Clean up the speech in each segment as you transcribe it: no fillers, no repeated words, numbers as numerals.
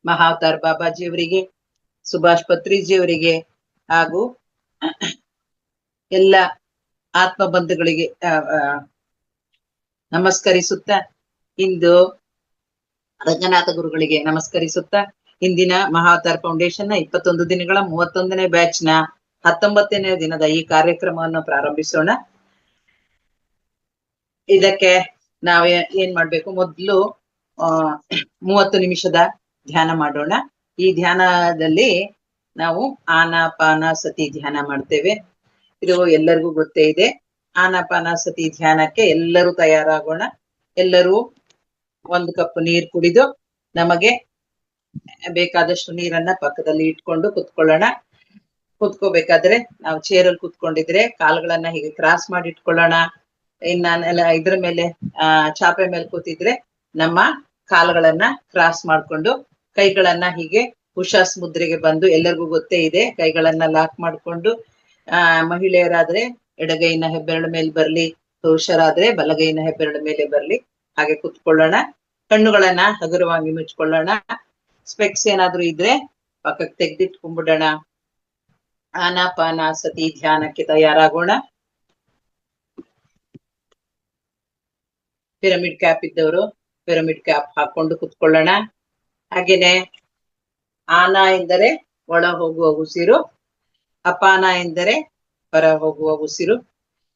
ಮಹಾವತಾರ್ ಬಾಬಾಜಿಯವರಿಗೆ, ಸುಭಾಷ್ ಪತ್ರಿಜಿಯವರಿಗೆ ಹಾಗೂ ಎಲ್ಲ ಆತ್ಮ ಬಂಧುಗಳಿಗೆ ನಮಸ್ಕರಿಸುತ್ತಾ, ಇಂದು ರಂಗನಾಥ ಗುರುಗಳಿಗೆ ನಮಸ್ಕರಿಸುತ್ತಾ, ಇಂದಿನ ಮಹಾವತಾರ್ ಫೌಂಡೇಶನ್ ನ 21 ದಿನಗಳ 31ನೇ ಬ್ಯಾಚ್ ನ 19ನೇ ದಿನದ ಈ ಕಾರ್ಯಕ್ರಮವನ್ನು ಪ್ರಾರಂಭಿಸೋಣ. ಇದಕ್ಕೆ ನಾವು ಏನ್ ಮಾಡ್ಬೇಕು, ಮೊದಲು 30 ನಿಮಿಷದ ಧ್ಯಾನ ಮಾಡೋಣ. ಈ ಧ್ಯಾನದಲ್ಲಿ ನಾವು ಆನಾಪಾನಸತಿ ಧ್ಯಾನ ಮಾಡ್ತೇವೆ. ಇದು ಎಲ್ಲರಿಗೂ ಗೊತ್ತೇ ಇದೆ. ಆನಾಪಾನಸತಿ ಧ್ಯಾನಕ್ಕೆ ಎಲ್ಲರೂ ತಯಾರಾಗೋಣ. ಎಲ್ಲರೂ 1 ಕಪ್ ನೀರು ಕುಡಿದು, ನಮಗೆ ಬೇಕಾದಷ್ಟು ನೀರನ್ನ ಪಕ್ಕದಲ್ಲಿ ಇಟ್ಕೊಂಡು ಕುತ್ಕೊಳ್ಳೋಣ. ಕುತ್ಕೋಬೇಕಾದ್ರೆ ನಾವು ಚೇರಲ್ಲಿ ಕುತ್ಕೊಂಡಿದ್ರೆ ಕಾಲುಗಳನ್ನ ಹೀಗೆ ಕ್ರಾಸ್ ಮಾಡಿ ಇಟ್ಕೊಳ್ಳೋಣ. ಇನ್ನ ಇದ್ರ ಮೇಲೆ ಚಾಪೆ ಮೇಲೆ ಕೂತಿದ್ರೆ ನಮ್ಮ ಕಾಲುಗಳನ್ನ ಕ್ರಾಸ್ ಮಾಡ್ಕೊಂಡು ಕೈಗಳನ್ನ ಹೀಗೆ ಉಷಾಸ್ ಮುದ್ರೆಗೆ ಬಂದು, ಎಲ್ಲರಿಗೂ ಗೊತ್ತೇ ಇದೆ, ಕೈಗಳನ್ನ ಲಾಕ್ ಮಾಡ್ಕೊಂಡು, ಮಹಿಳೆಯರಾದ್ರೆ ಎಡಗೈನ ಹೆಬ್ಬೆರಳು ಮೇಲೆ ಬರ್ಲಿ, ಪುರುಷರಾದ್ರೆ ಬಲಗೈನ ಹೆಬ್ಬೆರಳು ಮೇಲೆ ಬರ್ಲಿ, ಹಾಗೆ ಕುತ್ಕೊಳ್ಳೋಣ. ಕಣ್ಣುಗಳನ್ನ ಹಗುರವಾಗಿ ಮುಚ್ಕೊಳ್ಳೋಣ. ಸ್ಪೆಕ್ಸ್ ಏನಾದ್ರೂ ಇದ್ರೆ ಪಕ್ಕಕ್ಕೆ ತೆಗ್ದಿಟ್ಕೊಂಡ್ಬಿಡೋಣ. ಆನಾಪಾನಸತಿ ಧ್ಯಾನಕ್ಕೆ ತಯಾರಾಗೋಣ. ಪಿರಮಿಡ್ ಕ್ಯಾಪ್ ಇದ್ದವರು ಪಿರಮಿಡ್ ಕ್ಯಾಪ್ ಹಾಕೊಂಡು ಕುತ್ಕೊಳ್ಳೋಣ. ಹಾಗೇನೆ ಆನ ಎಂದರೆ ಒಳ ಹೋಗುವ ಉಸಿರು, ಅಪಾನ ಎಂದರೆ ಹೊರ ಹೋಗುವ ಉಸಿರು,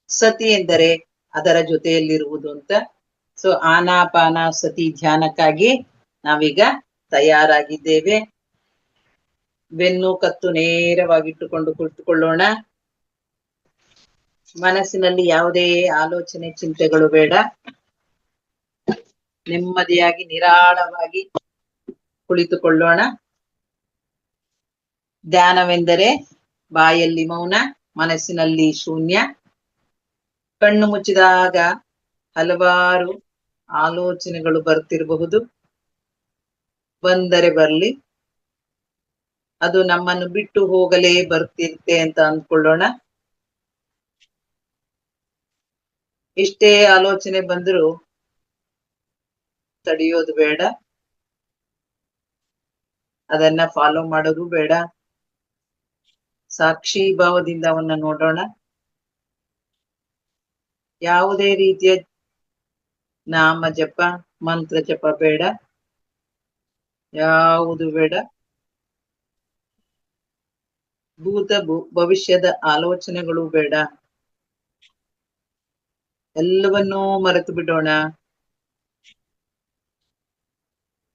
ಸತಿ ಎಂದರೆ ಅದರ ಜೊತೆಯಲ್ಲಿರುವುದು ಅಂತ. ಸೊ ಆನಾಪಾನಸತಿ ಧ್ಯಾನಕ್ಕಾಗಿ ನಾವೀಗ ತಯಾರಾಗಿದ್ದೇವೆ. ಬೆನ್ನು ಕತ್ತು ನೇರವಾಗಿಟ್ಟುಕೊಂಡು ಕುಳಿತುಕೊಳ್ಳೋಣ. ಮನಸ್ಸಿನಲ್ಲಿ ಯಾವುದೇ ಆಲೋಚನೆ ಚಿಂತೆಗಳು ಬೇಡ. ನೆಮ್ಮದಿಯಾಗಿ ನಿರಾಳವಾಗಿ ಕುಳಿತುಕೊಳ್ಳೋಣ. ಧ್ಯಾನವೆಂದರೆ ಬಾಯಲ್ಲಿ ಮೌನ, ಮನಸ್ಸಿನಲ್ಲಿ ಶೂನ್ಯ. ಕಣ್ಣು ಮುಚ್ಚಿದಾಗ ಹಲವಾರು ಆಲೋಚನೆಗಳು ಬರ್ತಿರಬಹುದು. ಬಂದರೆ ಬರ್ಲಿ, ಅದು ನಮ್ಮನ್ನು ಬಿಟ್ಟು ಹೋಗಲೇ ಬರ್ತಿರುತ್ತೆ ಅಂತ ಅಂದ್ಕೊಳ್ಳೋಣ. ಎಷ್ಟೇ ಆಲೋಚನೆ ಬಂದರೂ ತಡೆಯೋದು ಬೇಡ, ಅದನ್ನ ಫಾಲೋ ಮಾಡೋದು ಬೇಡ. ಸಾಕ್ಷಿ ಭಾವದಿಂದ ಅವನ್ನ ನೋಡೋಣ. ಯಾವುದೇ ರೀತಿಯ ನಾಮ ಜಪ, ಮಂತ್ರ ಜಪ ಬೇಡ, ಯಾವುದು ಬೇಡ. ಭೂತ ಭವಿಷ್ಯದ ಆಲೋಚನೆಗಳು ಬೇಡ. ಎಲ್ಲವನ್ನೂ ಮರೆತು ಬಿಡೋಣ.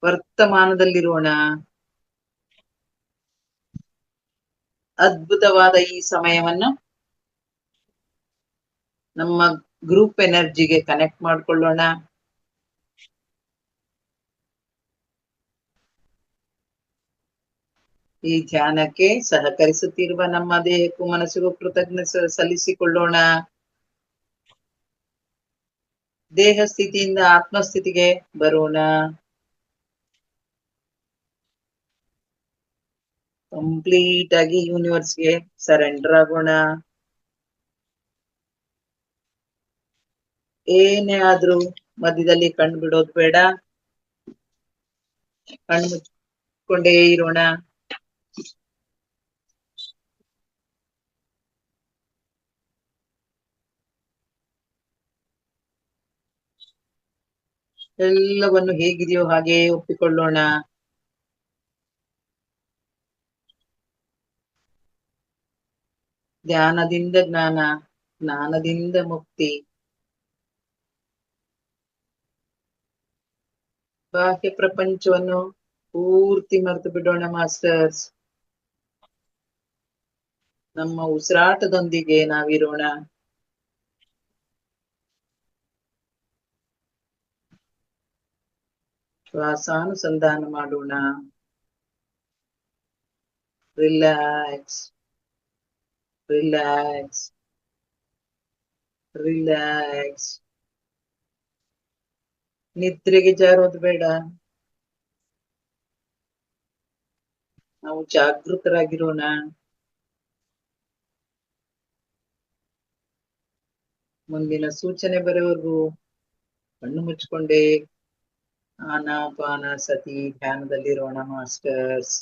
ವರ್ತಮಾನದಲ್ಲಿರೋಣ. ಅದ್ಭುತವಾದ ಈ ಸಮಯವನ್ನು ನಮ್ಮ ಗ್ರೂಪ್ ಎನರ್ಜಿಗೆ ಕನೆಕ್ಟ್ ಮಾಡ್ಕೊಳ್ಳೋಣ. ಈ ಧ್ಯಾನಕ್ಕೆ ಸಹಕರಿಸುತ್ತಿರುವ ನಮ್ಮ ದೇಹಕ್ಕೂ ಮನಸ್ಸಿಗೂ ಕೃತಜ್ಞತೆ ಸಲ್ಲಿಸಿಕೊಳ್ಳೋಣ. ದೇಹ ಸ್ಥಿತಿಯಿಂದ ಆತ್ಮಸ್ಥಿತಿಗೆ ಬರೋಣ. ಕಂಪ್ಲೀಟ್ ಆಗಿ ಯೂನಿವರ್ಸ್ಗೆ ಸರೆಂಡರ್ ಆಗೋಣ. ಏನೇ ಆದ್ರೂ ಮಧ್ಯದಲ್ಲಿ ಕಣ್ಣು ಬಿಡೋದು ಬೇಡ. ಕಣ್ಣು ಮುಚ್ಕೊಂಡೇ ಇರೋಣ. ಎಲ್ಲವನ್ನು ಹೇಗಿದೆಯೋ ಹಾಗೆ ಒಪ್ಪಿಕೊಳ್ಳೋಣ. ಧ್ಯಾನದಿಂದ ಜ್ಞಾನ, ಜ್ಞಾನದಿಂದ ಮುಕ್ತಿ. ಬಾಹ್ಯ ಪ್ರಪಂಚವನ್ನು ಪೂರ್ತಿ ಮರೆತು ಬಿಡೋಣ ಮಾಸ್ಟರ್ಸ್. ನಮ್ಮ ಉಸಿರಾಟದೊಂದಿಗೆ ನಾವಿರೋಣ. ಶ್ವಾಸಾನುಸಂಧಾನ ಮಾಡೋಣ. Relax, relax, relax. ನಿದ್ರೆಗೆ ಜಾರೋದು ಬೇಡ. ನಾವು ಜಾಗೃತರಾಗಿರೋಣ. ಮುಂದಿನ ಸೂಚನೆ ಬರೋವರೆಗೂ ಕಣ್ಣು ಮುಚ್ಕೊಂಡೇ ಆನಾಪಾನಸತಿ ಧ್ಯಾನದಲ್ಲಿರೋಣ ಮಾಸ್ಟರ್ಸ್.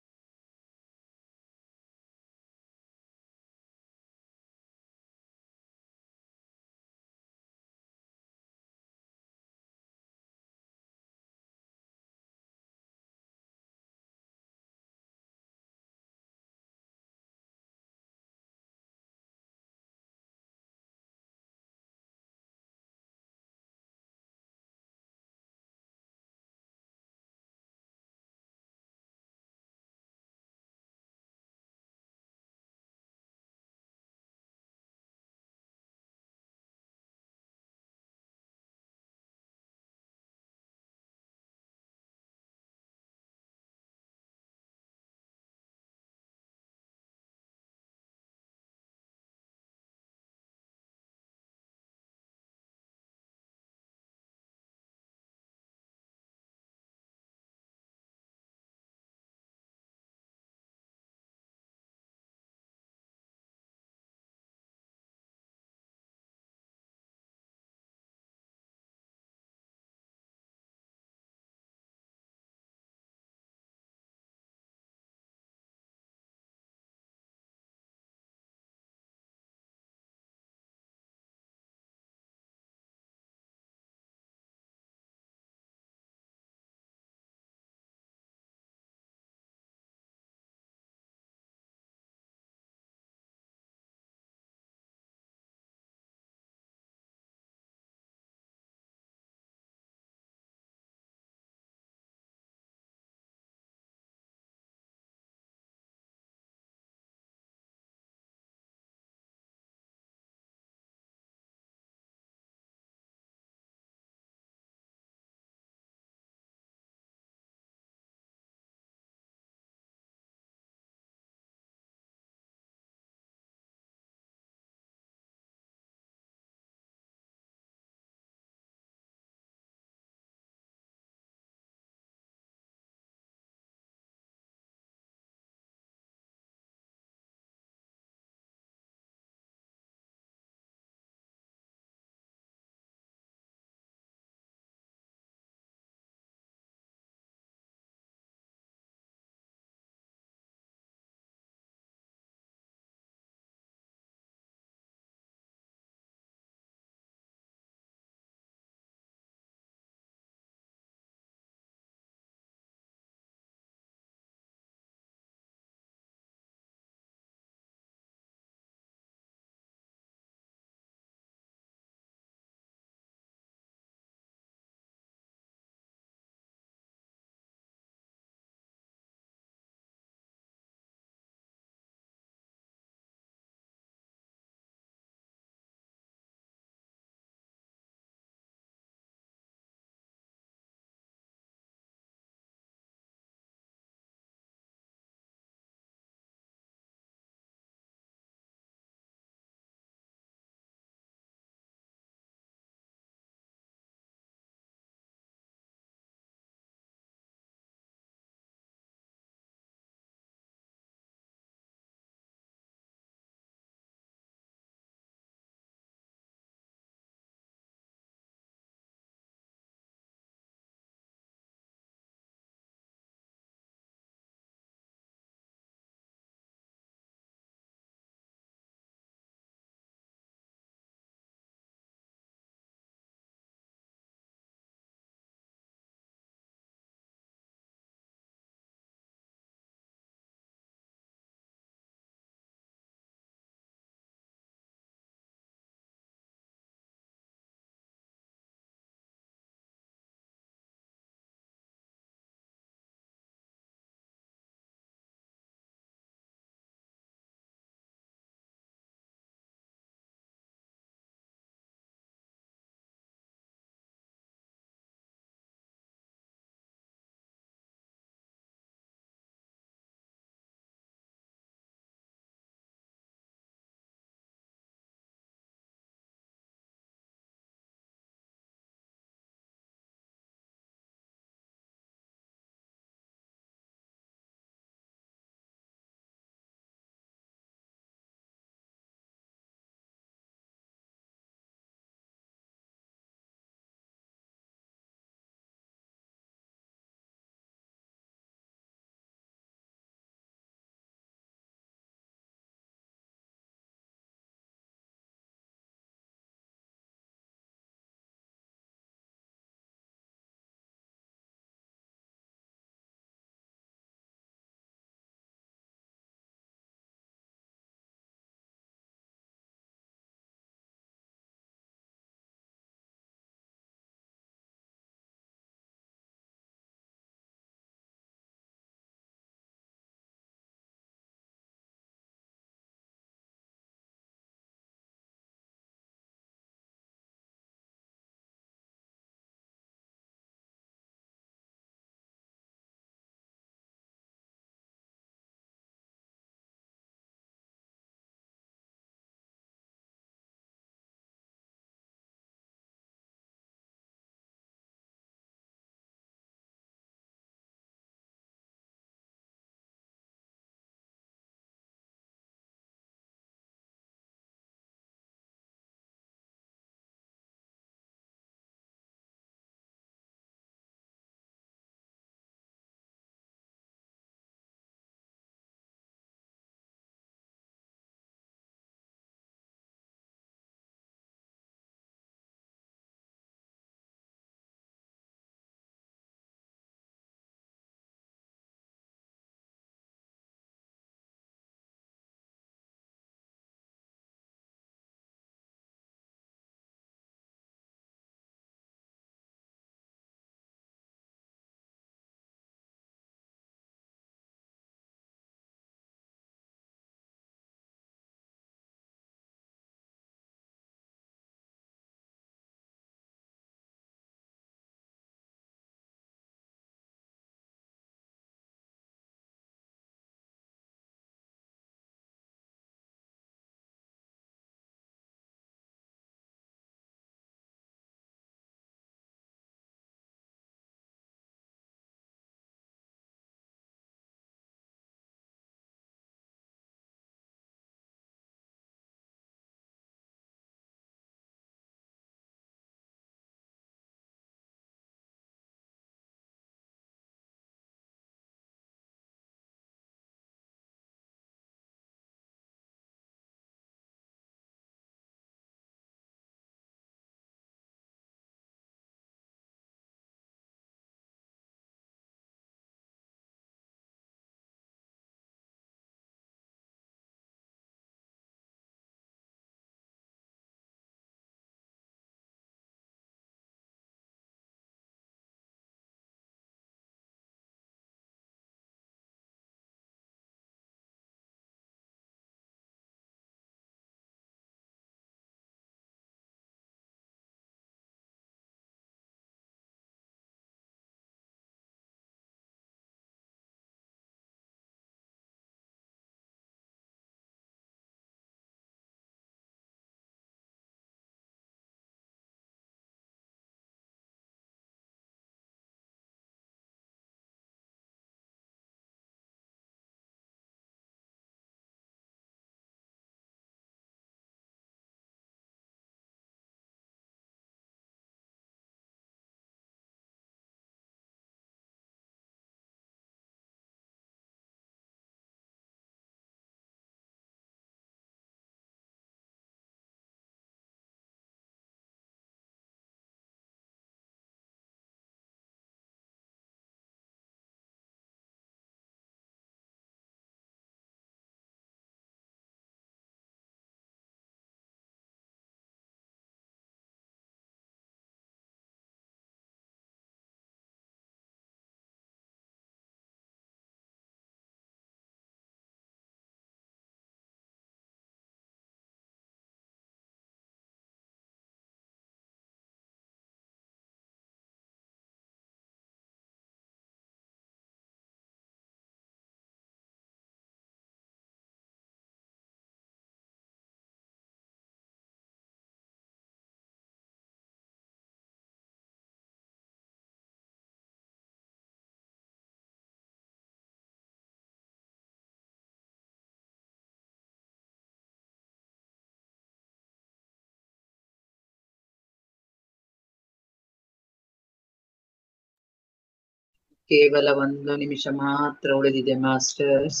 ಕೇವಲ 1 ನಿಮಿಷ ಮಾತ್ರ ಉಳಿದಿದೆ ಮಾಸ್ಟರ್ಸ್.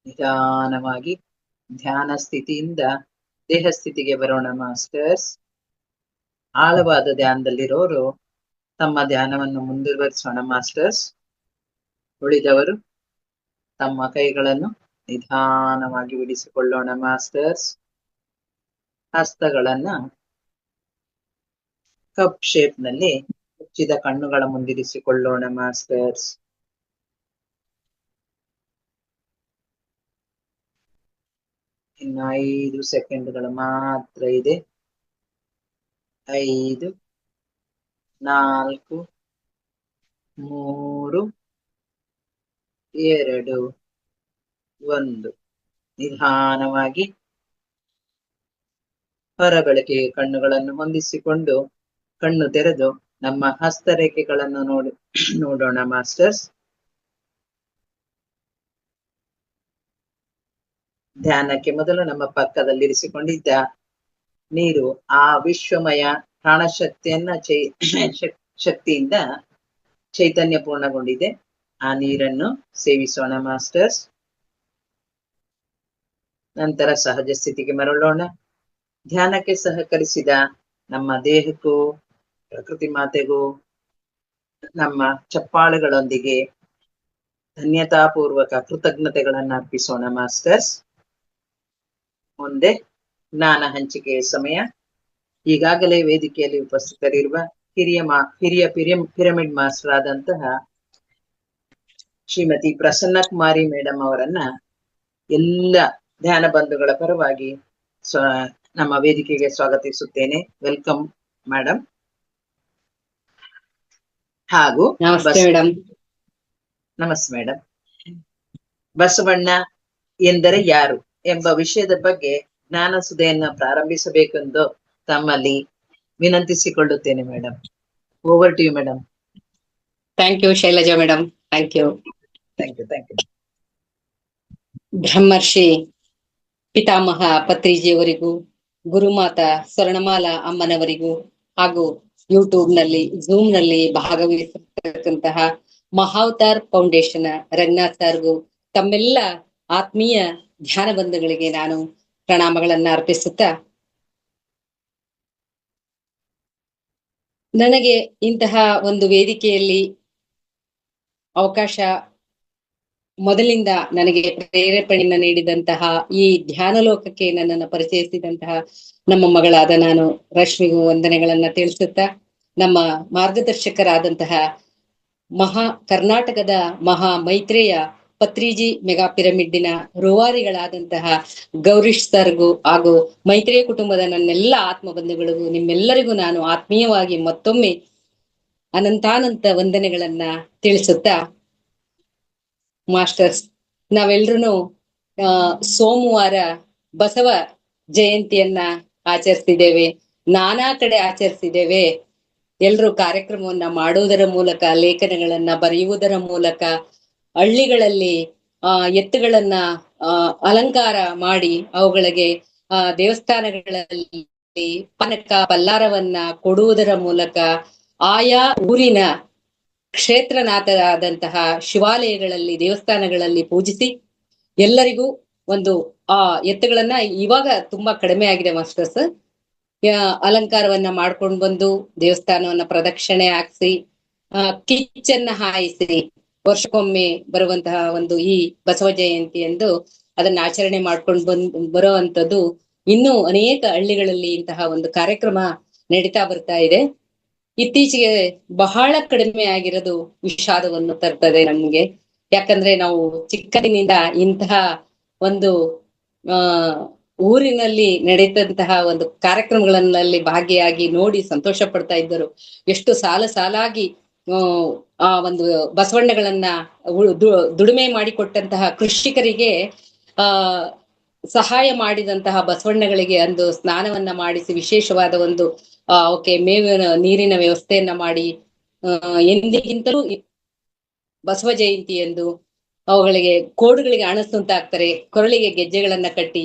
ನಿಧಾನವಾಗಿ ಧ್ಯಾನ ಸ್ಥಿತಿಯಿಂದ ದೇಹ ಸ್ಥಿತಿಗೆ ಬರೋಣ ಮಾಸ್ಟರ್ಸ್. ಆಳವಾದ ಧ್ಯಾನದಲ್ಲಿರೋರು ತಮ್ಮ ಧ್ಯಾನವನ್ನು ಮುಂದುವರಿಸೋಣ ಮಾಸ್ಟರ್ಸ್. ಉಳಿದವರು ತಮ್ಮ ಕೈಗಳನ್ನು ನಿಧಾನವಾಗಿ ಬಿಡಿಸಿಕೊಳ್ಳೋಣ ಮಾಸ್ಟರ್ಸ್. ಹಸ್ತಗಳನ್ನ ಕಪ್ ಶೇಪ್ ನಲ್ಲಿ ಮುಚ್ಚಿದ ಕಣ್ಣುಗಳ ಮುಂದಿರಿಸಿಕೊಳ್ಳೋಣ ಮಾಸ್ಟರ್ಸ್. ಇನ್ನು 5 ಸೆಕೆಂಡ್ಗಳು ಮಾತ್ರ ಇದೆ. 5, 4, 3, 2, 1. ನಿಧಾನವಾಗಿ ಹೊರಬಳಕೆಗೆ ಕಣ್ಣುಗಳನ್ನು ಹೊಂದಿಸಿಕೊಂಡು ಕಣ್ಣು ತೆರೆದು ನಮ್ಮ ಹಸ್ತರೇಖೆಗಳನ್ನು ನೋಡೋಣ ಮಾಸ್ಟರ್ಸ್. ಧ್ಯಾನಕ್ಕೆ ಮೊದಲು ನಮ್ಮ ಪಕ್ಕದಲ್ಲಿರಿಸಿಕೊಂಡಿದ್ದ ನೀರು ಆ ವಿಶ್ವಮಯ ಪ್ರಾಣಶಕ್ತಿಯನ್ನ ಶಕ್ತಿಯಿಂದ ಚೈತನ್ಯ ಪೂರ್ಣಗೊಂಡಿದೆ. ಆ ನೀರನ್ನು ಸೇವಿಸೋಣ ಮಾಸ್ಟರ್ಸ್. ನಂತರ ಸಹಜ ಸ್ಥಿತಿಗೆ ಮರಳೋಣ. ಧ್ಯಾನಕ್ಕೆ ಸಹಕರಿಸಿದ ನಮ್ಮ ದೇಹಕ್ಕೂ ಪ್ರಕೃತಿ ಮಾತೆಗೂ ನಮ್ಮ ಚಪ್ಪಾಳೆಗಳೊಂದಿಗೆ ಧನ್ಯತಾಪೂರ್ವಕ ಕೃತಜ್ಞತೆಗಳನ್ನು ಅರ್ಪಿಸೋಣ ಮಾಸ್ಟರ್ಸ್. ಮುಂದೆ ಜ್ಞಾನ ಹಂಚಿಕೆಯ ಸಮಯ. ಈಗಾಗಲೇ ವೇದಿಕೆಯಲ್ಲಿ ಉಪಸ್ಥಿತರಿರುವ ಹಿರಿಯ ಪಿರಮಿಡ್ ಮಾಸ್ಟರ್ ಆದಂತಹ ಶ್ರೀಮತಿ ಪ್ರಸನ್ನ ಕುಮಾರಿ ಮೇಡಮ್ ಅವರನ್ನ ಎಲ್ಲ ಧ್ಯಾನ ಬಂಧುಗಳ ಪರವಾಗಿ ನಮ್ಮ ವೇದಿಕೆಗೆ ಸ್ವಾಗತಿಸುತ್ತೇನೆ. Welcome madam. ಹಾಗೂ ನಮಸ್ತೆ ಮೇಡಮ್. ನಮಸ್ತೆ ಮೇಡಮ್. ಬಸವಣ್ಣ ಎಂದರೆ ಯಾರು ಎಂಬ ವಿಷಯದ ಬಗ್ಗೆ ಜ್ಞಾನ ಸುಧೆಯನ್ನ ಪ್ರಾರಂಭಿಸಬೇಕೆಂದು ತಮ್ಮಲ್ಲಿ ವಿನಂತಿಸಿಕೊಳ್ಳುತ್ತೇನೆ madam. Over to you madam. Thank you Shailaja madam. Thank you. Brahmarshi ಪಿತಾಮಹ ಪತ್ರಿಜಿಯವರಿಗೂ, ಗುರುಮಾತಾ ಸ್ವರ್ಣಮಾಲಾ ಅಮ್ಮನವರಿಗೂ, ಹಾಗೂ ಯೂಟ್ಯೂಬ್ ನಲ್ಲಿ ಝೂಮ್ ನಲ್ಲಿ ಭಾಗವಹಿಸಿರ್ತಕ್ಕಂತಹ ಮಹಾವತಾರ್ ಫೌಂಡೇಶನ್ ರಂಗನಾಥ್ ಸರ್ಗೂ, ತಮ್ಮೆಲ್ಲ ಆತ್ಮೀಯ ಧ್ಯಾನ ಬಂಧುಗಳಿಗೆ ನಾನು ಪ್ರಣಾಮಗಳನ್ನ ಅರ್ಪಿಸುತ್ತಾ, ನನಗೆ ಇಂತಹ ಒಂದು ವೇದಿಕೆಯಲ್ಲಿ ಅವಕಾಶ ಮೊದಲಿಂದ ನನಗೆ ಪ್ರೇರೇಪಣೆಯನ್ನ ನೀಡಿದಂತಹ, ಈ ಧ್ಯಾನ ಲೋಕಕ್ಕೆ ನನ್ನನ್ನು ಪರಿಚಯಿಸಿದಂತಹ ನಮ್ಮ ಮಗಳಾದ ನಾನು ರಶ್ಮಿಗೂ ವಂದನೆಗಳನ್ನ ತಿಳಿಸುತ್ತಾ, ನಮ್ಮ ಮಾರ್ಗದರ್ಶಕರಾದಂತಹ ಕರ್ನಾಟಕದ ಮಹಾ ಮೈತ್ರೇಯ ಪತ್ರಿಜಿ ಮೆಗಾ ಪಿರಮಿಡ್ಡಿನ ರೂವಾರಿಗಳಾದಂತಹ ಗೌರೀಶ್ ಸರ್ಗೂ ಹಾಗೂ ಮೈತ್ರೇಯ ಕುಟುಂಬದ ನನ್ನೆಲ್ಲ ಆತ್ಮ ಬಂಧುಗಳಿಗೂ, ನಿಮ್ಮೆಲ್ಲರಿಗೂ ನಾನು ಆತ್ಮೀಯವಾಗಿ ಮತ್ತೊಮ್ಮೆ ಅನಂತಾನಂತ ವಂದನೆಗಳನ್ನ ತಿಳಿಸುತ್ತಾ, ಮಾಸ್ಟರ್ಸ್, ನಾವೆಲ್ರೂ ಸೋಮವಾರ ಬಸವ ಜಯಂತಿಯನ್ನ ಆಚರಿಸ್ತಿದ್ದೇವೆ. ನಾನಾ ಕಡೆ ಆಚರಿಸಿದ್ದೇವೆ. ಎಲ್ರೂ ಕಾರ್ಯಕ್ರಮವನ್ನ ಮಾಡುವುದರ ಮೂಲಕ, ಲೇಖನಗಳನ್ನ ಬರೆಯುವುದರ ಮೂಲಕ, ಹಳ್ಳಿಗಳಲ್ಲಿ ಎತ್ತುಗಳನ್ನ ಅಲಂಕಾರ ಮಾಡಿ ಅವುಗಳಿಗೆ ದೇವಸ್ಥಾನಗಳಲ್ಲಿ ಪಾನಕ ಪಲ್ಲಾರವನ್ನ ಕೊಡುವುದರ ಮೂಲಕ, ಆಯಾ ಊರಿನ ಕ್ಷೇತ್ರನಾಥರಾದಂತಹ ಶಿವಾಲಯಗಳಲ್ಲಿ, ದೇವಸ್ಥಾನಗಳಲ್ಲಿ ಪೂಜಿಸಿ ಎಲ್ಲರಿಗೂ ಒಂದು ಎತ್ತುಗಳನ್ನ, ಇವಾಗ ತುಂಬಾ ಕಡಿಮೆ ಆಗಿದೆ ಮಾಸ್ಟರ್ಸ್, ಅಲಂಕಾರವನ್ನ ಮಾಡ್ಕೊಂಡು ಬಂದು ದೇವಸ್ಥಾನವನ್ನ ಪ್ರದಕ್ಷಿಣೆ ಹಾಕ್ಸಿ, ಕಿಚ್ಚನ್ನ ಹಾಯಿಸಿ, ವರ್ಷಕ್ಕೊಮ್ಮೆ ಬರುವಂತಹ ಒಂದು ಈ ಬಸವ ಜಯಂತಿ ಎಂದು ಅದನ್ನ ಆಚರಣೆ ಮಾಡ್ಕೊಂಡು ಬರುವಂತದ್ದು ಇನ್ನೂ ಅನೇಕ ಹಳ್ಳಿಗಳಲ್ಲಿ ಇಂತಹ ಒಂದು ಕಾರ್ಯಕ್ರಮ ನಡೀತಾ ಬರ್ತಾ ಇದೆ. ಇತ್ತೀಚೆಗೆ ಬಹಳ ಕಡಿಮೆ ಆಗಿರೋದು ವಿಷಾದವನ್ನು ತರ್ತದೆ ನಮ್ಗೆ. ಯಾಕಂದ್ರೆ ನಾವು ಚಿಕ್ಕಂದಿನಿಂದ ಇಂತಹ ಒಂದು ಊರಿನಲ್ಲಿ ನಡೆದಂತಹ ಒಂದು ಕಾರ್ಯಕ್ರಮಗಳಲ್ಲಿ ಭಾಗಿಯಾಗಿ ನೋಡಿ ಸಂತೋಷ ಪಡ್ತಾ ಇದ್ದರು. ಎಷ್ಟು ಸಾಲಾಗಿ ಆ ಒಂದು ಬಸವಣ್ಣಗಳನ್ನ ದುಡಿಮೆ ಮಾಡಿಕೊಟ್ಟಂತಹ ಕೃಷಿಕರಿಗೆ ಸಹಾಯ ಮಾಡಿದಂತಹ ಬಸವಣ್ಣಗಳಿಗೆ ಅಂದು ಸ್ನಾನವನ್ನ ಮಾಡಿಸಿ ವಿಶೇಷವಾದ ಒಂದು ಮೇವಿನ ನೀರಿನ ವ್ಯವಸ್ಥೆಯನ್ನ ಮಾಡಿ, ಎಂದಿಗಿಂತಲೂ ಬಸವ ಜಯಂತಿ ಎಂದು ಅವುಗಳಿಗೆ ಕೋಡುಗಳಿಗೆ ಅಣಸುಂಟಾಗ್ತಾರೆ, ಕೊರಳಿಗೆ ಗೆಜ್ಜೆಗಳನ್ನ ಕಟ್ಟಿ,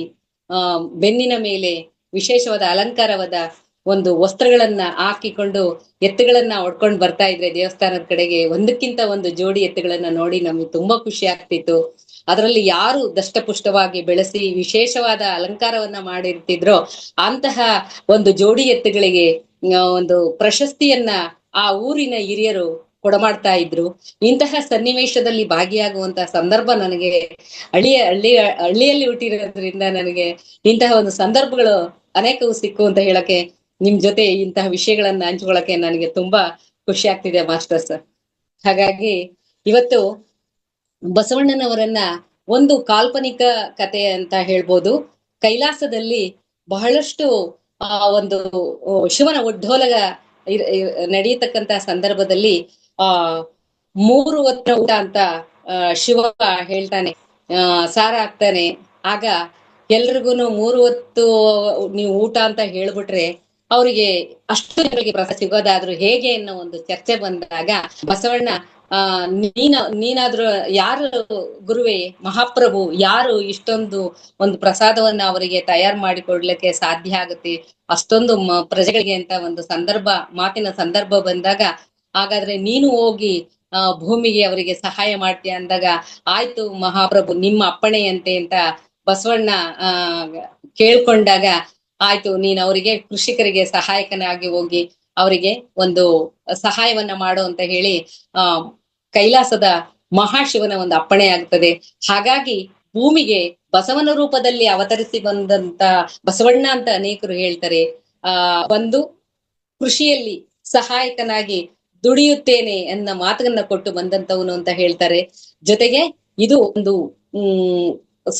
ಬೆನ್ನಿನ ಮೇಲೆ ವಿಶೇಷವಾದ ಅಲಂಕಾರವಾದ ಒಂದು ವಸ್ತ್ರಗಳನ್ನ ಹಾಕಿಕೊಂಡು ಎತ್ತುಗಳನ್ನ ಹೊಡ್ಕೊಂಡು ಬರ್ತಾ ಇದ್ರೆ ದೇವಸ್ಥಾನದ ಕಡೆಗೆ ಒಂದಕ್ಕಿಂತ ಒಂದು ಜೋಡಿ ಎತ್ತುಗಳನ್ನ ನೋಡಿ ನಮ್ಗೆ ತುಂಬಾ ಖುಷಿ ಆಗ್ತಿತ್ತು. ಅದರಲ್ಲಿ ಯಾರು ದಷ್ಟಪುಷ್ಟವಾಗಿ ಬೆಳೆಸಿ ವಿಶೇಷವಾದ ಅಲಂಕಾರವನ್ನ ಮಾಡಿರ್ತಿದ್ರೋ ಅಂತಹ ಒಂದು ಜೋಡಿ ಎತ್ತುಗಳಿಗೆ ಒಂದು ಪ್ರಶಸ್ತಿಯನ್ನ ಆ ಊರಿನ ಹಿರಿಯರು ಕೊಡಮಾಡ್ತಾ ಇದ್ರು. ಇಂತಹ ಸನ್ನಿವೇಶದಲ್ಲಿ ಭಾಗಿಯಾಗುವಂತಹ ಸಂದರ್ಭ ನನಗೆ ಹಳ್ಳಿಯಲ್ಲಿ ಹುಟ್ಟಿರೋದ್ರಿಂದ ನನಗೆ ಇಂತಹ ಒಂದು ಸಂದರ್ಭಗಳು ಅನೇಕವು ಸಿಕ್ಕು ಅಂತ ಹೇಳಕ್ಕೆ ನಿಮ್ ಜೊತೆ ಇಂತಹ ವಿಷಯಗಳನ್ನ ಹಂಚ್ಕೊಳಕ್ಕೆ ನನಗೆ ತುಂಬಾ ಖುಷಿ ಆಗ್ತಿದೆ ಮಾಸ್ಟರ್ಸ್. ಹಾಗಾಗಿ ಇವತ್ತು ಬಸವಣ್ಣನವರನ್ನ ಒಂದು ಕಾಲ್ಪನಿಕ ಕತೆ ಅಂತ ಹೇಳ್ಬೋದು. ಕೈಲಾಸದಲ್ಲಿ ಬಹಳಷ್ಟು ಒಂದು ಶಿವನ ಒಡ್ಡೋಲಗ ನಡೆಯತಕ್ಕಂತ ಸಂದರ್ಭದಲ್ಲಿ 3 ಹೊತ್ತ ಊಟ ಅಂತ ಶಿವ ಹೇಳ್ತಾನೆ, ಸಾರ ಹಾಕ್ತಾನೆ. ಆಗ ಎಲ್ರಿಗೂನು 3 ಹೊತ್ತು ನೀವು ಊಟ ಅಂತ ಹೇಳ್ಬಿಟ್ರೆ ಅವ್ರಿಗೆ ಅಷ್ಟು ಜನರಿಗೆ ಪ್ರಸಾದ ಸಿಗೋದಾದ್ರೂ ಹೇಗೆ ಅನ್ನೋ ಒಂದು ಚರ್ಚೆ ಬಂದಾಗ ಬಸವಣ್ಣ ನೀನಾದ್ರೂ ಯಾರು ಗುರುವೇ ಮಹಾಪ್ರಭು, ಯಾರು ಇಷ್ಟೊಂದು ಒಂದು ಪ್ರಸಾದವನ್ನ ಅವರಿಗೆ ತಯಾರು ಮಾಡಿಕೊಡ್ಲಿಕ್ಕೆ ಸಾಧ್ಯ ಆಗುತ್ತೆ ಅಷ್ಟೊಂದು ಪ್ರಜೆಗಳಿಗೆ ಅಂತ ಒಂದು ಮಾತಿನ ಸಂದರ್ಭ ಬಂದಾಗ, ಹಾಗಾದ್ರೆ ನೀನು ಹೋಗಿ ಭೂಮಿಗೆ ಅವರಿಗೆ ಸಹಾಯ ಮಾಡ್ತೀಯ ಅಂದಾಗ, ಆಯ್ತು ಮಹಾಪ್ರಭು ನಿಮ್ಮ ಅಪ್ಪಣೆಯಂತೆ ಅಂತ ಬಸವಣ್ಣ ಕೇಳ್ಕೊಂಡಾಗ, ಆಯ್ತು ನೀನ್ ಅವರಿಗೆ ಕೃಷಿಕರಿಗೆ ಸಹಾಯಕನಾಗಿ ಹೋಗಿ ಅವರಿಗೆ ಒಂದು ಸಹಾಯವನ್ನ ಮಾಡು ಅಂತ ಹೇಳಿ ಕೈಲಾಸದ ಮಹಾಶಿವನ ಒಂದು ಅಪ್ಪಣೆ ಆಗ್ತದೆ. ಹಾಗಾಗಿ ಭೂಮಿಗೆ ಬಸವನ ರೂಪದಲ್ಲಿ ಅವತರಿಸಿ ಬಂದಂತ ಬಸವಣ್ಣ ಅಂತ ಅನೇಕರು ಹೇಳ್ತಾರೆ. ಒಂದು ಕೃಷಿಯಲ್ಲಿ ಸಹಾಯಕನಾಗಿ ದುಡಿಯುತ್ತೇನೆ ಎನ್ನ ಮಾತನ್ನ ಕೊಟ್ಟು ಬಂದಂತವನು ಅಂತ ಹೇಳ್ತಾರೆ. ಜೊತೆಗೆ ಇದು ಒಂದು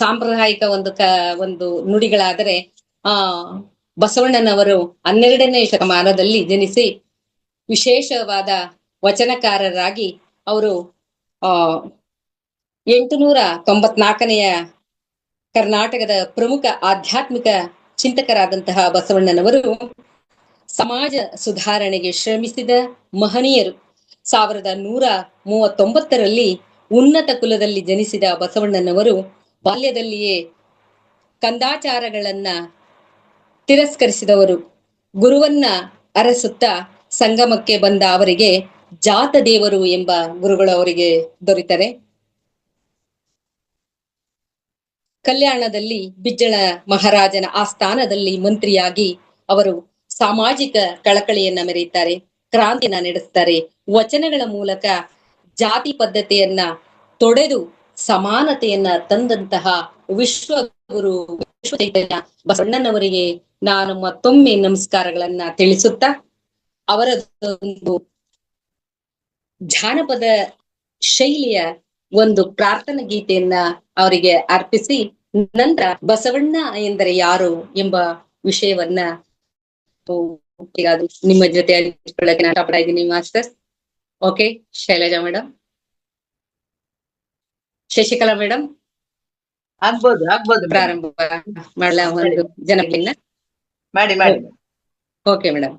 ಸಾಂಪ್ರದಾಯಿಕ ಒಂದು ನುಡಿಗಳಾದರೆ ಬಸವಣ್ಣನವರು 12ನೇ ಶತಮಾನದಲ್ಲಿ ಜನಿಸಿ ವಿಶೇಷವಾದ ವಚನಕಾರರಾಗಿ ಅವರು 894ನೆಯ ಕರ್ನಾಟಕದ ಪ್ರಮುಖ ಆಧ್ಯಾತ್ಮಿಕ ಚಿಂತಕರಾದಂತಹ ಬಸವಣ್ಣನವರು ಸಮಾಜ ಸುಧಾರಣೆಗೆ ಶ್ರಮಿಸಿದ ಮಹನೀಯರು. 1139ರಲ್ಲಿ ಉನ್ನತ ಕುಲದಲ್ಲಿ ಜನಿಸಿದ ಬಸವಣ್ಣನವರು ಬಾಲ್ಯದಲ್ಲಿಯೇ ಕಂದಾಚಾರಗಳನ್ನ ತಿರಸ್ಕರಿಸಿದವರು. ಗುರುವನ್ನ ಅರಸುತ್ತಾ ಸಂಗಮಕ್ಕೆ ಬಂದ ಅವರಿಗೆ ಜಾತ ದೇವರು ಎಂಬ ಗುರುಗಳು ಅವರಿಗೆ ದೊರೆತರೆ. ಕಲ್ಯಾಣದಲ್ಲಿ ಬಿಜ್ಜಳ ಮಹಾರಾಜನ ಆಸ್ಥಾನದಲ್ಲಿ ಮಂತ್ರಿಯಾಗಿ ಅವರು ಸಾಮಾಜಿಕ ಕಳಕಳಿಯನ್ನ ಮೆರೆಯುತ್ತಾರೆ, ಕ್ರಾಂತಿಯನ್ನ ನಡೆಸ್ತಾರೆ. ವಚನಗಳ ಮೂಲಕ ಜಾತಿ ಪದ್ಧತಿಯನ್ನ ತೊಡೆದು ಸಮಾನತೆಯನ್ನ ತಂದಂತಹ ವಿಶ್ವಗುರು ವಿಶ್ವಚೈತನ್ಯ ಬಸವಣ್ಣನವರಿಗೆ ನಾನು ಮತ್ತೊಮ್ಮೆ ನಮಸ್ಕಾರಗಳನ್ನ ತಿಳಿಸುತ್ತಾ, ಅವರದೊಂದು ಜಾನಪದ ಶೈಲಿಯ ಒಂದು ಪ್ರಾರ್ಥನಾ ಗೀತೆಯನ್ನ ಅವರಿಗೆ ಅರ್ಪಿಸಿ ನಂತರ ಬಸವಣ್ಣ ಎಂದರೆ ಯಾರು ಎಂಬ ವಿಷಯವನ್ನ ನಿಮ್ಮ ಜೊತೆ ಹಂಚಿಕೊಳ್ಳಕ್ಕೆ ನಾನು ಇಷ್ಟಪಡ್ತಾ ಇದ್ದೀನಿ masters. Okay, Shailaja madam, Shashikala madam, ಆಗ್ಬೋದು ಪ್ರಾರಂಭ ಮಾಡಲ ಒಂದು ಜನಗಳನ್ನ ಮಾಡಿ. Okay madam.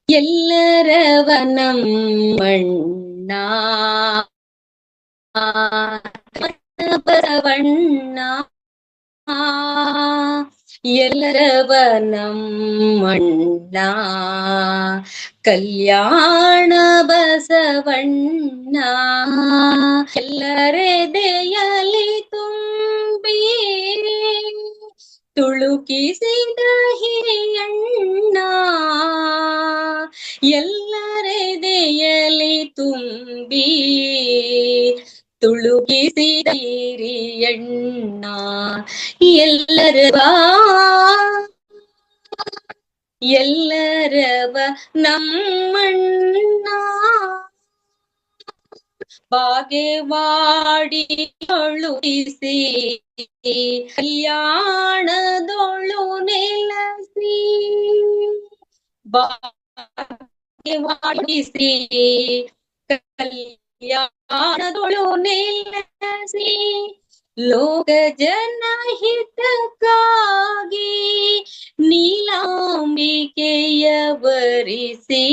ಎಲ್ಲರವ ನಮ್ಮಣ್ಣ ಬಸವಣ್ಣ, ಎಲ್ಲರವ ನಮ್ಮಣ್ಣ ಕಲ್ಯಾಣ ಬಸವಣ್ಣ, ಎಲ್ಲರೆದೆಯಲಿ ತುಂಬಿ ತುಳುಕಿಸಿದ ಹಿರಿಯಣ್ಣ, ಎಲ್ಲರೆದೆಯಲಿ ತುಂಬಿ ತುಳುಕಿಸಿದ ಹಿರಿಯಣ್ಣ, ಎಲ್ಲರವ ನಮ್ಮಣ್ಣ ಬಾಗೇವಾಡಿ ಕಳುಹಿಸಿ ಕಲ್ಯಾಣದೊಳು ನೆಲಸಿ, ಬಾಗೇವಾಡಿಸಿ ಕಲ್ಯಾಣದೊಳು ನೆಲಸಿ, ಲೋಕ ಜನಹಿತಕ್ಕಾಗಿ ನೀಲಾಂಬಿಕೆಯ ವರಿಸಿ,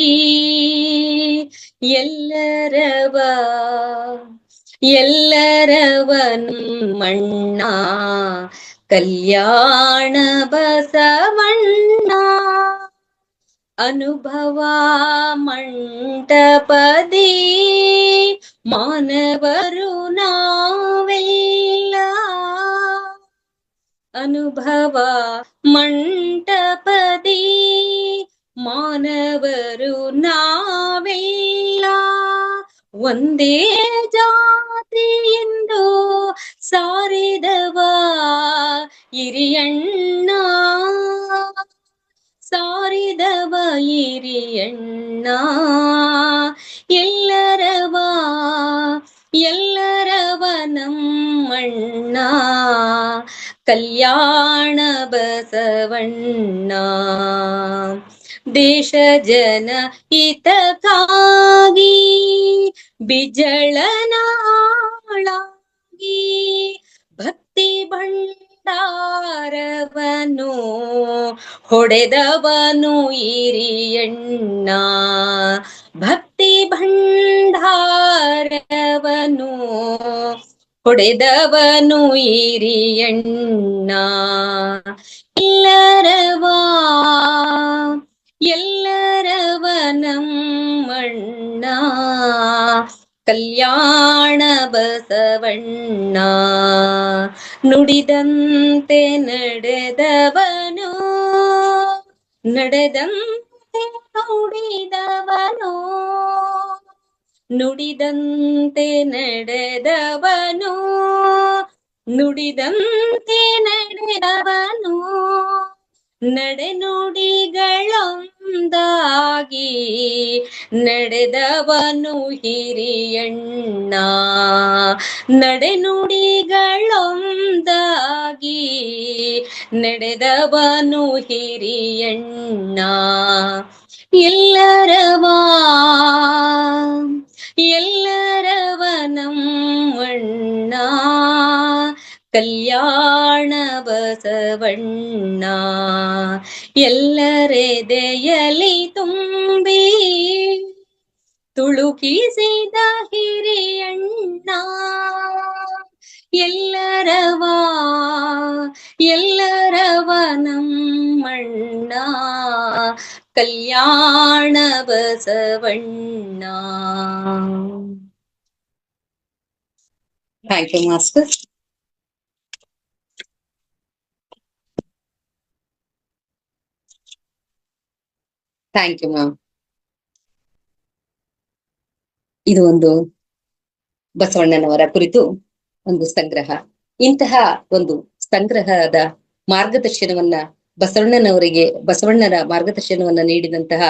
ಎಲ್ಲರವ ನಮ್ಮಣ್ಣ ಕಲ್ಯಾಣ ಬಸವಣ್ಣ. ಅನುಭವ ಮಂಟಪದಿ ಮಾನವರು ನಾವೆಲ್ಲ. ಅನುಭವ ಮಂಟಪದಿ ಮಾನವರು ನಾವೆಲ್ಲ ಒಂದೇ ಜಾತಿ ಎಂದು ಸಾರಿದವ ಹಿರಿಯಣ್ಣ. ಸಾರಿದವ ಹಿರಿಯಣ್ಣ. ಎಲ್ಲರವ ಎಲ್ಲರವ ನಮ್ಮಣ್ಣ ಕಲ್ಯಾಣ ಬಸವಣ್ಣ. ದೇಶ ಜನ ಹಿತಕ್ಕಾಗಿ ಬಿಜಳನ ಆಳಾಗಿ ಭಕ್ತಿ ಭಂಡಾರವನು ಹೊಡೆದವನು ಹಿರಿಯಣ್ಣ. ಭಕ್ತಿ ಭಂಡಾರವನು ಹೊಡೆದವನು ಹಿರಿಯಣ್ಣ. ಎಲ್ಲರವ ಎಲ್ಲರವ ನಮ್ಮಣ್ಣ ಕಲ್ಯಾಣ ಬಸವಣ್ಣ. ನುಡಿದಂತೆ ನಡೆದವನು ನಡೆದಂತೆ ನುಡಿದವನು. ನುಡಿದಂತೆ ನಡೆದವನು ನುಡಿದಂತೆ ನಡೆದವನು. ನಡೆನುಡಿಗಳೊಂದಾಗಿ ನಡೆದವನು ಹಿರಿಯಣ್ಣ. ನಡೆನುಡಿಗಳೊಂದಾಗಿ ನಡೆದವನು ಹಿರಿಯಣ್ಣ. ಎಲ್ಲರವ ಎಲ್ಲರವ ನಮ್ಮಣ್ಣ ಕಲ್ಯಾಣ ಬಸವಣ್ಣ. ಎಲ್ಲರೆದೆಯಲಿ ತುಂಬಿ ತುಳುಕಿಸಿದ ಹಿರಿಯಣ್ಣ. ಎಲ್ಲರವ ಎಲ್ಲರವ ನಮ್ಮಣ್ಣ Kalyana Basavanna. Thank you master. Thank you ma'am. ಇದು ಒಂದು ಬಸವಣ್ಣನವರ ಕುರಿತು ಒಂದು ಸಂಗ್ರಹ. ಇಂತಹ ಒಂದು ಸಂಗ್ರಹದ ಮಾರ್ಗದರ್ಶನವನ್ನ ಬಸವಣ್ಣನ ಮಾರ್ಗದರ್ಶನವನ್ನ ನೀಡಿದಂತಹ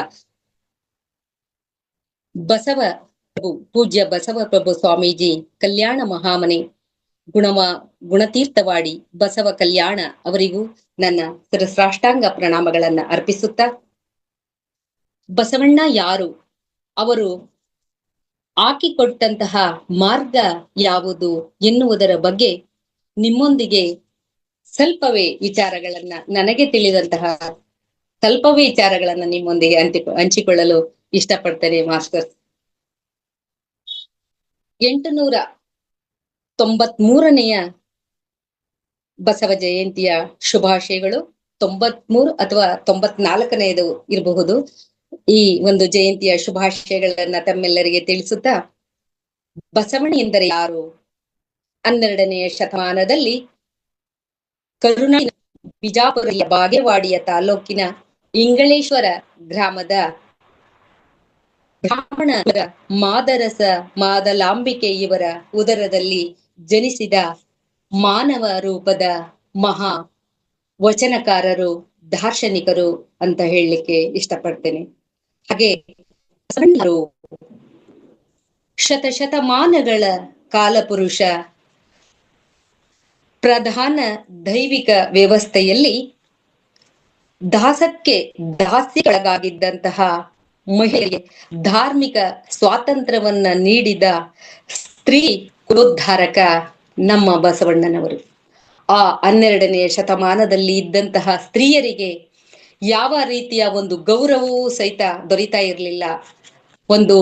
ಪೂಜ್ಯ ಬಸವ ಪ್ರಭು ಸ್ವಾಮೀಜಿ ಕಲ್ಯಾಣ ಮಹಾಮನೆ ಗುಣತೀರ್ಥವಾಡಿ ಬಸವ ಕಲ್ಯಾಣ ಅವರಿಗೂ ನನ್ನ ಶಿರಸಾಷ್ಟಾಂಗ ಪ್ರಣಾಮಗಳನ್ನ ಅರ್ಪಿಸುತ್ತಾ, ಬಸವಣ್ಣ ಯಾರು, ಅವರು ಹಾಕಿಕೊಟ್ಟಂತಹ ಮಾರ್ಗ ಯಾವುದು ಎನ್ನುವುದರ ಬಗ್ಗೆ ನಿಮ್ಮೊಂದಿಗೆ ಸ್ವಲ್ಪವೇ ವಿಚಾರಗಳನ್ನ, ನನಗೆ ತಿಳಿದಂತಹ ಸ್ವಲ್ಪವೇ ವಿಚಾರಗಳನ್ನ ನಿಮ್ಮೊಂದಿಗೆ ಹಂಚಿಕೊಳ್ಳಲು ಇಷ್ಟಪಡ್ತೇನೆ ಮಾಸ್ಟರ್. 893ನೇಯ ಬಸವ ಜಯಂತಿಯ ಶುಭಾಶಯಗಳು. 93 ಅಥವಾ 94ನೇದು ಇರಬಹುದು. ಈ ಒಂದು ಜಯಂತಿಯ ಶುಭಾಶಯಗಳನ್ನ ತಮ್ಮೆಲ್ಲರಿಗೆ ತಿಳಿಸುತ್ತಾ, ಬಸವಣ್ಣ ಎಂದರೆ ಯಾರು? 12ನೇ ಶತಮಾನದಲ್ಲಿ ಬಿಜಾಪುರ ಬಾಗೇವಾಡಿಯ ತಾಲೂಕಿನ ಇಂಗಳೇಶ್ವರ ಗ್ರಾಮದ ಬ್ರಾಹ್ಮಣ ಮಾದರಸ ಮಾದಲಾಂಬಿಕೆ ಇವರ ಉದರದಲ್ಲಿ ಜನಿಸಿದ ಮಾನವ ರೂಪದ ಮಹಾ ವಚನಕಾರರು, ದಾರ್ಶನಿಕರು ಅಂತ ಹೇಳಲಿಕ್ಕೆ ಇಷ್ಟಪಡ್ತೇನೆ. ಹಾಗೆ ಶತಶತಮಾನಗಳ ಕಾಲಪುರುಷ, ಪ್ರಧಾನ ದೈವಿಕ ವ್ಯವಸ್ಥೆಯಲ್ಲಿ ದಾಸ್ಯಕ್ಕೊಳಗಾಗಿದ್ದಂತಹ ಮಹಿಳೆಗೆ ಧಾರ್ಮಿಕ ಸ್ವಾತಂತ್ರ್ಯವನ್ನ ನೀಡಿದ ಸ್ತ್ರೀ ಕುಲೋದ್ಧಾರಕ ನಮ್ಮ ಬಸವಣ್ಣನವರು. ಆ 12ನೇ ಶತಮಾನದಲ್ಲಿ ಇದ್ದಂತಹ ಸ್ತ್ರೀಯರಿಗೆ ಯಾವ ರೀತಿಯ ಒಂದು ಗೌರವವೂ ಸಹಿತ ದೊರೀತಾ ಇರಲಿಲ್ಲ. ಒಂದು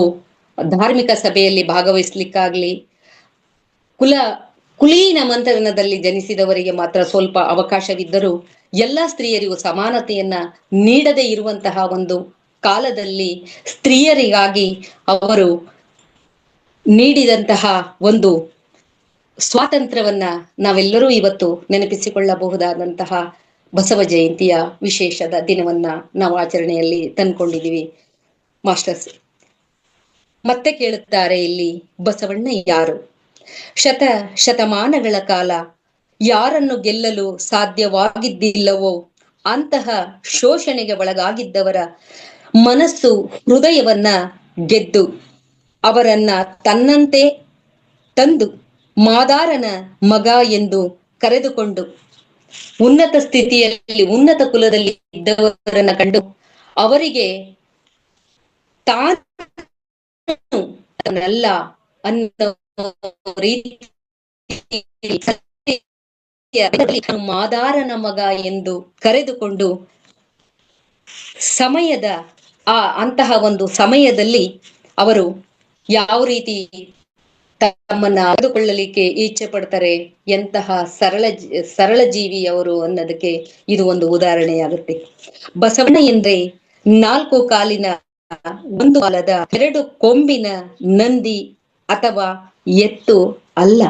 ಧಾರ್ಮಿಕ ಸಭೆಯಲ್ಲಿ ಭಾಗವಹಿಸ್ಲಿಕ್ಕಾಗ್ಲಿ, ಕುಲೀನ ಮಂತ್ರನದಲ್ಲಿ ಜನಿಸಿದವರಿಗೆ ಮಾತ್ರ ಸ್ವಲ್ಪ ಅವಕಾಶವಿದ್ದರೂ ಎಲ್ಲಾ ಸ್ತ್ರೀಯರಿಗೂ ಸಮಾನತೆಯನ್ನ ನೀಡದೇ ಇರುವಂತಹ ಒಂದು ಕಾಲದಲ್ಲಿ ಸ್ತ್ರೀಯರಿಗಾಗಿ ಅವರು ನೀಡಿದಂತಹ ಒಂದು ಸ್ವಾತಂತ್ರ್ಯವನ್ನ ನಾವೆಲ್ಲರೂ ಇವತ್ತು ನೆನಪಿಸಿಕೊಳ್ಳಬಹುದಾದಂತಹ ಬಸವ ಜಯಂತಿಯ ವಿಶೇಷದ ದಿನವನ್ನ ನಾವು ಆಚರಣೆಯಲ್ಲಿ ತಂದ್ಕೊಂಡಿದೀವಿ ಮಾಸ್ಟರ್ಸ್. ಮತ್ತೆ ಕೇಳುತ್ತಾರೆ ಇಲ್ಲಿ, ಬಸವಣ್ಣ ಯಾರು? ಶತಮಾನಗಳ ಕಾಲ ಯಾರನ್ನು ಗೆಲ್ಲಲು ಸಾಧ್ಯವಾಗಿದ್ದಿಲ್ಲವೋ ಅಂತಹ ಶೋಷಣೆಗೆ ಒಳಗಾಗಿದ್ದವರ ಮನಸ್ಸು ಹೃದಯವನ್ನ ಗೆದ್ದು ಅವರನ್ನ ತನ್ನಂತೆ ತಂದು ಮಾದಾರನ ಮಗ ಎಂದು ಕರೆದುಕೊಂಡು ಉನ್ನತ ಸ್ಥಿತಿಯಲ್ಲಿ ಉನ್ನತ ಕುಲದಲ್ಲಿ ಇದ್ದವರನ್ನ ಕಂಡು ಅವರಿಗೆ ತಾನಲ್ಲ ಅನ್ನೋ ರೀತಿ ಮಾದಾರನ ಮಗ ಎಂದು ಕರೆದುಕೊಂಡು ಸಮಯದ ಅಂತಹ ಒಂದು ಸಮಯದಲ್ಲಿ ಅವರು ಯಾವ ರೀತಿ ತಮ್ಮನ್ನ ಅರಿತುಕೊಳ್ಳಲಿಕ್ಕೆ ಇಚ್ಛೆ ಪಡ್ತಾರೆ, ಎಂತಹ ಸರಳ ಜೀವಿ ಅವರು ಅನ್ನೋದಕ್ಕೆ ಇದು ಒಂದು ಉದಾಹರಣೆಯಾಗುತ್ತೆ. ಬಸವಣ್ಣ ಎಂದ್ರೆ 4 ಕಾಲಿನ ಒಂದು ಕಾಲದ 2 ಕೊಂಬಿನ ನಂದಿ ಅಥವಾ ಎತ್ತು ಅಲ್ಲ.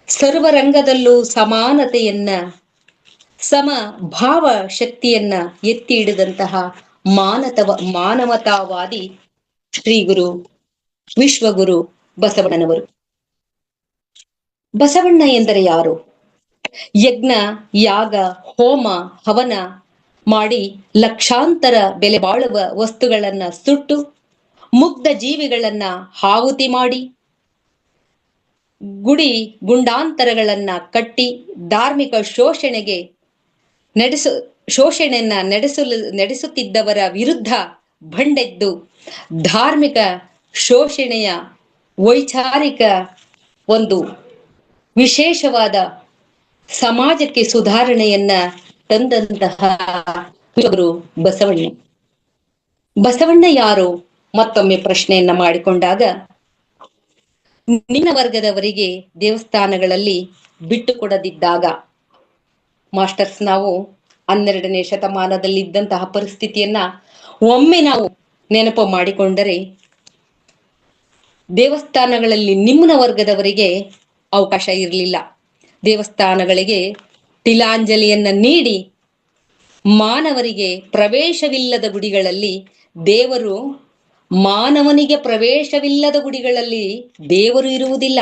ಸರ್ವರಂಗದಲ್ಲೂ ಸಮಾನತೆಯನ್ನ ಸಮಭಾವ ಶಕ್ತಿಯನ್ನ ಎತ್ತಿ ಹಿಡಿದಂತಹ ಮಾನವತಾವಾದಿ ಶ್ರೀ ಗುರು ವಿಶ್ವಗುರು ಬಸವಣ್ಣನವರು. ಬಸವಣ್ಣ ಎಂದರೆ ಯಾರು? ಯಜ್ಞ ಯಾಗ ಹೋಮ ಹವನ ಮಾಡಿ ಲಕ್ಷಾಂತರ ಬೆಲೆ ಬಾಳುವ ವಸ್ತುಗಳನ್ನ ಸುಟ್ಟು ಮುಗ್ಧ ಜೀವಿಗಳನ್ನ ಆಹುತಿ ಮಾಡಿ ಗುಂಡಾಂತರಗಳನ್ನ ಕಟ್ಟಿ ಧಾರ್ಮಿಕ ಶೋಷಣೆಯನ್ನ ನಡೆಸುತ್ತಿದ್ದವರ ವಿರುದ್ಧ ಬಂಡೆದ್ದು ಧಾರ್ಮಿಕ ಶೋಷಣೆಯ ವೈಚಾರಿಕ ಒಂದು ವಿಶೇಷವಾದ ಸಮಾಜಕ್ಕೆ ಸುಧಾರಣೆಯನ್ನ ತಂದಂತಹ ಬಸವಣ್ಣ. ಬಸವಣ್ಣ ಯಾರು? ಮತ್ತೊಮ್ಮೆ ಪ್ರಶ್ನೆಯನ್ನ ಮಾಡಿಕೊಂಡಾಗ, ನಿನ್ನ ವರ್ಗದವರಿಗೆ ದೇವಸ್ಥಾನಗಳಲ್ಲಿ ಬಿಟ್ಟು ಕೊಡದಿದ್ದಾಗ, ಮಾಸ್ಟರ್ಸ್ ನಾವು 12ನೇ ಶತಮಾನದಲ್ಲಿ ಇದ್ದಂತಹ ಪರಿಸ್ಥಿತಿಯನ್ನ ಒಮ್ಮೆ ನಾವು ನೆನಪು ಮಾಡಿಕೊಂಡರೆ, ದೇವಸ್ಥಾನಗಳಲ್ಲಿ ನಿಮ್ನ ವರ್ಗದವರಿಗೆ ಅವಕಾಶ ಇರಲಿಲ್ಲ. ದೇವಸ್ಥಾನಗಳಿಗೆ ತಿಲಾಂಜಲಿಯನ್ನ ನೀಡಿ ಮಾನವರಿಗೆ ಪ್ರವೇಶವಿಲ್ಲದ ಗುಡಿಗಳಲ್ಲಿ ದೇವರು ಮಾನವನಿಗೆ ಪ್ರವೇಶವಿಲ್ಲದ ಗುಡಿಗಳಲ್ಲಿ ದೇವರು ಇರುವುದಿಲ್ಲ.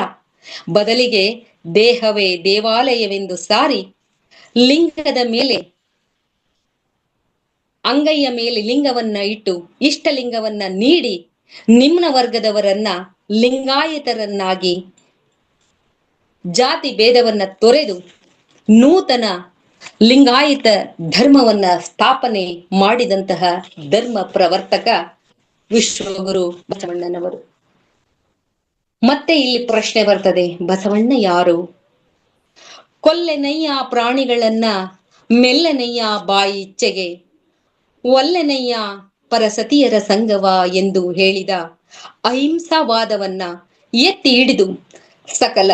ಬದಲಿಗೆ ದೇಹವೇ ದೇವಾಲಯವೆಂದು ಸಾರಿ ಲಿಂಗದ ಮೇಲೆ ಅಂಗೈಯ ಮೇಲೆ ಲಿಂಗವನ್ನ ಇಟ್ಟು ಇಷ್ಟಲಿಂಗವನ್ನ ನೀಡಿ ನಿಮ್ನ ವರ್ಗದವರನ್ನ ಲಿಂಗಾಯತರನ್ನಾಗಿ ಜಾತಿ ಭೇದವನ್ನ ತೊರೆದು ನೂತನ ಲಿಂಗಾಯತ ಧರ್ಮವನ್ನ ಸ್ಥಾಪನೆ ಮಾಡಿದಂತಹ ಧರ್ಮ ಪ್ರವರ್ತಕ ವಿಶ್ವಗುರು ಬಸವಣ್ಣನವರು. ಮತ್ತೆ ಇಲ್ಲಿ ಪ್ರಶ್ನೆ ಬರ್ತದೆ, ಬಸವಣ್ಣ ಯಾರು? ಕೊಲ್ಲೆನಯ್ಯ ಪ್ರಾಣಿಗಳನ್ನ ಮೆಲ್ಲನಯ್ಯ ಬಾಯಿ ಇಚ್ಛೆಗೆ ಒಲ್ಲೆನಯ್ಯ ಪರಸತಿಯರ ಸಂಗವ ಎಂದು ಹೇಳಿದ ಅಹಿಂಸಾವಾದವನ್ನ ಎತ್ತಿ ಹಿಡಿದು ಸಕಲ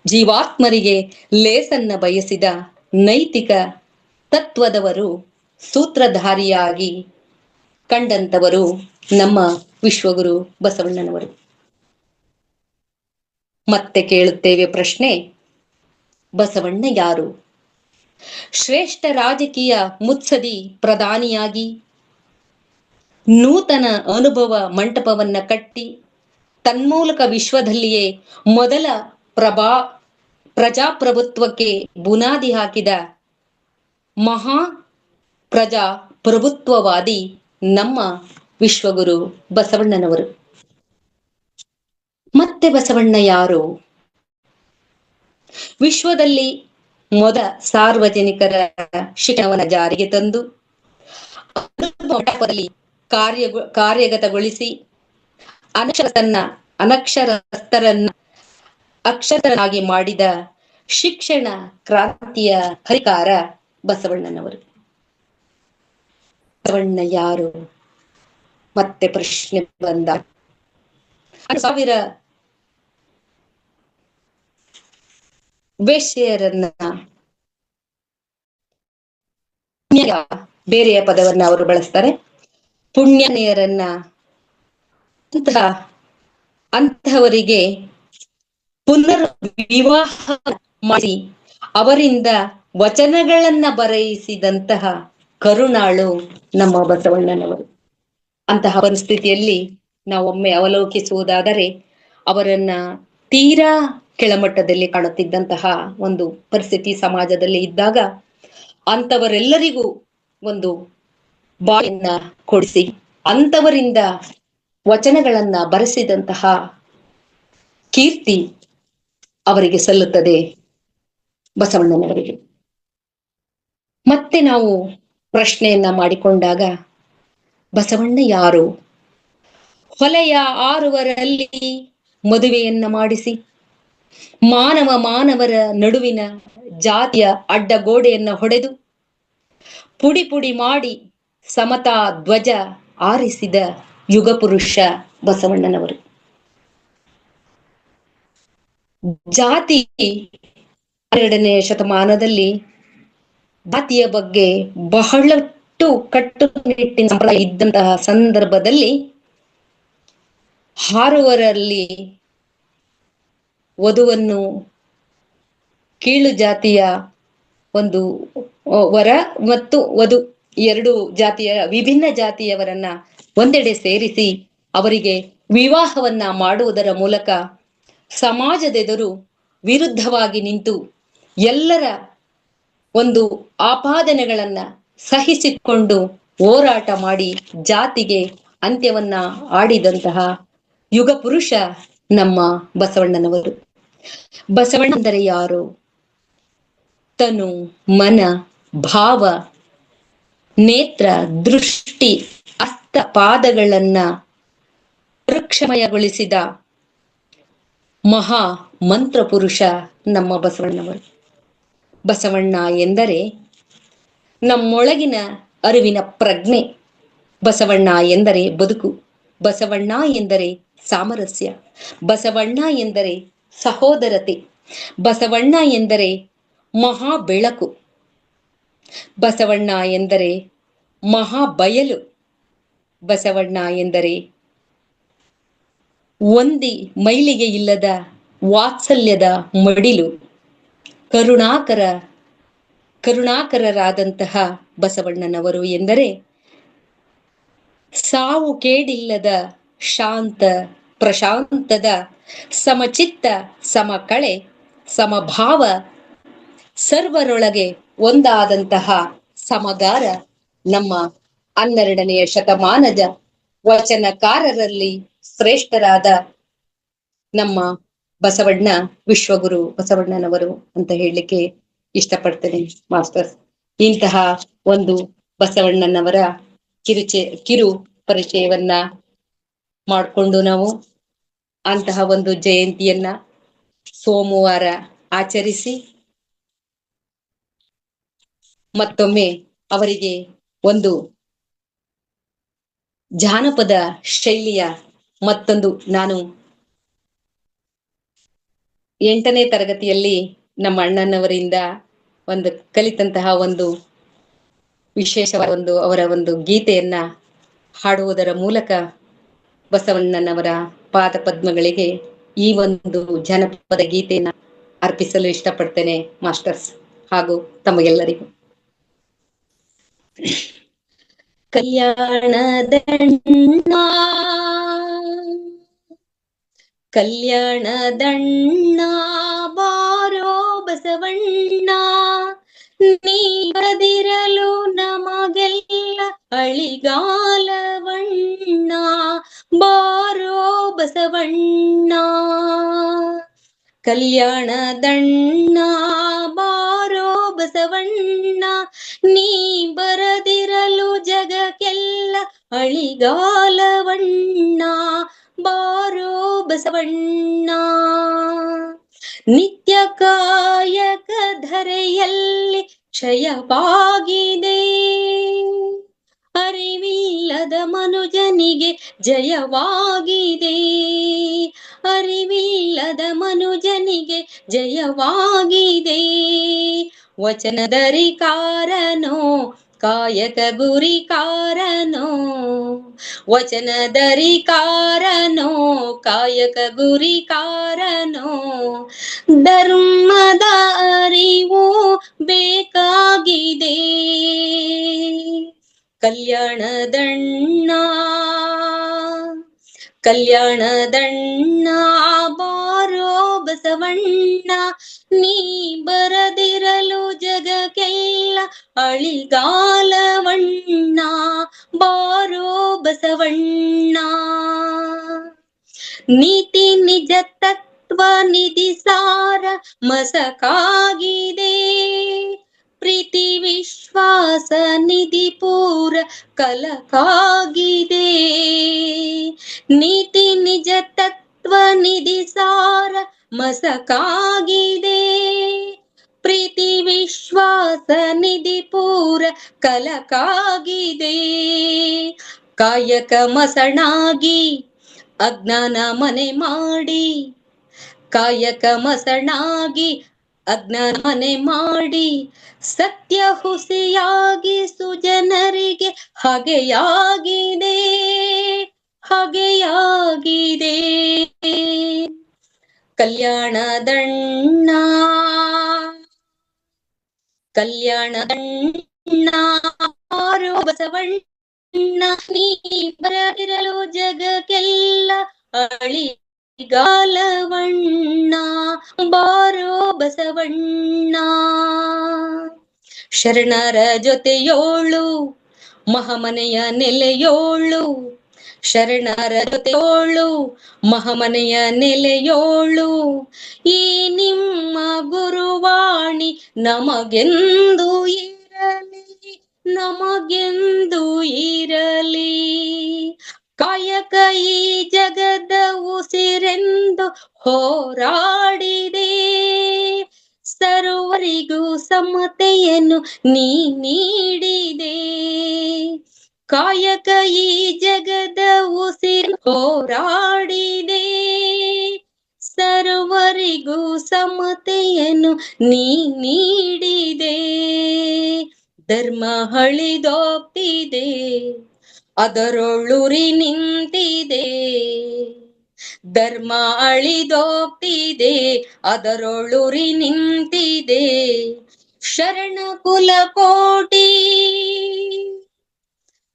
ಜೀವಾತ್ಮರಿಗೆ ಲೇಸನ್ನ ಬಯಸಿದ ನೈತಿಕ ತತ್ವದವರು ಸೂತ್ರಧಾರಿಯಾಗಿ ಕಂಡಂತವರು ನಮ್ಮ ವಿಶ್ವಗುರು ಬಸವಣ್ಣನವರು. ಮತ್ತೆ ಕೇಳುತ್ತೇವೆ ಪ್ರಶ್ನೆ, ಬಸವಣ್ಣ ಯಾರು? ಶ್ರೇಷ್ಠ ರಾಜಕೀಯ ಮುತ್ಸದಿ ಪ್ರಧಾನಿಯಾಗಿ ನೂತನ ಅನುಭವ ಮಂಟಪವನ್ನ ಕಟ್ಟಿ ತನ್ಮೂಲಕ ವಿಶ್ವದಲ್ಲಿಯೇ ಮೊದಲ ಪ್ರಜಾಪ್ರಭುತ್ವಕ್ಕೆ ಬುನಾದಿ ಹಾಕಿದ ಮಹಾ ಪ್ರಜಾಪ್ರಭುತ್ವವಾದಿ ನಮ್ಮ ವಿಶ್ವಗುರು ಬಸವಣ್ಣನವರು. ಮತ್ತೆ ಬಸವಣ್ಣ ಯಾರು? ವಿಶ್ವದಲ್ಲಿ ಮೊದಲ ಸಾರ್ವಜನಿಕರ ಶಿಕ್ಷಣವನ್ನು ಜಾರಿಗೆ ತಂದು ಕಾರ್ಯಗತಗೊಳಿಸಿ ಅನಕ್ಷರಸ್ಥರನ್ನ ಅಕ್ಷರನಾಗಿ ಮಾಡಿದ ಶಿಕ್ಷಣ ಕ್ರಾಂತಿಯ ಹರಿಕಾರ ಬಸವಣ್ಣನವರು. ಬಸವಣ್ಣ ಯಾರು? ಮತ್ತೆ ಪ್ರಶ್ನೆ ಬಂದ 1000 ವೇಶ್ಯೆಯರನ್ನ ಬೇರೆಯ ಪದವನ್ನ ಅವರು ಬಳಸ್ತಾರೆ. ಪುಣ್ಯನೆಯರನ್ನ ಅಂತಹವರಿಗೆ ಪುನರ್ ವಿವಾಹ ಮಾಡಿ ಅವರಿಂದ ವಚನಗಳನ್ನ ಬರೆಯಿಸಿದಂತಹ ಕರುಣಾಳು ನಮ್ಮ ಬಸವಣ್ಣನವರು. ಅಂತಹ ಪರಿಸ್ಥಿತಿಯಲ್ಲಿ ನಾವೊಮ್ಮೆ ಅವಲೋಕಿಸುವುದಾದರೆ ಅವರನ್ನ ತೀರಾ ಕೆಳಮಟ್ಟದಲ್ಲಿ ಕಾಣುತ್ತಿದ್ದಂತಹ ಒಂದು ಪರಿಸ್ಥಿತಿ ಸಮಾಜದಲ್ಲಿ ಇದ್ದಾಗ ಅಂತವರೆಲ್ಲರಿಗೂ ಒಂದು ಬಾಳನ್ನ ಕೊಡಿಸಿ ಅಂತವರಿಂದ ವಚನಗಳನ್ನ ಬರೆಸಿದಂತಹ ಕೀರ್ತಿ ಅವರಿಗೆ ಸಲ್ಲುತ್ತದೆ, ಬಸವಣ್ಣನವರಿಗೆ. ಮತ್ತೆ ನಾವು ಪ್ರಶ್ನೆಯನ್ನ ಮಾಡಿಕೊಂಡಾಗ ಬಸವಣ್ಣ ಯಾರು? ಹೊಲೆಯ ಆರುವರಲ್ಲಿ ಮದುವೆಯನ್ನ ಮಾಡಿಸಿ ಮಾನವರ ನಡುವಿನ ಜಾತಿಯ ಅಡ್ಡಗೋಡೆಯನ್ನ ಹೊಡೆದು ಪುಡಿ ಪುಡಿ ಮಾಡಿ ಸಮತಾ ಧ್ವಜ ಆರಿಸಿದ ಯುಗ ಪುರುಷ ಬಸವಣ್ಣನವರು. ಜಾತಿ 12ನೇ ಶತಮಾನದಲ್ಲಿ ಜಾತಿಯ ಬಗ್ಗೆ ಬಹಳಷ್ಟು ಕಟ್ಟುನಿಟ್ಟಿನ ಸಂಪ್ರದಾಯ ಇದ್ದಂತಹ ಸಂದರ್ಭದಲ್ಲಿ ಹಾರುವರಲ್ಲಿ ವಧುವನ್ನು ಕೀಳು ಜಾತಿಯ ಒಂದು ವರ ಮತ್ತು ವಧು ಎರಡು ಜಾತಿಯ ವಿಭಿನ್ನ ಜಾತಿಯವರನ್ನ ಒಂದೆಡೆ ಸೇರಿಸಿ ಅವರಿಗೆ ವಿವಾಹವನ್ನ ಮಾಡುವುದರ ಮೂಲಕ ಸಮಾಜದೆದುರು ವಿರುದ್ಧವಾಗಿ ನಿಂತು ಎಲ್ಲರ ಒಂದು ಆಪಾದನೆಗಳನ್ನ ಸಹಿಸಿಕೊಂಡು ಹೋರಾಟ ಮಾಡಿ ಜಾತಿಗೆ ಅಂತ್ಯವನ್ನ ಆಡಿದಂತಹ ಯುಗ ಪುರುಷ ನಮ್ಮ ಬಸವಣ್ಣನವರು. ಬಸವಣ್ಣ ಅಂದರೆ ಯಾರು? ತನು, ಮನ, ಭಾವ, ನೇತ್ರ, ದೃಷ್ಟಿ, ಹಸ್ತ ಪಾದಗಳನ್ನ ವೃಕ್ಷಮಯಗೊಳಿಸಿದ ಮಹಾ ಮಂತ್ರ ಪುರುಷ ನಮ್ಮ ಬಸವಣ್ಣನವರು. ಬಸವಣ್ಣ ಎಂದರೆ ನಮ್ಮೊಳಗಿನ ಅರಿವಿನ ಪ್ರಜ್ಞೆ. ಬಸವಣ್ಣ ಎಂದರೆ ಬದುಕು. ಬಸವಣ್ಣ ಎಂದರೆ ಸಾಮರಸ್ಯ. ಬಸವಣ್ಣ ಎಂದರೆ ಸಹೋದರತೆ. ಬಸವಣ್ಣ ಎಂದರೆ ಮಹಾ ಬೆಳಕು. ಬಸವಣ್ಣ ಎಂದರೆ ಮಹಾ ಬಯಲು. ಬಸವಣ್ಣ ಎಂದರೆ ಒಂದಿ ಮೈಲಿಗೆ ಇಲ್ಲದ ವಾತ್ಸಲ್ಯದ ಮಡಿಲು. ಕರುಣಾಕರರಾದಂತಹ ಬಸವಣ್ಣನವರು ಎಂದರೆ ಸಾವು ಕೇಡಿಲ್ಲದ ಶಾಂತ ಪ್ರಶಾಂತದ ಸಮಚಿತ್ತ ಸಮಕಳೆ ಸಮಭಾವ ಸರ್ವರೊಳಗೆ ಒಂದಾದಂತಹ ಸಮಗಾರ ನಮ್ಮ 12ನೇ ಶತಮಾನದ ವಚನಕಾರರಲ್ಲಿ ಶ್ರೇಷ್ಠರಾದ ನಮ್ಮ ಬಸವಣ್ಣ ವಿಶ್ವಗುರು ಬಸವಣ್ಣನವರು ಅಂತ ಹೇಳಲಿಕ್ಕೆ ಇಷ್ಟಪಡ್ತೇನೆ ಮಾಸ್ಟರ್ಸ್. ಇಂತಹ ಒಂದು ಬಸವಣ್ಣನವರ ಕಿರು ಪರಿಚಯವನ್ನ ಮಾಡಿಕೊಂಡು ನಾವು ಅಂತಹ ಒಂದು ಜಯಂತಿಯನ್ನ ಸೋಮವಾರ ಆಚರಿಸಿ ಮತ್ತೊಮ್ಮೆ ಅವರಿಗೆ ಒಂದು ಜಾನಪದ ಶೈಲಿಯ ಮತ್ತೊಂದು, ನಾನು 8ನೇ ತರಗತಿಯಲ್ಲಿ ನಮ್ಮ ಅಣ್ಣನವರಿಂದ ಒಂದು ಕಲಿತಂತಹ ಒಂದು ವಿಶೇಷವಾದ ಒಂದು ಅವರ ಒಂದು ಗೀತೆಯನ್ನ ಹಾಡುವುದರ ಮೂಲಕ ಬಸವಣ್ಣನವರ ಪಾದ ಪದ್ಮಗಳಿಗೆ ಈ ಒಂದು ಜನಪದ ಗೀತೆಯನ್ನ ಅರ್ಪಿಸಲು ಇಷ್ಟಪಡ್ತೇನೆ ಮಾಸ್ಟರ್ಸ್ ಹಾಗೂ ತಮಗೆಲ್ಲರಿಗೂ. ಕಲ್ಯಾಣದಣ್ಣ ಬಾರೋ ಬಸವಣ್ಣ, ನೀ ಬದಿರಲು ನಮಗೆಲ್ಲ ಅಳಿಗಾಲವಣ್ಣ, ಬಾರೋ ಬಸವಣ್ಣ. ಕಲ್ಯಾಣದಣ್ಣ ಬಾರೋ ಬಸವಣ್ಣ, ನೀ ಬರದಿರಲು ಜಗಕ್ಕೆಲ್ಲ ಅಳಿಗಾಲವಣ್ಣ, ಬಾರೋ ಬಸವಣ್ಣ. ನಿತ್ಯ ಕಾಯಕ ಧರೆಯಲ್ಲಿ ಕ್ಷಯವಾಗಿದೆ, ಅರಿವಿಲ್ಲದ ಮನುಜನಿಗೆ ಜಯವಾಗಿದೆ, ಅರಿವಿಲ್ಲದ ಮನುಜನಿಗೆ ಜಯವಾಗಿದೆ. ವಚನದರಿಕಾರನೋ ಕಾಯಕ ಗುರಿಕಾರನೋ, ವಚನದರಿಕಾರನೋ ಕಾಯಕ ಗುರಿಕಾರನೋ ಧರ್ಮದ ಅರಿವು ಬೇಕಾಗಿದೆ ಕಲ್ಯಾಣದಣ್ಣ ಕಲ್ಯಾಣದಣ್ಣ ಬಾರೋ ಬಸವಣ್ಣ ನೀ ಬರದಿರಲು ಜಗಕ್ಕೆಲ್ಲ ಅಳಿಗಾಲವಣ್ಣ ಬಾರೋ ಬಸವಣ್ಣ ನೀತಿ ನಿಜ ತತ್ವ ನಿಧಿ ಸಾರ ಮಸಕಾಗಿದೆ ಪ್ರೀತಿ ವಿಶ್ವಾಸ ನಿಧಿ ಪೂರ ಕಲಕಾಗಿದೆ ನೀತಿ ನಿಜ ತತ್ವ ನಿಧಿ ಸಾರ ಮಸಕಾಗಿದೆ ಪ್ರೀತಿ ವಿಶ್ವಾಸ ನಿಧಿ ಪೂರ ಕಲಕಾಗಿದೆ ಕಾಯಕ ಮಸಣಾಗಿ ಅಜ್ಞಾನ ಮನೆ ಮಾಡಿ ಕಾಯಕ ಮಸಣಾಗಿ ಅಜ್ಞಾನ ಮನೆ ಮಾಡಿ ಸತ್ಯ ಹುಸಿಯಾಗಿ ಸುಜನರಿಗೆ ಹಗೆಯಾಗಿದೆ ಹಗೆಯಾಗಿದೆ ಕಲ್ಯಾಣದಣ್ಣ ಕಲ್ಯಾಣದಣ್ಣ ಬಾರೋ ಬಸವಣ್ಣ ನೀ ಬರದಿರಲು ಜಗಕ್ಕೆಲ್ಲ ಅಳಿಗಾಲವಣ್ಣ ಬಾರೋ ಬಸವಣ್ಣ ಶರಣರ ಜೊತೆಯೋಳು ಮಹಾಮನೆಯ ನೆಲೆಯೋಳು ಶರಣರ ಜೊತೆಯೋಳು ಮಹಾಮನೆಯ ನೆಲೆಯೋಳು ಈ ನಿಮ್ಮ ಗುರುವಾಣಿ ನಮಗೆಂದು ಇರಲಿ ನಮಗೆಂದು ಇರಲಿ ಕಾಯಕ ಈ ಜಗದ ಉಸಿರೆಂದು ಹೋರಾಡಿದೆ ಸರ್ವರಿಗೂ ಸಮತೆಯನ್ನು ನೀ ನೀಡಿದೆ ಕಾಯಕ ಈ ಜಗದ ಉಸಿರು ಹೋರಾಡಿದೆ ಸರ್ವರಿಗೂ ಸಮತೆಯನ್ನು ನೀ ನೀಡಿದೆ ಧರ್ಮ ಹಳಿದೋಗ್ತಿದೆ ಅದರೊಳುರಿ ನಿಂತಿದೆ ಧರ್ಮ ಅಳಿದೋಗ್ತಿದೆ ಅದರೊಳುರಿ ನಿಂತಿದೆ ಶರಣ ಕುಲ ಕೋಟಿ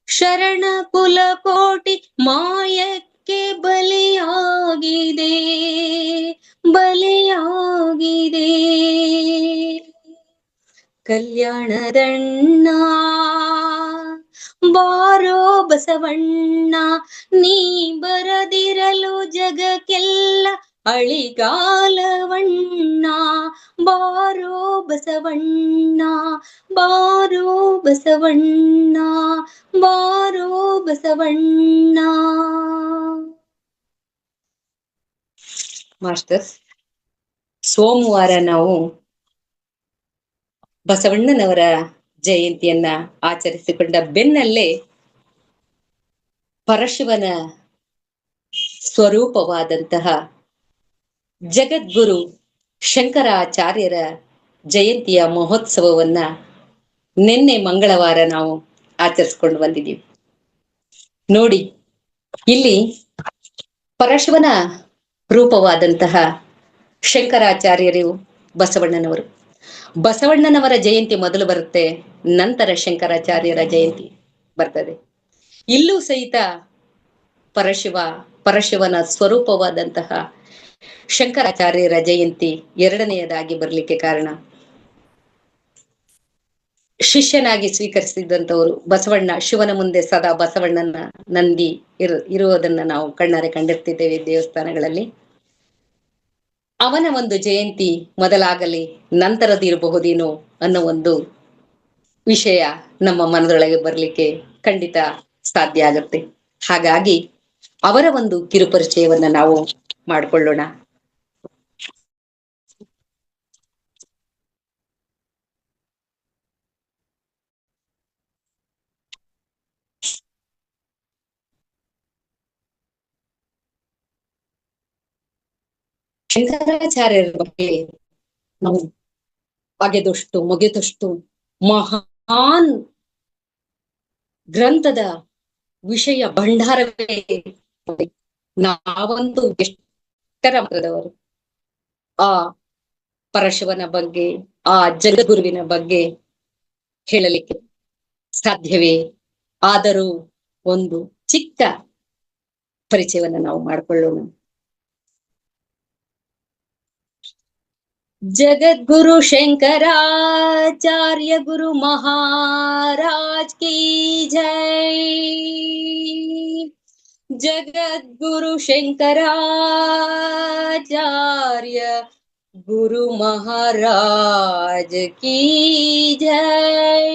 ಶರಣ ಕುಲ ಕೋಟಿ ಮಾಯಕ್ಕೆ ಬಲಿಯಾಗಿದೆ ಬಲಿಯಾಗಿದೆ ಕಲ್ಯಾಣದಣ್ಣ ಬಾರೋ ಬಸವಣ್ಣ ನೀ ಬರದಿರಲು ಜಗಕ್ಕೆಲ್ಲ ಅಳಿಗಾಲವಣ್ಣ ಬಾರೋ ಬಸವಣ್ಣ ಬಾರೋ ಬಸವಣ್ಣ ಬಾರೋ ಬಸವಣ್ಣ ಮಾಸ್ಟರ್ಸ್ ಸೋಮವಾರ ನಾವು ಬಸವಣ್ಣನವರ ಜಯಂತಿಯನ್ನ ಆಚರಿಸಿಕೊಂಡ ಬೆನ್ನಲ್ಲೇ ಪರಶಿವನ ಸ್ವರೂಪವಾದಂತಹ ಜಗದ್ಗುರು ಶಂಕರಾಚಾರ್ಯರ ಜಯಂತಿಯ ಮಹೋತ್ಸವವನ್ನ ನಿನ್ನೆ ಮಂಗಳವಾರ ನಾವು ಆಚರಿಸ್ಕೊಂಡು ಬಂದಿದ್ದೀವಿ. ನೋಡಿ, ಇಲ್ಲಿ ಪರಶಿವನ ರೂಪವಾದಂತಹ ಶಂಕರಾಚಾರ್ಯರು ಬಸವಣ್ಣನವರು. ಬಸವಣ್ಣನವರ ಜಯಂತಿ ಮೊದಲು ಬರುತ್ತೆ, ನಂತರ ಶಂಕರಾಚಾರ್ಯರ ಜಯಂತಿ ಬರ್ತದೆ. ಇಲ್ಲೂ ಸಹಿತ ಪರಶಿವನ ಸ್ವರೂಪವಾದಂತಹ ಶಂಕರಾಚಾರ್ಯರ ಜಯಂತಿ ಎರಡನೆಯದಾಗಿ ಬರ್ಲಿಕ್ಕೆ ಕಾರಣ, ಶಿಷ್ಯನಾಗಿ ಸ್ವೀಕರಿಸಿದಂಥವರು ಬಸವಣ್ಣ, ಶಿವನ ಮುಂದೆ ಸದಾ ಬಸವಣ್ಣನ ನಂದಿ ಇರುವುದನ್ನ ನಾವು ಕಣ್ಣಾರೆ ಕಂಡಿರ್ತಿದ್ದೇವೆ ದೇವಸ್ಥಾನಗಳಲ್ಲಿ. ಅವನ ಒಂದು ಜಯಂತಿ ಮೊದಲಾಗಲಿ ನಂತರದ್ದು ಇರಬಹುದೇನೋ ಅನ್ನೋ ಒಂದು ವಿಷಯ ನಮ್ಮ ಮನದೊಳಗೆ ಬರ್ಲಿಕ್ಕೆ ಖಂಡಿತ ಸಾಧ್ಯ ಆಗುತ್ತೆ. ಹಾಗಾಗಿ ಅವರ ಒಂದು ಕಿರುಪರಿಚಯವನ್ನ ನಾವು ಮಾಡಿಕೊಳ್ಳೋಣ. ಶಂಕರಾಚಾರ್ಯರ ಬಗ್ಗೆ ನಾವು ಮುಗಿದಷ್ಟು ಮಹಾನ್ ಗ್ರಂಥದ ವಿಷಯ ಭಂಡಾರವೇ. ನಾವಂತೂ ಎಷ್ಟರ ಮಟ್ಟದವರು ಆ ಪರಶಿವನ ಬಗ್ಗೆ, ಆ ಜಗದ್ಗುರುವಿನ ಬಗ್ಗೆ ಹೇಳಲಿಕ್ಕೆ ಸಾಧ್ಯವೇ? ಆದರೂ ಒಂದು ಚಿಕ್ಕ ಪರಿಚಯವನ್ನ ನಾವು ಮಾಡಿಕೊಳ್ಳೋಣ. जगद्गुरु शंकराचार्य गुरु महाराज की जय। जगद्गुरु शंकराचार्य गुरु महाराज की जय।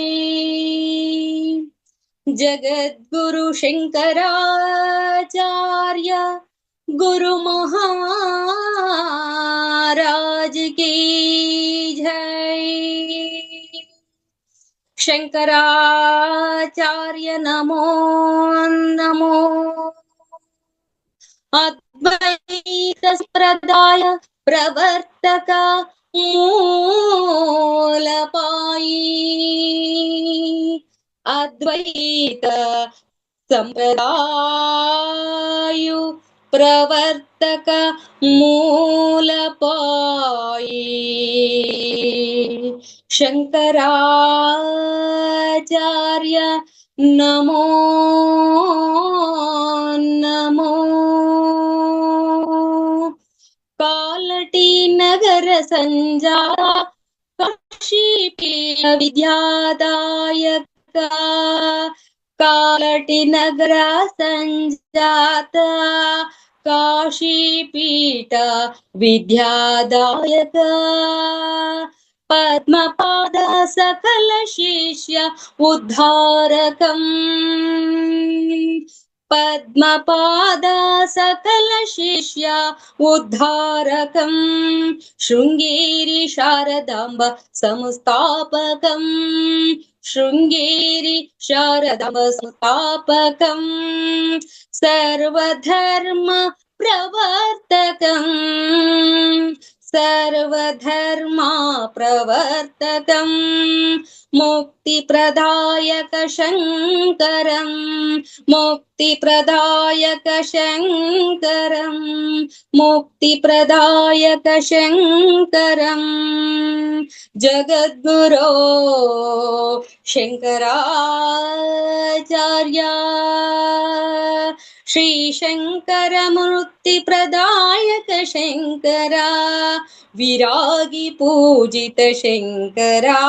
जगद्गुरु शंकराचार्य गुरु महाराज की जय। शंकराचार्य नमो नमो। अद्वैत संप्रदाय प्रवर्तक मूलपायी। अद्वैत संप्रदाय प्रवर्तक मूलपायी। शंकराचार्य नमो नमो। कालटी नगर संजाता काशीपीठ विद्यादायक। कालटी नगर संजाता काशीपीठ विद्यादायक। पद्मपाद सकल शिष्य उद्धारकम्। पद्मपाद सकल शिष्य उद्धारकम्। शृंगेरी शारदांब संस्थापकम्। शृंगेरी शारदांब संस्थापकम्। सर्वधर्म प्रवर्तकम्। सर्वधर्म प्रवर्तकम्। मुक्तिप्रदायक शंकरम्। मुक्तिप्रदायक शंकरम्। मुक्तिप्रदायक शंकरम्। जगद्गुरो शंकराचार्य श्री शंकर मुक्तिप्रदायक शंकरा। विरागी पूजित शंकरा।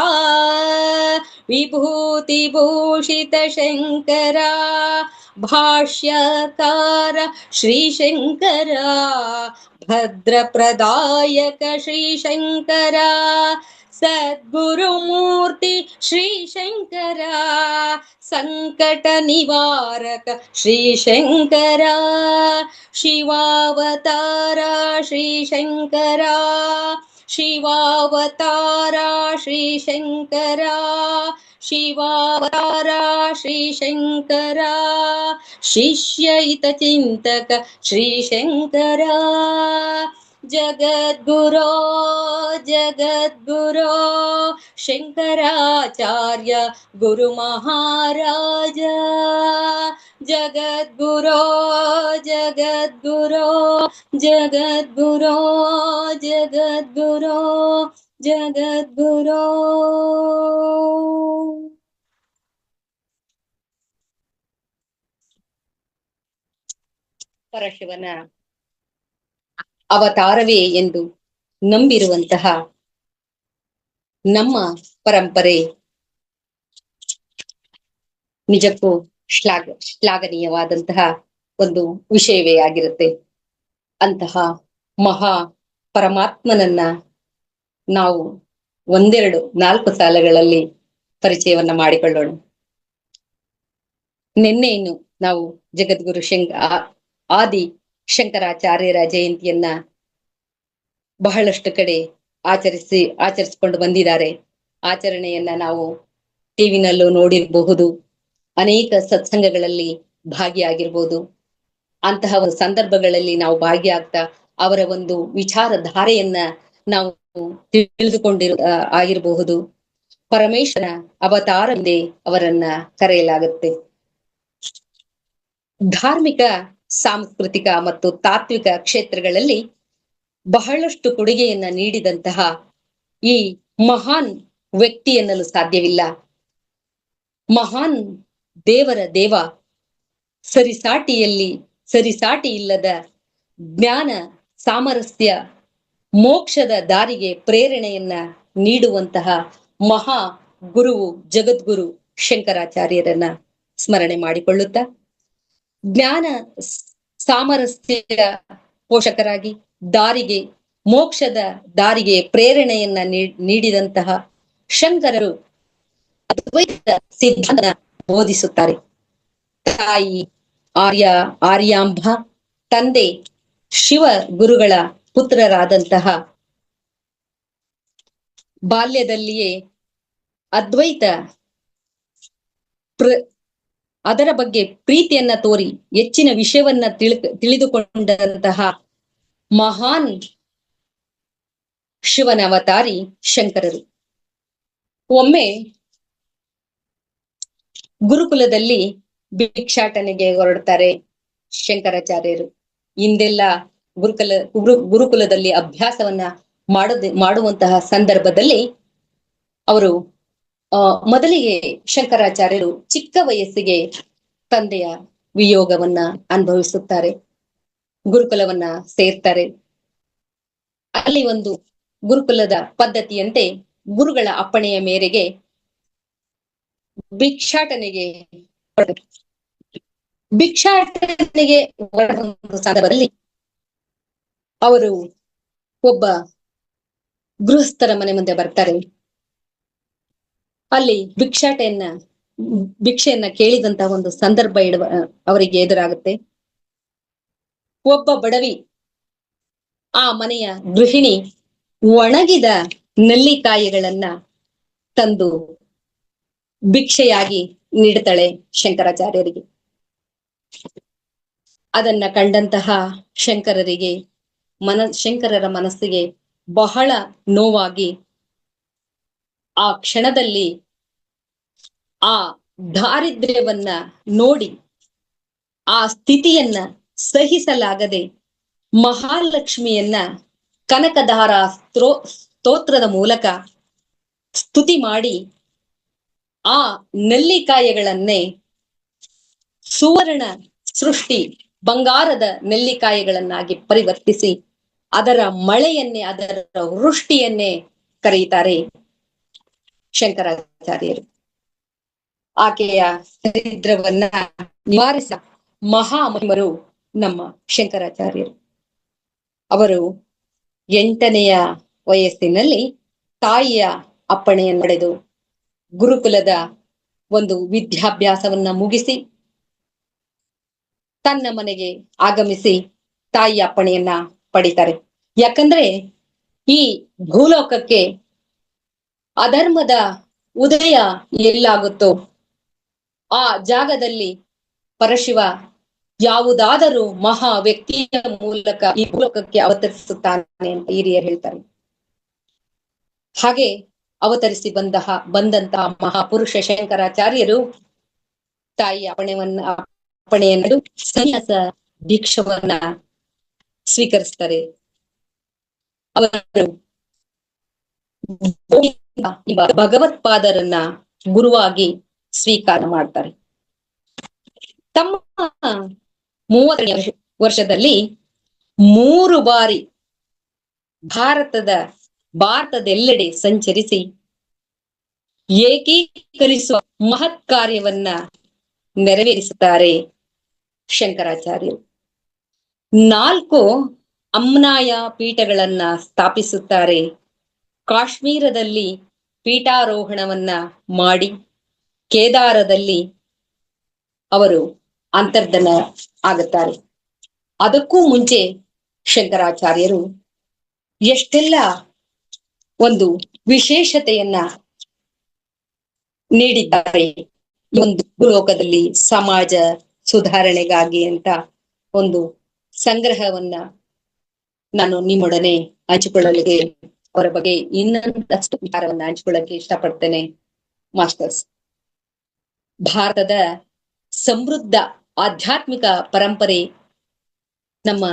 विभूति भूषित शंकरा। भाष्यकार श्री शंकरा। भद्र प्रदायक श्री शंकरा। सद्गुरुमूर्ति श्री शंकरा। संकट निवारक श्री शंकरा। शिवावतारा श्री शंकरा। शिवावतारा श्री शंकरा। शिवावतारा श्री शंकरा। शिष्य हित चिंतक श्री शंकरा। जगद्गुरो जगद्गुरो शंकराचार्य गुरु महाराज। जगद्गुरो जगद्गुरो जगद्गुरो जगद्गुरो जगद्गुरो। ಪರಶಿವನ ಅವತಾರವೇ ಎಂದು ನಂಬಿರುವಂತಹ ನಮ್ಮ ಪರಂಪರೆ ನಿಜಕ್ಕೂ ಶ್ಲಾಘನೀಯವಾದಂತಹ ಒಂದು ವಿಷಯವೇ ಆಗಿರುತ್ತೆ. ಅಂತಹ ಮಹಾ ಪರಮಾತ್ಮನನ್ನ ನಾವು 4 ಸಾಲಗಳಲ್ಲಿ ಪರಿಚಯವನ್ನ ಮಾಡಿಕೊಳ್ಳೋಣ. ನಿನ್ನೆಯನ್ನು ನಾವು ಜಗದ್ಗುರು ಆದಿ ಶಂಕರಾಚಾರ್ಯರ ಜಯಂತಿಯನ್ನ ಬಹಳಷ್ಟು ಕಡೆ ಆಚರಿಸಿಕೊಂಡು ಬಂದಿದ್ದಾರೆ. ಆಚರಣೆಯನ್ನ ನಾವು ಟಿವಿನಲ್ಲೂ ನೋಡಿರಬಹುದು, ಅನೇಕ ಸತ್ಸಂಗಗಳಲ್ಲಿ ಭಾಗಿಯಾಗಿರ್ಬೋದು. ಅಂತಹ ಒಂದು ಸಂದರ್ಭಗಳಲ್ಲಿ ನಾವು ಭಾಗಿಯಾಗ್ತಾ ಅವರ ಒಂದು ವಿಚಾರಧಾರೆಯನ್ನ ನಾವು ಆಗಿರಬಹುದು. ಪರಮೇಶ್ವರನ ಅವತಾರವೆಂದೇ ಅವರನ್ನ ಕರೆಯಲಾಗುತ್ತೆ. ಧಾರ್ಮಿಕ, ಸಾಂಸ್ಕೃತಿಕ ಮತ್ತು ತಾತ್ವಿಕ ಕ್ಷೇತ್ರಗಳಲ್ಲಿ ಬಹಳಷ್ಟು ಕೊಡುಗೆಯನ್ನ ನೀಡಿದಂತಹ ಈ ಮಹಾನ್ ವ್ಯಕ್ತಿ ಎನ್ನಲು ಸಾಧ್ಯವಿಲ್ಲ. ಮಹಾನ್ ದೇವರ ದೇವ, ಸರಿಸಾಟಿ ಇಲ್ಲದ ಜ್ಞಾನ, ಸಾಮರಸ್ಯ, ಮೋಕ್ಷದ ದಾರಿಗೆ ಪ್ರೇರಣೆಯನ್ನ ನೀಡುವಂತಹ ಮಹಾ ಗುರುವು ಜಗದ್ಗುರು ಶಂಕರಾಚಾರ್ಯರನ್ನ ಸ್ಮರಣೆ ಮಾಡಿಕೊಳ್ಳುತ್ತಾ, ಜ್ಞಾನ ಸಾಮರಸ್ಯ ಪೋಷಕರಾಗಿ ಮೋಕ್ಷದ ದಾರಿಗೆ ಪ್ರೇರಣೆಯನ್ನ ನೀಡಿದಂತಹ ಶಂಕರರು ಅದ್ವೈತ ಸಿದ್ಧಾಂತ ಬೋಧಿಸುತ್ತಾರೆ. ತಾಯಿ ಆರ್ಯಾಂಬ, ತಂದೆ ಶಿವ ಗುರುಗಳ ಪುತ್ರರಾದಂತಹ ಬಾಲ್ಯದಲ್ಲಿಯೇ ಅದ್ವೈತ ಅದರ ಬಗ್ಗೆ ಪ್ರೀತಿಯನ್ನ ತೋರಿ ಹೆಚ್ಚಿನ ವಿಷಯವನ್ನ ತಿಳಿದುಕೊಂಡಂತಹ ಮಹಾನ್ ಶಿವನ ಅವತಾರಿ ಶಂಕರರು. ಒಮ್ಮೆ ಗುರುಕುಲದಲ್ಲಿ ಭಿಕ್ಷಾಟನೆಗೆ ಹೊರಡ್ತಾರೆ ಶಂಕರಾಚಾರ್ಯರು. ಹಿಂದೆಲ್ಲ ಗುರುಕುಲದಲ್ಲಿ ಅಭ್ಯಾಸವನ್ನ ಮಾಡುವಂತಹ ಸಂದರ್ಭದಲ್ಲಿ ಅವರು ಮೊದಲಿಗೆ ಶಂಕರಾಚಾರ್ಯರು ಚಿಕ್ಕ ವಯಸ್ಸಿಗೆ ತಂದೆಯ ವಿಯೋಗವನ್ನ ಅನುಭವಿಸುತ್ತಾರೆ. ಗುರುಕುಲವನ್ನ ಸೇರ್ತಾರೆ. ಅಲ್ಲಿ ಒಂದು ಗುರುಕುಲದ ಪದ್ಧತಿಯಂತೆ ಗುರುಗಳ ಅಪ್ಪಣೆಯ ಮೇರೆಗೆ ಭಿಕ್ಷಾಟನೆಗೆ ಸಂದರ್ಭದಲ್ಲಿ ಅವರು ಒಬ್ಬ ಗೃಹಸ್ಥರ ಮನೆ ಮುಂದೆ ಬರ್ತಾರೆ. ಅಲ್ಲಿ ಭಿಕ್ಷೆಯನ್ನ ಕೇಳಿದಂತಹ ಒಂದು ಸಂದರ್ಭ ಅವರಿಗೆ ಎದುರಾಗುತ್ತೆ. ಒಬ್ಬ ಬಡವಿ, ಆ ಮನೆಯ ಗೃಹಿಣಿ, ಒಣಗಿದ ನೆಲ್ಲಿಕಾಯಿಗಳನ್ನ ತಂದು ಭಿಕ್ಷೆಯಾಗಿ ನೀಡುತ್ತಾಳೆ ಶಂಕರಾಚಾರ್ಯರಿಗೆ. ಅದನ್ನ ಕಂಡಂತಹ ಶಂಕರರ ಮನಸ್ಸಿಗೆ ಬಹಳ ನೋವಾಗಿ, ಆ ಕ್ಷಣದಲ್ಲಿ ಆ ದಾರಿದ್ರ್ಯವನ್ನ ನೋಡಿ, ಆ ಸ್ಥಿತಿಯನ್ನ ಸಹಿಸಲಾಗದೆ ಮಹಾಲಕ್ಷ್ಮಿಯನ್ನ ಕನಕಧಾರ ಸ್ತೋತ್ರದ ಮೂಲಕ ಸ್ತುತಿ ಮಾಡಿ ಆ ನೆಲ್ಲಿಕಾಯಿಗಳನ್ನೇ ಸುವರ್ಣ ಸೃಷ್ಟಿ, ಬಂಗಾರದ ನೆಲ್ಲಿಕಾಯಿಗಳನ್ನಾಗಿ ಪರಿವರ್ತಿಸಿ ಅದರ ಮಳೆಯನ್ನೇ, ಅದರ ವೃಷ್ಟಿಯನ್ನೇ ಕರೆಯುತ್ತಾರೆ ಶಂಕರಾಚಾರ್ಯರು. ಆಕೆಯ ದರಿದ್ರವನ್ನ ನಿವಾರಿಸ ಮಹಾಮಹಿಮರು ನಮ್ಮ ಶಂಕರಾಚಾರ್ಯರು. ಅವರು 8ನೆಯ ವಯಸ್ಸಿನಲ್ಲಿ ತಾಯಿಯ ಅಪ್ಪಣೆಯನ್ನು ಪಡೆದು ಗುರುಕುಲದ ಒಂದು ವಿದ್ಯಾಭ್ಯಾಸವನ್ನ ಮುಗಿಸಿ ತನ್ನ ಮನೆಗೆ ಆಗಮಿಸಿ ತಾಯಿಯ ಅಪ್ಪಣೆಯನ್ನ ಪಡಿತಾರೆ. ಯಾಕಂದ್ರೆ ಈ ಭೂಲೋಕಕ್ಕೆ ಅಧರ್ಮದ ಉದಯ ಎಲ್ಲಾಗುತ್ತೋ ಆ ಜಾಗದಲ್ಲಿ ಪರಶಿವ ಯಾವುದಾದರೂ ಮಹಾ ವ್ಯಕ್ತಿಯ ಮೂಲಕ ಈ ಭೂಲೋಕಕ್ಕೆ ಅವತರಿಸುತ್ತಾನೆ ಅಂತ ಹಿರಿಯರು ಹೇಳ್ತಾರೆ. ಹಾಗೆ ಅವತರಿಸಿ ಬಂದಂತಹ ಮಹಾಪುರುಷ ಶಂಕರಾಚಾರ್ಯರು ತಾಯಿಯ ಅಪ್ಪಣೆಯನ್ನು ಸನ್ಯಾಸ ದೀಕ್ಷವನ್ನ ಸ್ವೀಕರಿಸ್ತಾರೆ. ಅವರು ಭಗವತ್ಪಾದರನ್ನ ಗುರುವಾಗಿ ಸ್ವೀಕಾರ ಮಾಡ್ತಾರೆ. ತಮ್ಮ 30ನೇ ವರ್ಷದಲ್ಲಿ 3 ಬಾರಿ ಭಾರತದೆಲ್ಲೆಡೆ ಸಂಚರಿಸಿ ಏಕೀಕರಿಸುವ ಮಹತ್ ಕಾರ್ಯವನ್ನ ನೆರವೇರಿಸುತ್ತಾರೆ ಶಂಕರಾಚಾರ್ಯರು. 4 ಅಮ್ನಾಯ ಪೀಠಗಳನ್ನ ಸ್ಥಾಪಿಸುತ್ತಾರೆ. ಕಾಶ್ಮೀರದಲ್ಲಿ ಪೀಠಾರೋಹಣವನ್ನ ಮಾಡಿ ಕೇದಾರದಲ್ಲಿ ಅವರು ಅಂತರ್ಧನ ಆಗುತ್ತಾರೆ. ಅದಕ್ಕೂ ಮುಂಚೆ ಶಂಕರಾಚಾರ್ಯರು ಎಷ್ಟೆಲ್ಲ ಒಂದು ವಿಶೇಷತೆಯನ್ನ ನೀಡಿದ್ದಾರೆ. ಒಂದು ಭೂಲೋಕದಲ್ಲಿ ಸಮಾಜ ಸುಧಾರಣೆಗಾಗಿ ಅಂತ ಒಂದು ಸಂಗ್ರಹವನ್ನ ನಾನು ನಿಮ್ಮೊಡನೆ ಹಂಚಿಕೊಳ್ಳಲಿಕ್ಕೆ, ಅವರ ಬಗ್ಗೆ ಇನ್ನೊಂದಷ್ಟು ವಿಚಾರವನ್ನ ಹಂಚಿಕೊಳ್ಳಕ್ಕೆ ಇಷ್ಟಪಡ್ತೇನೆ ಮಾಸ್ಟರ್ಸ್. ಭಾರತದ ಸಮೃದ್ಧ ಆಧ್ಯಾತ್ಮಿಕ ಪರಂಪರೆ ನಮ್ಮ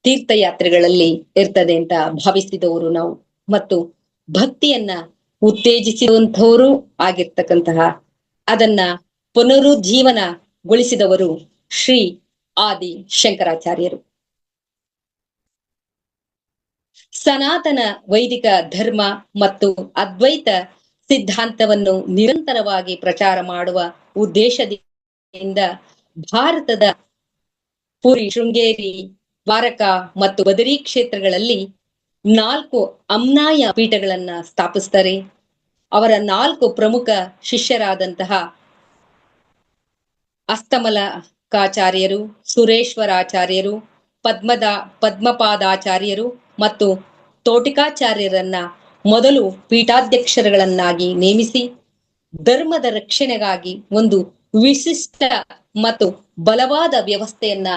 ತೀರ್ಥಯಾತ್ರೆಗಳಲ್ಲಿ ಇರ್ತದೆ ಅಂತ ಭಾವಿಸಿದವರು ನಾವು, ಮತ್ತು ಭಕ್ತಿಯನ್ನ ಉತ್ತೇಜಿಸುವಂತವರು ಆಗಿರ್ತಕ್ಕಂತಹ, ಅದನ್ನ ಪುನರುಜ್ಜೀವನಗೊಳಿಸಿದವರು ಶ್ರೀ ಆದಿ ಶಂಕರಾಚಾರ್ಯರು. ಸನಾತನ ವೈದಿಕ ಧರ್ಮ ಮತ್ತು ಅದ್ವೈತ ಸಿದ್ಧಾಂತವನ್ನು ನಿರಂತರವಾಗಿ ಪ್ರಚಾರ ಮಾಡುವ ಉದ್ದೇಶದಿಂದ ಭಾರತದ ಪುರಿ, ಶೃಂಗೇರಿ, ದ್ವಾರಕಾ ಮತ್ತು ಬದರಿ ಕ್ಷೇತ್ರಗಳಲ್ಲಿ 4 ಅಮ್ನಾಯ ಪೀಠಗಳನ್ನ ಸ್ಥಾಪಿಸ್ತಾರೆ. ಅವರ 4 ಪ್ರಮುಖ ಶಿಷ್ಯರಾದಂತಹ ಅಸ್ತಮಲಕಾಚಾರ್ಯರು, ಸುರೇಶ್ವರಾಚಾರ್ಯರು, ಪದ್ಮಪಾದಾಚಾರ್ಯರು ಮತ್ತು ತೋಟಿಕಾಚಾರ್ಯರನ್ನ ಮೊದಲು ಪೀಠಾಧ್ಯಕ್ಷರುಗಳನ್ನಾಗಿ ನೇಮಿಸಿ ಧರ್ಮದ ರಕ್ಷಣೆಗಾಗಿ ಒಂದು ವಿಶಿಷ್ಟ ಮತ್ತು ಬಲವಾದ ವ್ಯವಸ್ಥೆಯನ್ನ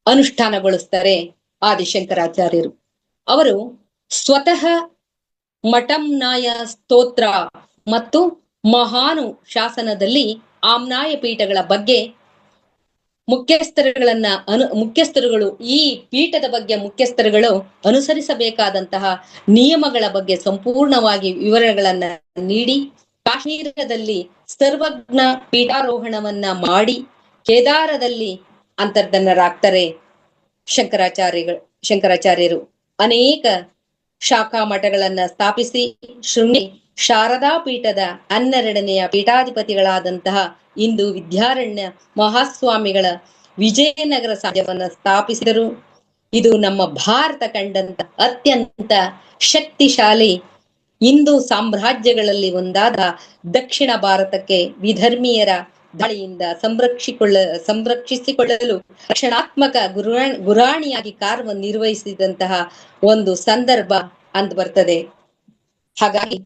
ಅನುಷ್ಠಾನಗೊಳಿಸ್ತಾರೆ ಆದಿಶಂಕರಾಚಾರ್ಯರು. ಅವರು ಸ್ವತಃ ಮಠಂನಾಯ ಸ್ತೋತ್ರ ಮತ್ತು ಮಹಾನು ಶಾಸನದಲ್ಲಿ ಆಮ್ನಾಯ ಪೀಠಗಳ ಬಗ್ಗೆ ಮುಖ್ಯಸ್ಥರುಗಳು ಈ ಪೀಠದ ಬಗ್ಗೆ ಮುಖ್ಯಸ್ಥರುಗಳು ಅನುಸರಿಸಬೇಕಾದಂತಹ ನಿಯಮಗಳ ಬಗ್ಗೆ ಸಂಪೂರ್ಣವಾಗಿ ವಿವರಗಳನ್ನ ನೀಡಿ, ಕಾಶ್ಮೀರದಲ್ಲಿ ಸರ್ವಜ್ಞ ಪೀಠಾರೋಹಣವನ್ನ ಮಾಡಿ ಕೇದಾರದಲ್ಲಿ ಅಂತರ್ಧನರಾಗ್ತಾರೆ ಶಂಕರಾಚಾರ್ಯರು. ಅನೇಕ ಶಾಖಾ ಮಠಗಳನ್ನ ಸ್ಥಾಪಿಸಿ ಶೃಂಗೇರಿ ಶಾರದಾ ಪೀಠದ 12ನೆಯ ಪೀಠಾಧಿಪತಿಗಳಾದಂತಹ ಇಂದು ವಿದ್ಯಾರಣ್ಯ ಮಹಾಸ್ವಾಮಿಗಳ ವಿಜಯನಗರ ಸಾಮ್ರಾಜ್ಯವನ್ನ ಸ್ಥಾಪಿಸಿದರು. ಇದು ನಮ್ಮ ಭಾರತ ಕಂಡಂತ ಅತ್ಯಂತ ಶಕ್ತಿಶಾಲಿ ಹಿಂದೂ ಸಾಮ್ರಾಜ್ಯಗಳಲ್ಲಿ ಒಂದಾದ ದಕ್ಷಿಣ ಭಾರತಕ್ಕೆ ವಿಧರ್ಮೀಯರ ದಾಳಿಯಿಂದ ಸಂರಕ್ಷಿಸಿಕೊಳ್ಳಲು ರಕ್ಷಣಾತ್ಮಕ ಗುರಾಣಿಯಾಗಿ ಕಾರ್ಯನಿರ್ವಹಿಸಿದಂತಹ ಒಂದು ಸಂದರ್ಭ ಅಂದು ಬರ್ತದೆ. ಹಾಗಾಗಿ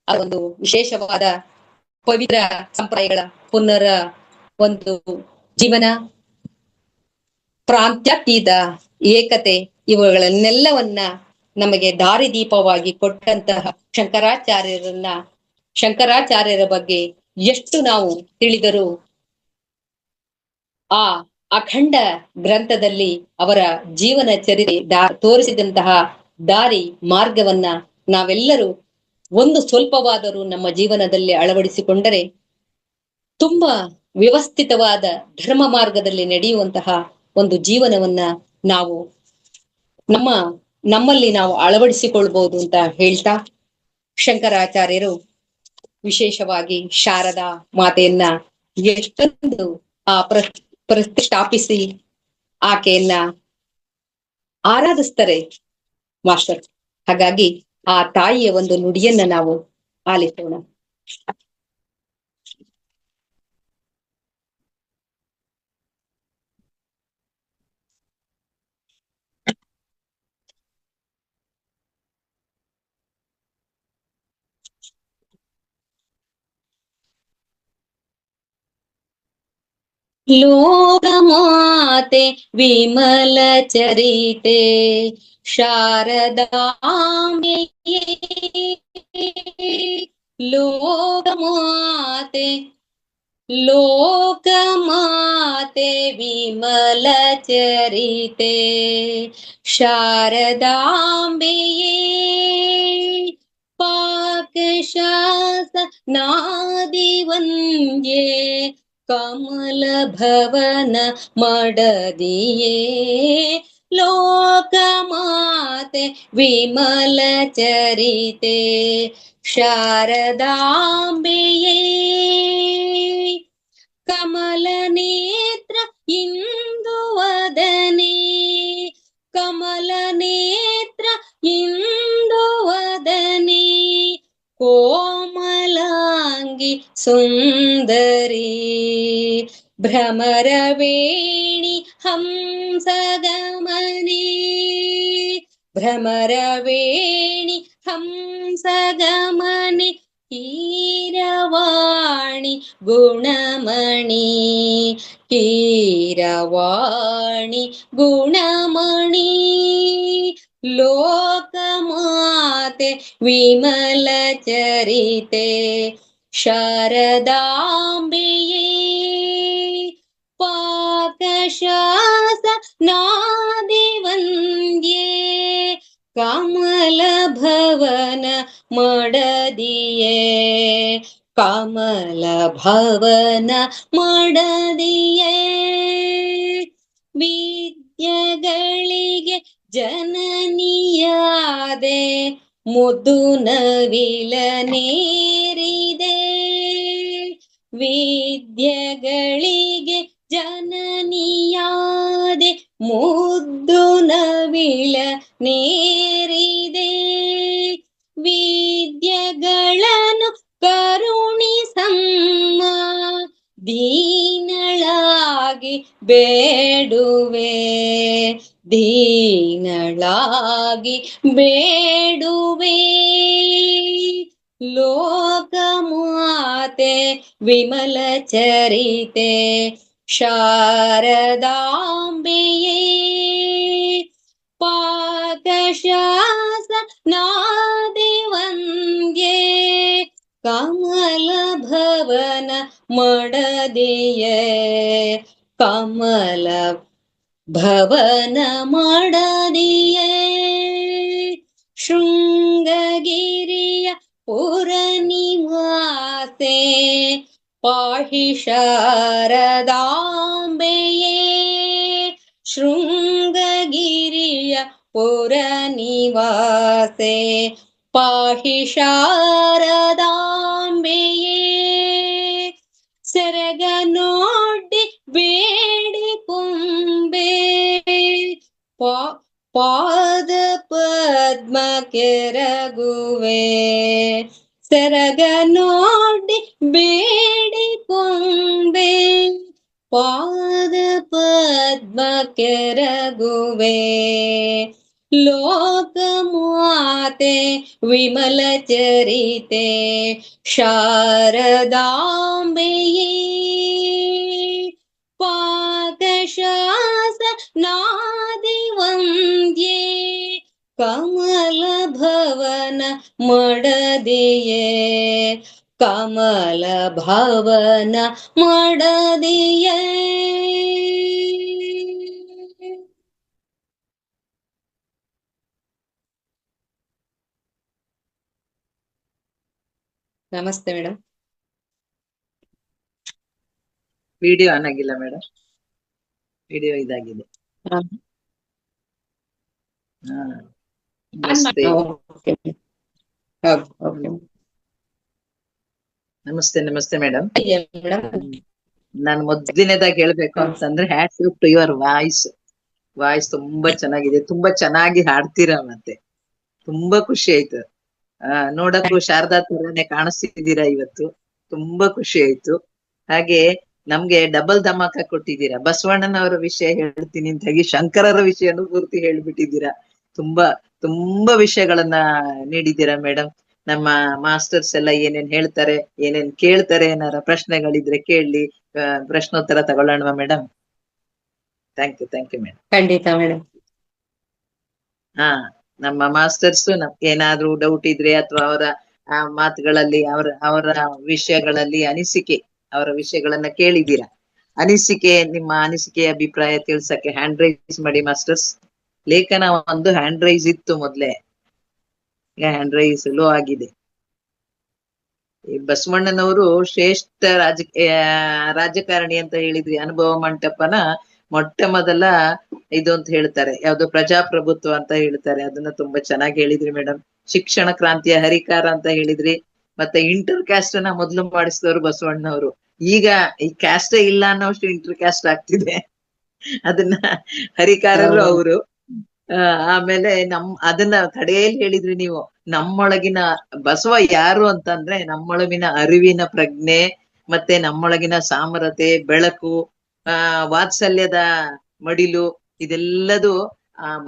ಆ ಒಂದು ವಿಶೇಷವಾದ ಪವಿತ್ರ ಸಂಪ್ರದಾಯಗಳ ಪುನರ ಒಂದು ಜೀವನ, ಪ್ರಾಂತ್ಯಾತೀತ ಏಕತೆ, ಇವುಗಳನ್ನೆಲ್ಲವನ್ನ ನಮಗೆ ದಾರಿದೀಪವಾಗಿ ಕೊಟ್ಟಂತಹ ಶಂಕರಾಚಾರ್ಯರ ಬಗ್ಗೆ ಎಷ್ಟು ನಾವು ತಿಳಿದರೂ ಆ ಅಖಂಡ ಗ್ರಂಥದಲ್ಲಿ ಅವರ ಜೀವನ ಚರಿತ್ರೆ ತೋರಿಸಿದಂತಹ ದಾರಿ ಮಾರ್ಗವನ್ನ ನಾವೆಲ್ಲರೂ ಒಂದು ಸ್ವಲ್ಪವಾದರೂ ನಮ್ಮ ಜೀವನದಲ್ಲಿ ಅಳವಡಿಸಿಕೊಂಡರೆ ತುಂಬಾ ವ್ಯವಸ್ಥಿತವಾದ ಧರ್ಮ ಮಾರ್ಗದಲ್ಲಿ ನಡೆಯುವಂತಹ ಒಂದು ಜೀವನವನ್ನ ನಾವು ನಮ್ಮಲ್ಲಿ ನಾವು ಅಳವಡಿಸಿಕೊಳ್ಬಹುದು ಅಂತ ಹೇಳ್ತಾ, ಶಂಕರಾಚಾರ್ಯರು ವಿಶೇಷವಾಗಿ ಶಾರದಾ ಮಾತೆಯನ್ನ ಎಷ್ಟೊಂದು ಪ್ರತಿಷ್ಠಾಪಿಸಿ ಆಕೆಯನ್ನ ಆರಾಧಿಸ್ತಾರೆ ಮಾಸ್ಟರ್. ಹಾಗಾಗಿ ಆ ತಾಯಿಯ ಒಂದು ನುಡಿಯನ್ನ ನಾವು ಆಲಿಸೋಣ. ಲೋಕಮಾತೆ ವಿಮಲ ಚರಿತೆ ಶಾರದಾಂಬೆ, ಲೋಕಮಾತೆ ವಿಮಲ ಚರಿತೆ ಶಾರದಾಂಬೆಯೇ, ಪಾಕಶಾಸ ನಾದಿವಂದ್ಯೆ ಕಮಲ ಭವನ ಮಡದಿಯೇ, ಲೋಕಮಾತೆ ವಿಮಲ ಚರಿತೆ ಶಾರದಾಂಬೆಯೇ, ಕಮಲ ನೇತ್ರ ಇಂದು ವದನೆ, ಕಮಲ ನೇತ್ರ ಇಂದು ವದನೆ, ಕೋಮಲಾಂಗಿ ಸುಂದರಿ, ಭ್ರಮರವೇಣಿ ಹಂಸಗಮನೆ, ಭ್ರಮರವೇಣಿ ಹಂಸಗಮನೆ, ಕೀರವಾಣಿ ಗುಣಮಣಿ, ಕೀರವಾಣಿ ಗುಣಮಣಿ, ಲೋಕಮಾತೆ ವಿಮಲ ಚರಿತೆ ಶಾರದಾಂಬೆಯೇ, ಭವನ ಮಡದಿಯೇ ಕಮಲ ಭವನ ಮಡದಿಯೇ ವಿದ್ಯೆಗಳಿಗೆ ಜನನಿಯಾದೆ ಮುದ್ದು ನವಿಲ ನೇರಿದೆ ವಿದ್ಯೆಗಳಿಗೆ ಜನನಿಯಾದೆ ಮುದ್ದು ನವಿಲ ನೇರಿದೆ ವಿದ್ಯೆಗಳನ್ನು ಕರುಣಿಸಮ್ಮ ದೀನಳಾಗಿ ಬೇಡುವೆ ದೀನಳಾಗಿ ಬೇಡುವೆ ಲೋಕಮಾತೆ ವಿಮಲ ಚರಿತೆ ಶಾರದಾಂಬೆಯೇ ಪಾಕಶಾಸ ನಾದಿ ವಂದ್ಯೆ ಕಮಲ ಭವನ ಮಡದಿಯೇ ಕಮಲ ಭವನ ಮಡದಿಯೇ ಶೃಂಗಗಿರಿಯ ಪುರ ನಿವಾಸೆ ಪಾಹಿ ಶಾರದಾಂಬೆಯೇ ಶೃಂಗಗಿರಿಯ ಪುರ ನಿವಾಸೆ ಪಾಹಿ ಶಾರದಾಂಬೆಯೇ ಸೆರಗ ನೋಡಿ ಬೇಡಿಕೊಂಬೆ ಪಾದ ಪದ್ಮ ಕೆರಗುವೆ ಸೆರಗ ನೋಡಿ ಬೇಡಿಕೊಂಬೆ ಪಾದ ಪದ್ಮ ಕೆರಗುವೆ ಲೋಕಮಾತೆ ವಿಮಲ ಚರಿತೆ ಶಾರದಾಂಬೆಯೇ ಪಾಕಶಾಸ ನಾದಿ ವಂದ್ಯೆ ಕಮಲ ಭವನ ಮಡದಿಯೇ ಕಮಲ ಭವನ ಮಡದಿಯೇ ನಮಸ್ತೆ ಮೇಡಮ್. ವಿಡಿಯೋ ಆನ್ ಆಗಿಲ್ಲ ಮೇಡಮ್, ವಿಡಿಯೋ ಇದಾಗಿದೆ. ನಮಸ್ತೆ ನಮಸ್ತೆ ನಮಸ್ತೆ ಮೇಡಮ್. ನಾನು ಮೊದಲನೇದಾಗಿ ಹೇಳ್ಬೇಕು ಅಂತಂದ್ರೆ hats off to your voice ತುಂಬಾ ಚೆನ್ನಾಗಿದೆ, ತುಂಬಾ ಚೆನ್ನಾಗಿ ಹಾಡ್ತೀರಾ, ಮತ್ತೆ ತುಂಬಾ ಖುಷಿ ಆಯ್ತು. ನೋಡಕ್ಕೂ ಶಾರದಾ ತರನೇ ಕಾಣಿಸ್ತಿದ್ದೀರಾ ಇವತ್ತು, ತುಂಬಾ ಖುಷಿ ಆಯ್ತು. ಹಾಗೆ ನಮ್ಗೆ ಡಬಲ್ ಧಮಾಕ ಕೊಟ್ಟಿದ್ದೀರಾ. ಬಸವಣ್ಣನವರ ವಿಷಯ ಹೇಳ್ತೀನಿ ಅಂತಾಗಿ ಶಂಕರರ ವಿಷಯನೂ ಪೂರ್ತಿ ಹೇಳ್ಬಿಟ್ಟಿದ್ದೀರಾ. ತುಂಬಾ ತುಂಬಾ ವಿಷಯಗಳನ್ನ ನೀಡಿದ್ದೀರಾ ಮೇಡಮ್. ನಮ್ಮ ಮಾಸ್ಟರ್ಸ್ ಎಲ್ಲ ಏನೇನ್ ಹೇಳ್ತಾರೆ, ಏನೇನ್ ಕೇಳ್ತಾರೆ, ಏನಾರ ಪ್ರಶ್ನೆಗಳಿದ್ರೆ ಕೇಳಿ ಪ್ರಶ್ನೋತ್ತರ ತಗೊಳ್ಳೋಣವಾ ಮೇಡಮ್? Thank you madam. ಖಂಡಿತ ಮೇಡಮ್. ಹಾ, ನಮ್ಮ ಮಾಸ್ಟರ್ಸ್ ಏನಾದ್ರೂ ಡೌಟ್ ಇದ್ರೆ ಅಥವಾ ಅವರ ಮಾತುಗಳಲ್ಲಿ ಅವರ ವಿಷಯಗಳಲ್ಲಿ ಅವರ ವಿಷಯಗಳನ್ನ ಕೇಳಿದ್ದೀರಾ, ನಿಮ್ಮ ಅನಿಸಿಕೆ ಅಭಿಪ್ರಾಯ ತಿಳ್ಸಕ್ಕೆ ಹ್ಯಾಂಡ್ ರೈಸ್ ಮಾಡಿ ಮಾಸ್ಟರ್ಸ್. ಲೇಖನ ಒಂದು ಹ್ಯಾಂಡ್ ರೈಸ್ ಇತ್ತು ಮೊದ್ಲೇ, ಈಗ ಹ್ಯಾಂಡ್ ರೈಸ್ ಲೋ ಆಗಿದೆ. ಈ ಬಸವಣ್ಣನವರು ಶ್ರೇಷ್ಠ ರಾಜಕಾರಣಿ ಅಂತ ಹೇಳಿದ್ರಿ. ಅನುಭವ ಮಂಟಪನ ಮೊಟ್ಟ ಮೊದಲ ಇದು ಅಂತ ಹೇಳ್ತಾರೆ, ಯಾವ್ದು ಪ್ರಜಾಪ್ರಭುತ್ವ ಅಂತ ಹೇಳ್ತಾರೆ. ಅದನ್ನ ತುಂಬಾ ಚೆನ್ನಾಗಿ ಹೇಳಿದ್ರಿ ಮೇಡಮ್. ಶಿಕ್ಷಣ ಕ್ರಾಂತಿಯ ಹರಿಕಾರ ಅಂತ ಹೇಳಿದ್ರಿ. ಮತ್ತೆ ಇಂಟರ್ ಕ್ಯಾಸ್ಟ್ ನ ಮೊದ್ಲು ಮಾಡಿಸಿದವರು ಬಸವಣ್ಣನವರು. ಈಗ ಈ ಕ್ಯಾಸ್ಟೇ ಇಲ್ಲ ಅನ್ನೋಷ್ಟು ಇಂಟರ್ ಕ್ಯಾಸ್ಟ್ ಆಗ್ತಿದೆ. ಅದನ್ನ ಹರಿಕಾರರು ಅವರು. ಆಮೇಲೆ ಅದನ್ನ ಕಡೆಯಲ್ಲಿ ಹೇಳಿದ್ರಿ ನೀವು. ನಮ್ಮೊಳಗಿನ ಬಸವ ಯಾರು ಅಂತಂದ್ರೆ ನಮ್ಮೊಳಗಿನ ಅರಿವಿನ ಪ್ರಜ್ಞೆ, ಮತ್ತೆ ನಮ್ಮೊಳಗಿನ ಸಾಮರತೆ, ಬೆಳಕು, ವಾತ್ಸಲ್ಯದ ಮಡಿಲು, ಇದೆಲ್ಲದು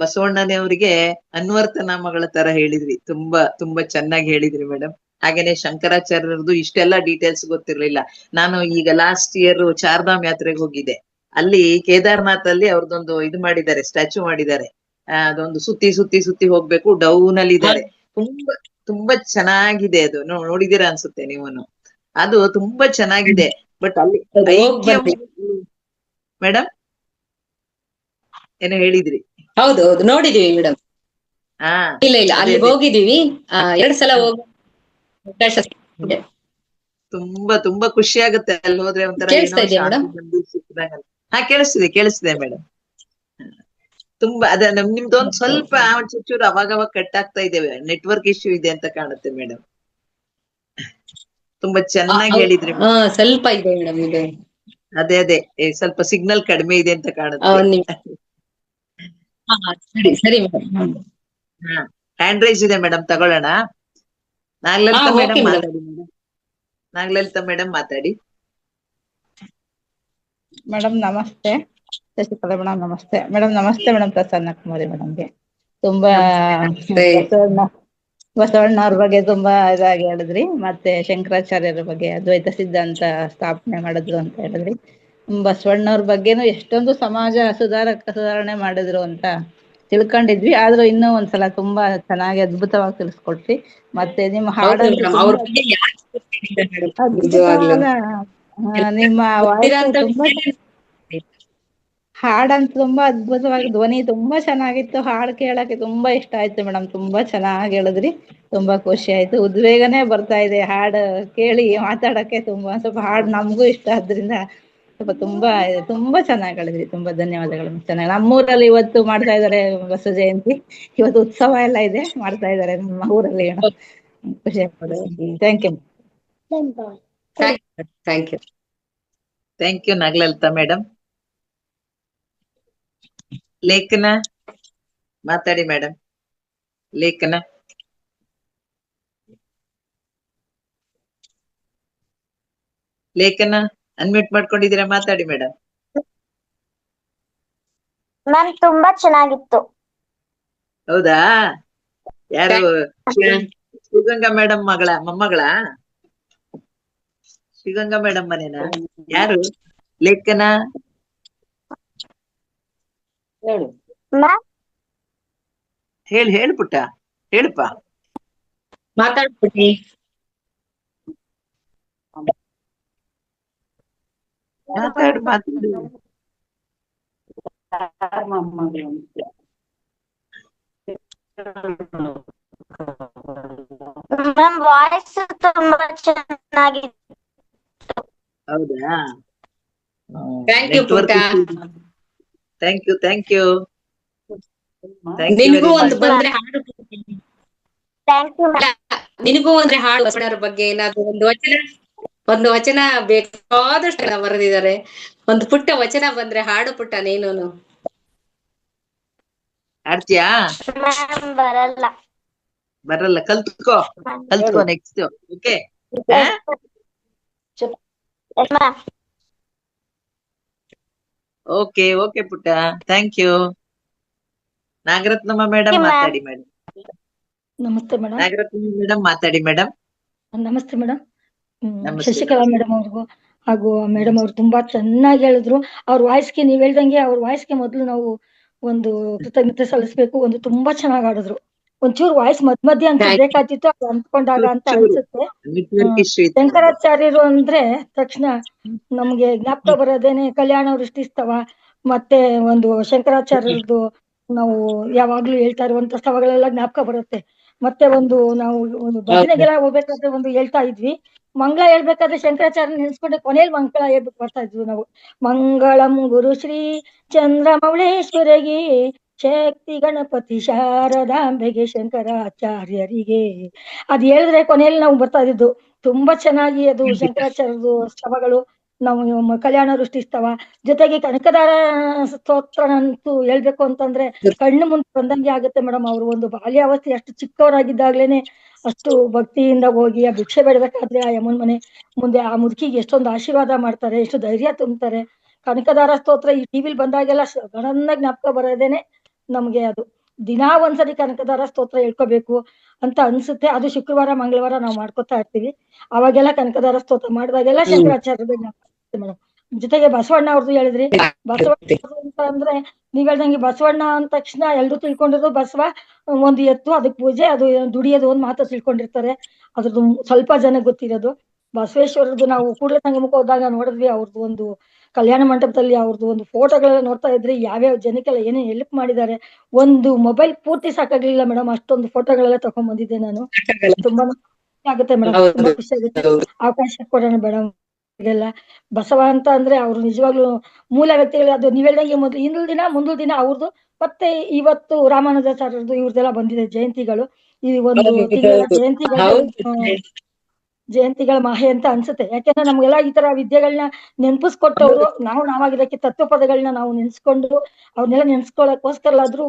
ಬಸವಣ್ಣನವರಿಗೆ ಅನ್ವರ್ಥ ನಾಮಗಳ ತರ ಹೇಳಿದ್ರಿ. ತುಂಬಾ ಚೆನ್ನಾಗಿ ಹೇಳಿದ್ರಿ ಮೇಡಮ್. ಹಾಗೇನೆ ಶಂಕರಾಚಾರ್ಯರದು ಇಷ್ಟೆಲ್ಲ ಡೀಟೇಲ್ಸ್ ಗೊತ್ತಿರ್ಲಿಲ್ಲ. ನಾನು ಈಗ ಲಾಸ್ಟ್ ಇಯರ್ ಚಾರ್ಧಾಮ್ ಯಾತ್ರೆಗೆ ಹೋಗಿದ್ದೆ. ಅಲ್ಲಿ ಕೇದಾರ್ನಾಥ್ ಅಲ್ಲಿ ಅವ್ರದ್ದೊಂದು ಇದು ಮಾಡಿದ್ದಾರೆ, ಸ್ಟ್ಯಾಚು ಮಾಡಿದ್ದಾರೆ. ಅದೊಂದು ಸುತ್ತಿ ಹೋಗ್ಬೇಕು, ಡೌನ್ ಅಲ್ಲಿ ಇದ್ದಾರೆ. ತುಂಬಾ ಚೆನ್ನಾಗಿದೆ ಅದು. ನೋಡಿದೀರಾ ಅನ್ಸುತ್ತೆ ನೀವನು. ಅದು ತುಂಬಾ ಚೆನ್ನಾಗಿದೆ. ಬಟ್ ಅಲ್ಲಿ ಮೇಡಮ್ ಏನೋ ಹೇಳಿದ್ರಿ. ಹೌದು ನೋಡಿದೀವಿ ಮೇಡಮ್. ಹಾ ಇಲ್ಲ ಇಲ್ಲ, ಅದೇ ಅಲ್ಲಿಗೆ ಅದೇ ಹೋಗಿದೀವಿ. 2 ಸಲ ಹಾ. ಹೋಗಿ ಅವಕಾಶ ಸಿಕ್ಕಿದೆ. ತುಂಬಾ ತುಂಬಾ ಖುಷಿ ಆಗುತ್ತೆ ಅಲ್ಲಿ ಹೋದ್ರೆ, ಒಂಥರ ಏನೋ ಕೇಳಿಸ್ತಾ ಇದೆಯಾ ಶಾಂತಿ ಮೇಡಮ್? ನೆಮ್ಮದಿ ಸಿಕ್ಕಿದಾಗ. ಹಾ ಕೇಳಿಸ್ತಿದೆ ಕೇಳಿಸ್ತಿದೆ ಮೇಡಮ್. ತುಂಬಾ ಅದ ನಿಮ್ದು ಒಂದ್ ಸ್ವಲ್ಪ ಒಂದ್ ಚೂರು ಅವಾಗ ಕಟ್ ಆಗ್ತಾ ಇದ್ದೇವೆ, ನೆಟ್ವರ್ಕ್ ಇಶ್ಯೂ ಇದೆ ಅಂತ ಕಾಣುತ್ತೆ ಮೇಡಮ್. ತುಂಬಾ ಚೆನ್ನಾಗಿ ಹೇಳಿದ್ರಿ ಹಾ, ಮೇಡಮ್. ಸ್ವಲ್ಪ ಇದೆ ಮೇಡಮ್ ಇದು. ಅದೇ ಅದೇ ಸ್ವಲ್ಪ ಸಿಗ್ನಲ್ ಕಡಿಮೆ ಇದೆ ಅಂತ ಕಾಣುತ್ತೆ. ಒಂದ್ ನಿಮಿಷ. ಹಾ, ಸರಿ ಸರಿ ಮೇಡಮ್. ಹಾ, ಹ್ಯಾಂಡ್ ರೈಸ್ ಇದೆ ಮೇಡಮ್, ತಗೊಳ್ಳೋಣ. ಹಾ, ನಾಗಲಲಿತಾ ಓಕೆ ಮೇಡಮ್ ಮೇಡಮ್. ಮಾತಾಡಿ ಮೇಡಮ್. ನಾಗಲಲಿತಾ ಮೇಡಮ್ ಮಾತಾಡಿ. ಮೇಡಮ್ ನಮಸ್ತೆ. ಶಶಿಕಲಾ ಮೇಡಮ್ ನಮಸ್ತೆ. ಮೇಡಮ್ ನಮಸ್ತೆ ಮೇಡಮ್. ಪ್ರಸನ್ನ ಕುಮಾರಿ ಮೇಡಮ್ಗೆ ತುಂಬಾ ನಮಸ್ತೆ ನಮಸ್ತೆ. ಬಸವಣ್ಣವ್ರ ಬಗ್ಗೆ ತುಂಬಾ ಇದಾಗಿ ಹೇಳಿದ್ರಿ. ಮತ್ತೆ ಶಂಕರಾಚಾರ್ಯರ ಬಗ್ಗೆ ಅದ್ವೈತ ಸಿದ್ಧಾಂತ ಸ್ಥಾಪನೆ ಮಾಡಿದ್ರು ಅಂತ ಹೇಳಿದ್ರಿ. ಬಸವಣ್ಣವ್ರ ಬಗ್ಗೆನು ಎಷ್ಟೊಂದು ಸಮಾಜ ಸುಧಾರಣೆ ಮಾಡಿದ್ರು ಅಂತ ತಿಳ್ಕೊಂಡಿದ್ವಿ. ಆದ್ರೂ ಇನ್ನೂ ಒಂದ್ಸಲ ತುಂಬಾ ಚೆನ್ನಾಗಿ ಅದ್ಭುತವಾಗಿ ತಿಳಿಸ್ಕೊಟ್ರಿ. ಮತ್ತೆ ನಿಮ್ಮ ಹೌದು ಹಾಡಂತೂ ಮೇಡಮ್, ಅವ್ರ ತುಂಬಾ ಬಗ್ಗೆ ಯಾರಿಗೂ ಗೊತ್ತಿಲ್ಲ ಮೇಡಮ್, ನಿಜವಾಗ್ಲೂ. ಅದ್ಭುತವಾದ ನಿಮ್ಮ ಗೊತ್ತಿರೋ ವಾಯ್ಸ್ ಅಂತ ತುಂಬಾ ವಿಷಯನೇ ಹಾಡಂತೂ ತುಂಬಾ ಅದ್ಭುತವಾಗಿ, ಧ್ವನಿ ತುಂಬಾ ಚೆನ್ನಾಗಿತ್ತು. ಹಾಡು ಕೇಳಕ್ಕೆ ತುಂಬಾ ಇಷ್ಟ ಆಯ್ತು ಮೇಡಮ್. ತುಂಬಾ ಚೆನ್ನಾಗಿ ಹೇಳಿದ್ರಿ. ತುಂಬಾ ಖುಷಿ ಆಯ್ತು. ಉದ್ವೇಗನೇ ಬರ್ತಾ ಇದೆ ಹಾಡು ಕೇಳಿ. ಮಾತಾಡಕ್ಕೆ ತುಂಬಾ ಸ್ವಲ್ಪ ಹಾಡು ನಮಗೂ ಇಷ್ಟ ಆದ್ರಿಂದ ತುಂಬಾ ತುಂಬಾ ಚೆನ್ನಾಗಿ ಹೇಳಿದ್ರಿ. ತುಂಬಾ ಧನ್ಯವಾದಗಳು. ಚೆನ್ನಾಗಿ ನಮ್ಮೂರಲ್ಲಿ ಇವತ್ತು ಮಾಡ್ತಾ ಇದ್ದಾರೆ ಬಸವ ಜಯಂತಿ. ಇವತ್ತು ಉತ್ಸವ ಎಲ್ಲ ಇದೆ, ಮಾಡ್ತಾ ಇದ್ದಾರೆ ನಮ್ಮ ಊರಲ್ಲಿ. ಖುಷಿ ಆಗ್ತದೆ. Thank you. Thank you. Thank you Nagalalitha madam. ಲೇಖನ ಮಾತಾಡಿ ಮೇಡಮ್. ಲೇಖನ ಲೇಖನ ಅನ್ಮ್ಯೂಟ್ ಮಾಡ್ಕೊಂಡಿದ್ದೀರಾ? ಮಾತಾಡಿ ಮೇಡಮ್. ಮ್ಯಾಮ್ ತುಂಬಾ ಚೆನ್ನಾಗಿತ್ತು. ಹೌದಾ? ಯಾರು? ಶ್ರೀಗಂಗಾ ಮೇಡಮ್ ಮೊಮ್ಮಗಳ? ಶ್ರೀಗಂಗಾ ಮೇಡಮ್ ಮನೇನಾ? ಯಾರು? ಲೇಖನ ಹೇಳು ಮ್ಯಾಮ್ ಹೇಳು ಪುಟ್ಟ, ಹೇಳಪ್ಪ. ಮಾತಾಡ್ಬಿಟ್ಟಿ. ಮಾತಾಡು ಮಾತಾಡು. ಮ್ಯಾಮ್ ವಾಯ್ಸ್ ತುಂಬಾ ಚೆನ್ನಾಗಿತ್ತು. ಹೌದಾ? ಥ್ಯಾಂಕ್ ಯು ಪುಟ್ಟ. Network thank you thank you thank you ನಿನಗೂ ವೆರಿ ಒಂದು ಮಚ್. ಬಂದ್ರೆ ಹಾಡು. ಥ್ಯಾಂಕ್ ಯು ಇಲ್ಲ, ನಿನಗೂ ಅಂದ್ರೆ ಹಾಡು ಬಸವಣ್ಣರ ಬಗ್ಗೆ ಏನಾದ್ರು ಒಂದು ವಚನ ಬೇಕಾದಷ್ಟು ಬರೆದಿದ್ದಾರೆ. ಒಂದು ಪುಟ್ಟ ವಚನ ಬಂದ್ರೆ ಹಾಡು ಪುಟ್ಟ ನೀನು. ಆಡ್ತೀಯಾ? ಮ್ಯಾಮ್. ಬರಲ್ಲ. ಬರಲ್ಲ, ಕಲ್ತ್ಕೋ ಹೇಳು. Next. Okay ma'am. Okay okay ಪುಟ್ಟ, ಥ್ಯಾಂಕ್ ಯು. ನಾಗರತ್ನಮ್ಮ ಮೇಡಮ್ ಮಾತಾಡಿ ಮೇಡಮ್. ನಮಸ್ತೆ ಮೇಡಮ್. ನಾಗರತ್ನಮ್ಮ ಮೇಡಮ್ ಮಾತಾಡಿ ಮೇಡಮ್. ನಮಸ್ತೆ ಮೇಡಮ್. ನಮಸ್ತೆ ಶಶಿಕಲಾ ನಮಸ್ತೆ. ಮೇಡಮ್ ಅವ್ರಿಗೂ ಹಾಗೂ ಮೇಡಮ್ ಅವ್ರು ತುಂಬಾ ಚೆನ್ನಾಗಿ ಹೇಳಿದ್ರು. ಅವ್ರ ವಾಯ್ಸ್ಗೆ ನೀವ್ ಹೇಳ್ದಂಗೆ ಅವ್ರ ವಾಯ್ಸ್ಗೆ ಮೊದಲು ನಾವು ಒಂದು ಕೃತಜ್ಞತೆ ಸಲ್ಲಿಸ್ಬೇಕು. ಒಂದು ತುಂಬಾ ಚೆನ್ನಾಗಿ ಆಡಿದ್ರು. ಒಂಚೂರು ವಾಯ್ಸ್ ಮಧ್ಯ ಅಂತ Thank you. ಬೇಕಾಗಿತ್ತು, ಅದು ಅಂದ್ಕೊಂಡಾಗ ಅಂತ ಚೂರು ಅನ್ಸುತ್ತೆ. ನೆಟ್ವರ್ಕ್ ಇಶ್ಯೂ ಇತ್ತು. ಶಂಕರಾಚಾರ್ಯರು ಅಂದ್ರೆ ತಕ್ಷಣ ನಮ್ಗೆ ಜ್ಞಾಪಕ ಬರೋದೇನೆ ಕಲ್ಯಾಣ ವೃಷ್ಟಿಸ್ತವ. ಮತ್ತೆ ಒಂದು ಶಂಕರಾಚಾರ್ಯರದ್ದು ನಾವು ಯಾವಾಗ್ಲೂ ಹೇಳ್ತಾ ಇರುವಂತ ಸ್ತವಗಳೆಲ್ಲ ಜ್ಞಾಪಕ ಬರುತ್ತೆ. ಮತ್ತೆ ನಾವು ಒಂದು ಹೌದು. ಭಜನೆಗೆಲ್ಲ ಹೋಗ್ಬೇಕಾದ್ರೆ ಒಂದು ಹೇಳ್ತಾ ಇದ್ವಿ. ಮಂಗಳ ಹೇಳ್ಬೇಕಾದ್ರೆ ಶಂಕರಾಚಾರ್ಯ ನೆನ್ಸ್ಕೊಂಡೆ ಕೊನೆಯಲ್ಲಿ ಮಂಗಳ ಹೇಳ್ಬಿಟ್ಟು ಬರ್ತಾ ಇದ್ವಿ ನಾವು. ಮಂಗಳಂ ಗುರು ಶ್ರೀ ಚಂದ್ರಮೌಳೇಶ್ವರಿಗೆ, ಶಕ್ತಿ ಗಣಪತಿ ಶಾರದಾಂಬೆಗೆ, ಶಂಕರಾಚಾರ್ಯರಿಗೆ. ಅದ್ ಹೇಳಿದ್ರೆ ಕೊನೆಯಲ್ಲಿ ನಾವು ಬರ್ತಾ ಇದ್ದು ತುಂಬಾ ಚೆನ್ನಾಗಿ. ಅದು ಶಂಕರಾಚಾರ್ಯರು ಸ್ತವಗಳು. ನಾವು ಕಲ್ಯಾಣ ವೃಷ್ಟಿಸ್ತವ ಜೊತೆಗೆ ಕನಕದಾರ ಸ್ತೋತ್ರನಂತೂ ಹೇಳ್ಬೇಕು ಅಂತಂದ್ರೆ ಕಣ್ಣು ಮುಂದೆ ಬಂದಂಗೆ ಆಗುತ್ತೆ ಮೇಡಮ್. ಅವರು ಒಂದು ಬಾಲ್ಯಾವಸ್ಥೆ ಅಷ್ಟು ಚಿಕ್ಕವರಾಗಿದ್ದಾಗ್ಲೇನೆ ಅಷ್ಟು ಭಕ್ತಿಯಿಂದ ಹೋಗಿ ಆ ಭಿಕ್ಷೆ ಬೇಡಬೇಕಾದ್ರೆ ಆ ಯಮನ್ ಮನೆ ಮುಂದೆ ಆ ಮುದುಕಿಗೆ ಎಷ್ಟೊಂದು ಆಶೀರ್ವಾದ ಮಾಡ್ತಾರೆ, ಎಷ್ಟು ಧೈರ್ಯ ತುಂಬ್ತಾರೆ. ಕನಕದಾರ ಸ್ತೋತ್ರ ಈ ಟಿವಿಲ್ ಬಂದಾಗೆಲ್ಲ ಸಡನ್ನಾಗಿ ಜ್ಞಾಪಕ ಬರೋದೇನೆ ನಮ್ಗೆ ಅದು. ದಿನಾ ಒಂದ್ಸರಿ ಕನಕದಾರ ಸ್ತೋತ್ರ ಹೇಳ್ಕೋಬೇಕು ಅಂತ ಅನ್ಸುತ್ತೆ. ಅದು ಶುಕ್ರವಾರ ಮಂಗಳವಾರ ನಾವು ಮಾಡ್ಕೊತಾ ಇರ್ತೀವಿ. ಅವಾಗೆಲ್ಲ ಕನಕದಾರ ಸ್ತೋತ್ರ ಮಾಡಿದಾಗೆಲ್ಲ ಶಂಕರಾಚಾರ್ಯದ ಜ್ಞಾಪಕ ಮೇಡಮ್. ಜೊತೆಗೆ ಬಸವಣ್ಣ ಅವ್ರದ್ದು ಹೇಳಿದ್ರಿ. ಬಸವಣ್ಣ ಅಂತ ಅಂದ್ರೆ ನೀವ್ ಹೇಳ್ದಂಗೆ ಬಸವಣ್ಣ ಅಂದ ತಕ್ಷಣ ಎಲ್ರು ತಿಳ್ಕೊಂಡಿರೋದು ಬಸವ ಒಂದು ಎತ್ತು, ಅದಕ್ಕೆ ಪೂಜೆ, ಅದು ದುಡಿಯೋದು ಒಂದ್ ಮಾತ್ರ ತಿಳ್ಕೊಂಡಿರ್ತಾರೆ. ಅದ್ರದ್ದು ಸ್ವಲ್ಪ ಜನ ಗೊತ್ತಿರೋದು. ಬಸವೇಶ್ವರದ್ದು ನಾವು ಕೂಡಲ ಸಂಗಮಕ್ಕೆ ಹೋದಾಗ ನೋಡಿದ್ವಿ. ಅವ್ರದ್ದು ಒಂದು ಕಲ್ಯಾಣ ಮಂಟಪದಲ್ಲಿ ಅವ್ರದ್ದು ಒಂದು ಫೋಟೋಗಳೆಲ್ಲ ನೋಡ್ತಾ ಇದ್ರೆ ಯಾವ್ಯಾವ ಜನಕ್ಕೆಲ್ಲ ಏನೇನ್ ಹೆಲ್ಪ್ ಮಾಡಿದ್ದಾರೆ. ಒಂದು ಮೊಬೈಲ್ ಪೂರ್ತಿ ಸಾಕಾಗ್ಲಿಲ್ಲ ಮೇಡಮ್, ಅಷ್ಟೊಂದು ಫೋಟೋಗಳೆಲ್ಲ ತಗೊಂಡ್ ಬಂದಿದ್ದೆ ನಾನು. ತುಂಬಾ ಖುಷಿ ಆಗುತ್ತೆ ಮೇಡಮ್, ತುಂಬಾ ಹೌದು ಖುಷಿ ಆಗುತ್ತೆ. ಹೌದು ಅವಕಾಶ ಕೊಡೋಣ ಮೇಡಮ್. ಇದೆಲ್ಲ ಬಸವ ಅಂತ ಅಂದ್ರೆ ಅವ್ರು ನಿಜವಾಗ್ಲೂ ಮೂಲ ವ್ಯಕ್ತಿಗಳು. ಅದು ನೀವ್ ಹೇಳ್ದಂಗೆ ಹಿಂದಿನ ದಿನ ಮುಂದಿನ ದಿನ ಅವ್ರದ್ದು, ಮತ್ತೆ ಇವತ್ತು ರಾಮಾನುಜಾಚಾರ್ಯರದು ಇವ್ರದೆಲ್ಲ ಬಂದಿದೆ ಜಯಂತಿಗಳು. ಈ ಒಂದು ತಿಂಗಳ ಹೌದು ಜಯಂತಿಗಳ ಮಾಹೆ ಅಂತ ಅನ್ಸುತ್ತೆ. ಯಾಕೆಂದ್ರೆ ನಮ್ಗೆಲ್ಲ ಈ ತರ ವಿದ್ಯೆಗಳನ್ನ ನೆನಪಿಸ್ಕೊಟ್ಟವ್ರು. ನಾವಾಗಿದ್ದಕ್ಕೆ ತತ್ವಪದಗಳನ್ನ ನಾವು ನೆನ್ಸ್ಕೊಂಡು ಅವ್ರನ್ನೆಲ್ಲ ನೆನ್ಸ್ಕೊಳಕ್ಕೋಸ್ಕರಲಾದ್ರೂ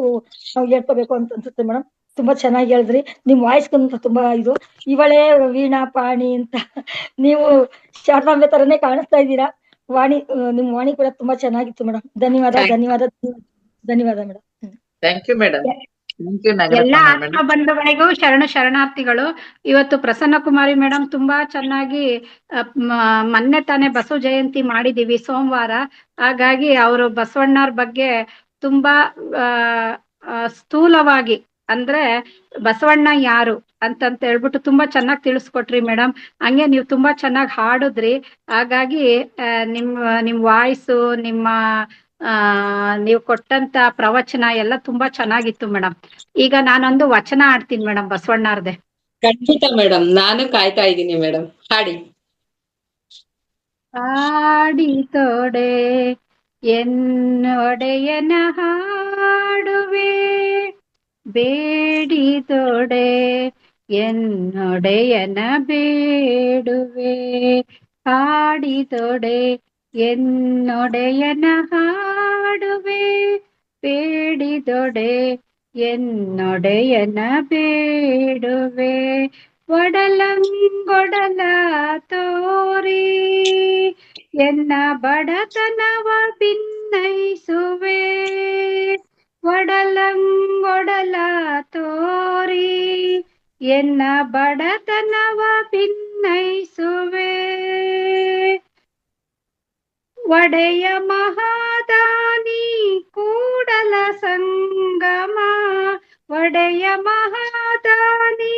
ನಾವು ಹೇಳ್ಕೋಬೇಕು ಅಂತ ಅನ್ಸುತ್ತೆ ಮೇಡಮ್. ತುಂಬಾ ಚೆನ್ನಾಗಿ ಹೇಳಿದ್ರಿ. ನಿಮ್ ವಾಯ್ಸ್ ತುಂಬಾ ಇದು, ಇವಳೇ ವೀಣಾ ಪಾಣಿ ಅಂತ ನೀವು ಶಾರದಾಂಬೆ ತರನೇ ಕಾಣಿಸ್ತಾ ಇದ್ದೀರಾ. ವಾಣಿ ನಿಮ್ ವಾಣಿ ಕೂಡ ತುಂಬಾ ಚೆನ್ನಾಗಿತ್ತು ಮೇಡಮ್. ಧನ್ಯವಾದ ಧನ್ಯವಾದ ಧನ್ಯವಾದ madam. Thank you madam. Thank you ಎಲ್ಲ ನಾಗರತ್ನಮ್ಮ ಆತ್ಮ ಮೇಡಮ್. ಬಂಧುಗಳಿಗೂ ಶರಣಾರ್ಥಿಗಳು. ಇವತ್ತು ಪ್ರಸನ್ನ ಕುಮಾರಿ ಮೇಡಮ್ ತುಂಬಾ ಚೆನ್ನಾಗಿ ಮೊನ್ನೆ ತಾನೇ ಬಸವ ಜಯಂತಿ ಮಾಡಿದೀವಿ ಸೋಮವಾರ. ಹಾಗಾಗಿ ಅವರು ಬಸವಣ್ಣವ್ರ ಬಗ್ಗೆ ತುಂಬಾ ಸ್ಥೂಲವಾಗಿ ಅಂದ್ರೆ ಬಸವಣ್ಣ ಯಾರು ಅಂತಂತ ಹೇಳ್ಬಿಟ್ಟು ತುಂಬಾ ಚೆನ್ನಾಗಿ ತಿಳಿಸ್ಕೊಟ್ರಿ ಮೇಡಮ್. ಹಂಗೆ ನೀವು ತುಂಬಾ ಚೆನ್ನಾಗಿ ಹಾಡುದ್ರಿ. ಹಾಗಾಗಿ ನಿಮ್ ವಾಯ್ಸು, ನಿಮ್ಮ ನೀವು ಕೊಟ್ಟಂತ ಪ್ರವಚನ ಎಲ್ಲ ತುಂಬಾ ಚೆನ್ನಾಗಿತ್ತು ಮೇಡಮ್. ಈಗ ನಾನೊಂದು ವಚನ ಆಡ್ತೀನಿ ಮೇಡಮ್ ಬಸವಣ್ಣವ್ರದೆ. ಖಂಡಿತ ಮೇಡಮ್, ನಾನು ಕಾಯ್ತಾ ಇದ್ದೀನಿ ಮೇಡಮ್, ಹಾಡಿ. ಹಾಡಿ ತೊಡೆ ಎನ್ನೊಡೆಯನ ಹಾಡುವೆ, ಬೇಡಿ ತೊಡೆ ಎನ್ನೊಡೆಯನ ಬೇಡುವೆ. ಹಾಡಿ ತೊಡೆ ಎನ್ನೊಡೆಯನ ಹಾಡುವೆ, ಬೇಡಿದೊಡೆ ಎನ್ನೊಡೆಯನ ಬೇಡುವೆ. ಒಡಲಂಗೊಡಲ ತೋರಿ ಎನ್ನ ಬಡತನವ ಭಿನ್ನೈಸುವೆ. ಒಡಲಂಗೊಡಲ ತೋರಿ ಎನ್ನ ಬಡತನವ ಭಿನ್ನೈಸುವೆ. ಒಡೆಯ ಮಹಾದಾನಿ ಕೂಡಲ ಸಂಗಮ, ಒಡೆಯ ಮಹಾದಾನಿ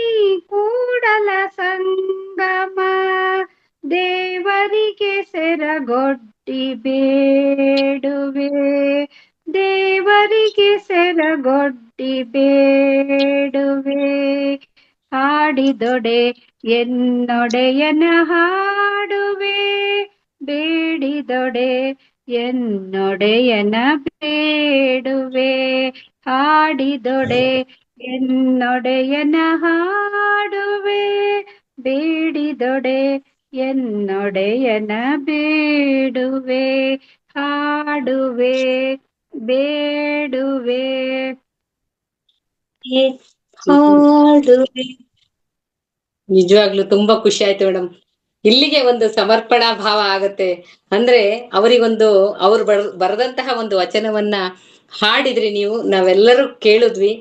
ಕೂಡಲ ಸಂಗಮ. ದೇವರಿಗೆ ಸೆರಗೊಡ್ಡಿ ಬೇಡುವೆ, ದೇವರಿಗೆ ಸೆರಗೊಡ್ಡಿ ಬೇಡುವೆ. ಹಾಡಿದೊಡೆ ಎನ್ನೊಡೆಯನ ಹಾಡುವೆ, ಬೇಡಿದೊಡೆ ಎನ್ನೊಡೆಯನ ಬೇಡುವೆ. ಹಾಡಿದೊಡೆ ಎನ್ನೊಡೆಯನ ಹಾಡುವೆ, ಬೇಡಿದೊಡೆ ಎನ್ನೊಡೆಯನ ಬೇಡುವೆ. ಹಾಡುವೆ ಬೇಡುವೆ ಹಾಡುವೆ. ನಿಜವಾಗ್ಲೂ ತುಂಬಾ ಖುಷಿ ಆಯ್ತು ಮೇಡಮ್. ಇಲ್ಲಿಗೆ ಒಂದು ಸಮರ್ಪಣಾ ಭಾವ ಆಗತ್ತೆ. ಅಂದ್ರೆ ಅವರಿಗೊಂದು ಅವ್ರು ಬರೆದಂತಹ ಒಂದು ವಚನವನ್ನ ಹಾಡಿದ್ರಿ ನೀವು, ನಾವೆಲ್ಲರೂ ಕೇಳಿದ್ವಿ.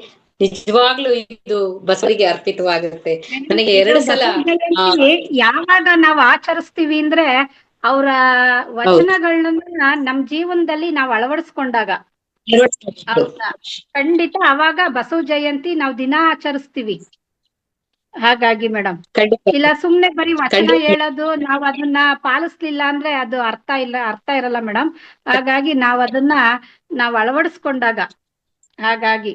ನಿಜವಾಗ್ಲೂ ಇದು ಬಸವರಿಗೆ ಅರ್ಪಿತವಾಗುತ್ತೆ. ನನಗೆ 2 ಸಲ ಯಾವಾಗ ನಾವು ಆಚರಿಸ್ತೀವಿ ಅಂದ್ರೆ ಅವರ ವಚನಗಳನ್ನ ನಮ್ ಜೀವನದಲ್ಲಿ ನಾವು ಅಳವಡಿಸ್ಕೊಂಡಾಗ ಖಂಡಿತ ಅವಾಗ ಬಸವ ಜಯಂತಿ ನಾವು ದಿನ ಆಚರಿಸ್ತೀವಿ. ಹಾಗಾಗಿ ಮೇಡಮ್, ಇಲ್ಲ ಸುಮ್ನೆ ಬರೀ ವಚನ ಹೇಳೋದು ನಾವ್ ಅದನ್ನ ಪಾಲಿಸ್ಲಿಲ್ಲ ಅಂದ್ರೆ ಅದು ಅರ್ಥ ಇರಲ್ಲ ಮೇಡಮ್. ಹಾಗಾಗಿ ನಾವ್ ಅಳವಡಿಸ್ಕೊಂಡಾಗ. ಹಾಗಾಗಿ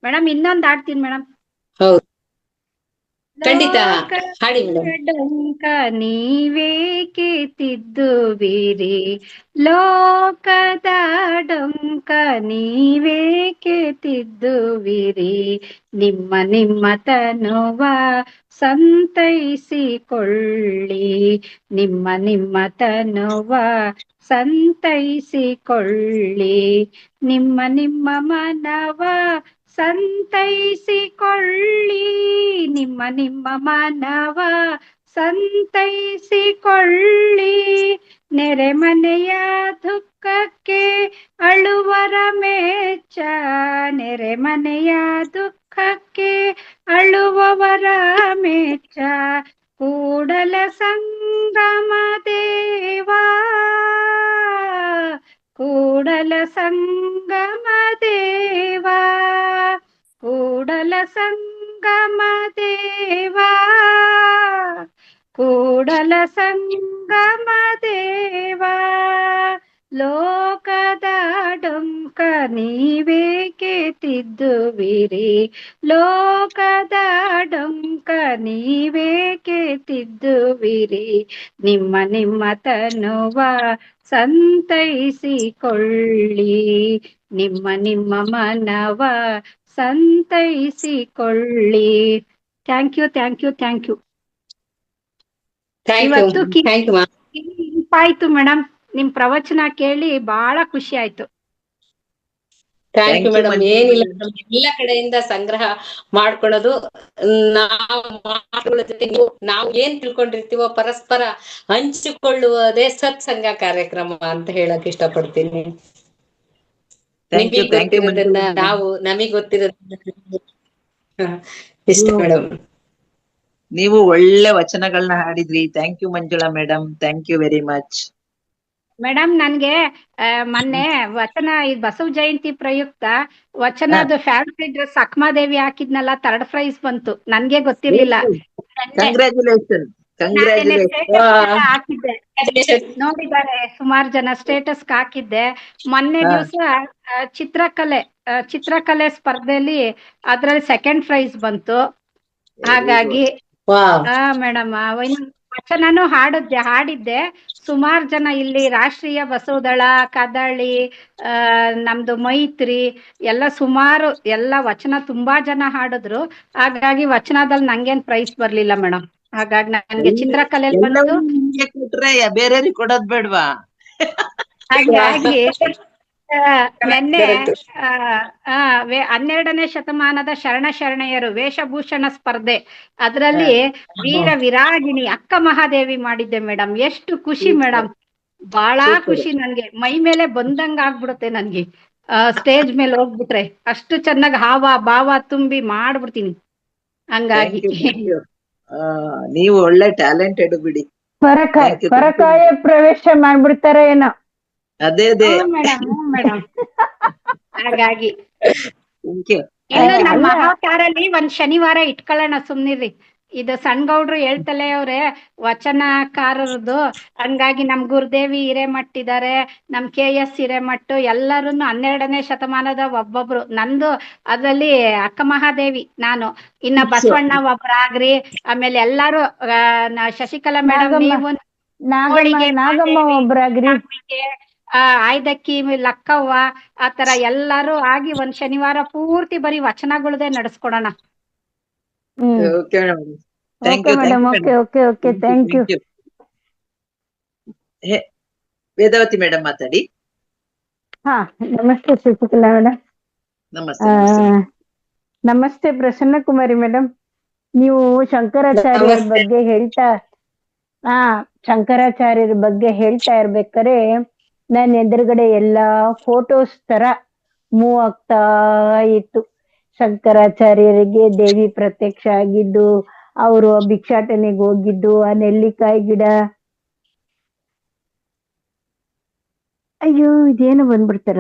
ಮೇಡಮ್ ಇನ್ನೊಂದ್ ಆಡ್ತೀನಿ ಮೇಡಮ್. ಹೌದು ಖಂಡಿತ ಹಾಡಿ ಮೇಡಮ್. ಡೊಂಕ ನೀವೇಕೆ ತಿದ್ದುವಿರಿ, ಲೋಕದ ಡೊಂಕ ನೀವೇಕೆ ತಿದ್ದುವಿರಿ. ನಿಮ್ಮ ತನುವ ಸಂತೈಸಿಕೊಳ್ಳಿ, ನಿಮ್ಮ ತನುವ ಸಂತೈಸಿಕೊಳ್ಳಿ. ನಿಮ್ಮ ಮನವ ಸಂತೈಸಿಕೊಳ್ಳಿ, ನಿಮ್ಮ ಮನವ ಸಂತೈಸಿಕೊಳ್ಳಿ. ನೆರೆಮನೆಯ ದುಃಖಕ್ಕೆ ಅಳುವರ ಮೆಚ್ಚ, ನೆರೆಮನೆಯ ದುಃಖಕ್ಕೆ ಅಳುವವರ ಮೆಚ್ಚ. ಕೂಡಲ ಸಂಗಮ ದೇವಾ, ಕೂಡಲ ಸಂಗಮ ದೇವಾ, ಕೂಡಲ ಸಂಗಮ ದೇವಾ, ಕೂಡಲ ಸಂಗಮ ದೇವಾ. ಲೋಕದ ಡೊಂಕ ನೀವೇಕೆ ತಿದ್ದುವಿರಿ, ಲೋಕದ ಡೊಂಕ ನೀವೇಕೆ ತಿದ್ದುವಿರಿ, ನಿಮ್ಮ ನಿಮ್ಮ ತನುವ ಸಂತೈಸಿಕೊಳ್ಳಿ, ನಿಮ್ಮ ನಿಮ್ಮ ಮನವ ಸಂತೈಸಿಕೊಳ್ಳಿ. Thank you, thank you, thank you. ಇವತ್ತು ಥ್ಯಾಂಕ್ ಯು ಆಯ್ತು ಮೇಡಮ್, ನಿಮ್ ಪ್ರವಚನ ಕೇಳಿ ಬಹಳ ಖುಷಿ ಆಯ್ತು. Thank you madam. ಏನಿಲ್ಲ, ಎಲ್ಲ ಕಡೆಯಿಂದ ಸಂಗ್ರಹ ಮಾಡ್ಕೊಳ್ಳೋದು, ನಾವು ಮಾತುಗಳ ಜೊತೆ ನಾವು ಏನ್ ತಿಳ್ಕೊಂಡಿರ್ತೀವೋ ಪರಸ್ಪರ ಹಂಚಿಕೊಳ್ಳುವುದೇ ಸತ್ಸಂಗ ಕಾರ್ಯಕ್ರಮ ಅಂತ ಹೇಳಕ್ ಇಷ್ಟಪಡ್ತೀನಿ. ನಿಮಗೆ ಗೊತ್ತಿರೋದನ್ನ ನಾವು, ನಮಗ್ ಗೊತ್ತಿರೋದನ್ನ ಇಷ್ಟ ಮೇಡಮ್. ನೀವು ಒಳ್ಳೆ ವಚನಗಳನ್ನ ಹಾಡಿದ್ರಿ. Thank you Manjula madam, thank you very much madam. ನನ್ಗೆ ಮೊನ್ನೆ ವಚನ, ಈ ಬಸವ ಜಯಂತಿ ಪ್ರಯುಕ್ತ ವಚನದ ಫ್ಯಾನ್ಸಿ ಡ್ರೆಸ್ ಅಕ್ಮಾದೇವಿ ಹಾಕಿದ್ನಲ್ಲ, 3rd ಪ್ರೈಸ್ ಬಂತು. ನನ್ಗೆ ಗೊತ್ತಿರ್ಲಿಲ್ಲ. ಕಂಗ್ರಾಚುಲೇಷನ್. ಹಾಕಿದ್ದೆ, ನೋಡಿದ್ದಾರೆ ಸುಮಾರು ಜನ ಸ್ಟೇಟಸ್ ಹಾಕಿದ್ದೆ. ಮೊನ್ನೆ ದಿವಸ ಚಿತ್ರಕಲೆ ಸ್ಪರ್ಧೆಯಲ್ಲಿ ಅದ್ರಲ್ಲಿ 2nd ಪ್ರೈಸ್ ಬಂತು. ಹಾಗಾಗಿ ಮೇಡಮ್ ವಚನನು ಹಾಡಿದ್ದೆ. ಸುಮಾರು ಜನ ಇಲ್ಲಿ ರಾಷ್ಟ್ರೀಯ ಬಸವದಳ, ಕದಳಿ, ನಮ್ದು ಮೈತ್ರಿ ಎಲ್ಲ ಸುಮಾರು ಎಲ್ಲ ವಚನ ತುಂಬಾ ಜನ ಹಾಡಿದ್ರು. ಹಾಗಾಗಿ ವಚನದಲ್ಲಿ ನಂಗೇನ್ ಪ್ರೈಸ್ ಬರ್ಲಿಲ್ಲ ಮೇಡಮ್. ಹಾಗಾಗಿ ನನ್ಗೆ ಚಿತ್ರಕಲೆ ಬಂತು. ಬೇರೆಯವ್ರಿಗೆ ಕೊಡೋದ್ ಬೇಡ್ವಾ? ಹಾಗಾಗಿ ನಿನ್ನೆ 12ನೇ ಶತಮಾನದ ಶರಣೆಯರು ವೇಷಭೂಷಣ ಸ್ಪರ್ಧೆ, ಅದರಲ್ಲಿ ವೀರ ವಿರಾಗಿಣಿ ಅಕ್ಕ ಮಹಾದೇವಿ ಮಾಡಿದ್ದೆ ಮೇಡಮ್. ಎಷ್ಟು ಖುಷಿ ಮೇಡಮ್, ಬಹಳ ಖುಷಿ. ನನ್ಗೆ ಮೈ ಮೇಲೆ ಬಂದಂಗ ಆಗ್ಬಿಡುತ್ತೆ ನನ್ಗೆ. ಸ್ಟೇಜ್ ಮೇಲೆ ಹೋಗ್ಬಿಟ್ರೆ ಅಷ್ಟು ಚೆನ್ನಾಗಿ ಹಾವ ಭಾವ ತುಂಬಿ ಮಾಡ್ಬಿಡ್ತೀನಿ. ಹಂಗಾಗಿ ನೀವು ಒಳ್ಳೆ ಟ್ಯಾಲೆಂಟೆಡ್ ಬಿಡಿ. ಪರಕಾಯ ಪ್ರವೇಶ ಮಾಡ್ಬಿಡ್ತಾರ ಏನೋ. ಅದೇ ಮೇಡಮ್. ಹಾಗಾಗಿ ಇನ್ನು ನಮ್ಮ ಮಹಾಕಾರಲ್ಲಿ ಒಂದ್ ಶನಿವಾರ ಇಟ್ಕೊಳ್ಳೋಣ, ಸುಮ್ನಿರ್ರಿ. ಇದು ಸಣ್ಣಗೌಡ್ರು ಹೇಳ್ತಲೇ ಅವ್ರೆ ವಚನಕಾರರದು. ಹಂಗಾಗಿ ನಮ್ ಗುರುದೇವಿ ಹಿರೇಮಠಿದ್ದಾರೆ, ನಮ್ KS ಹಿರೇಮಠು, ಎಲ್ಲರೂ 12ನೇ ಶತಮಾನದ ಒಬ್ಬೊಬ್ರು. ನಂದು ಅದ್ರಲ್ಲಿ ಅಕ್ಕ ಮಹಾದೇವಿ, ನಾನು, ಇನ್ನ ಬಸವಣ್ಣ ಒಬ್ರಾಗ್ರಿ, ಆಮೇಲೆ ಎಲ್ಲಾರು ಶಶಿಕಲಾ ಮೇಡಮ್, ನೀವು ನಾಗಮ್ಮ ಒಬ್ರಾಗ್ರಿ, ಆಯ್ದಕ್ಕಿ ಲಕ್ಕವ್ವ, ಆತರ ಎಲ್ಲಾರು ಆಗಿ ಒಂದ್ ಶನಿವಾರ ಪೂರ್ತಿ ಬರೀ ವಚನಗಳದೇ ನಡೆಸ್ಕೊಡೋಣ. ವೇದಾವತಿ ಮೇಡಮ್ ಮಾತಾಡಿ. ನಮಸ್ತೆ ಶಶಿಕಲಾ ಮೇಡಮ್. ನಮಸ್ತೆ ಪ್ರಸನ್ನ ಕುಮಾರಿ ಮೇಡಮ್. ನೀವು ಶಂಕರಾಚಾರ್ಯರ ಬಗ್ಗೆ ಹೇಳ್ತಾ ಇರ್ಬೇಕಾರೆ ನನ್ ಎದುರುಗಡೆ ಎಲ್ಲಾ ಫೋಟೋಸ್ ತರ ಮೂವ್ ಆಗ್ತಾ ಇತ್ತು. ಶಂಕರಾಚಾರ್ಯರಿಗೆ ದೇವಿ ಪ್ರತ್ಯಕ್ಷ ಆಗಿದ್ದು, ಅವರು ಭಿಕ್ಷಾಟನೆಗೆ ಹೋಗಿದ್ದು, ಆ ನೆಲ್ಲಿಕಾಯಿ ಗಿಡ, ಅಯ್ಯೋ ಇದೇನು ಬಂದ್ಬಿಡ್ತಾರ,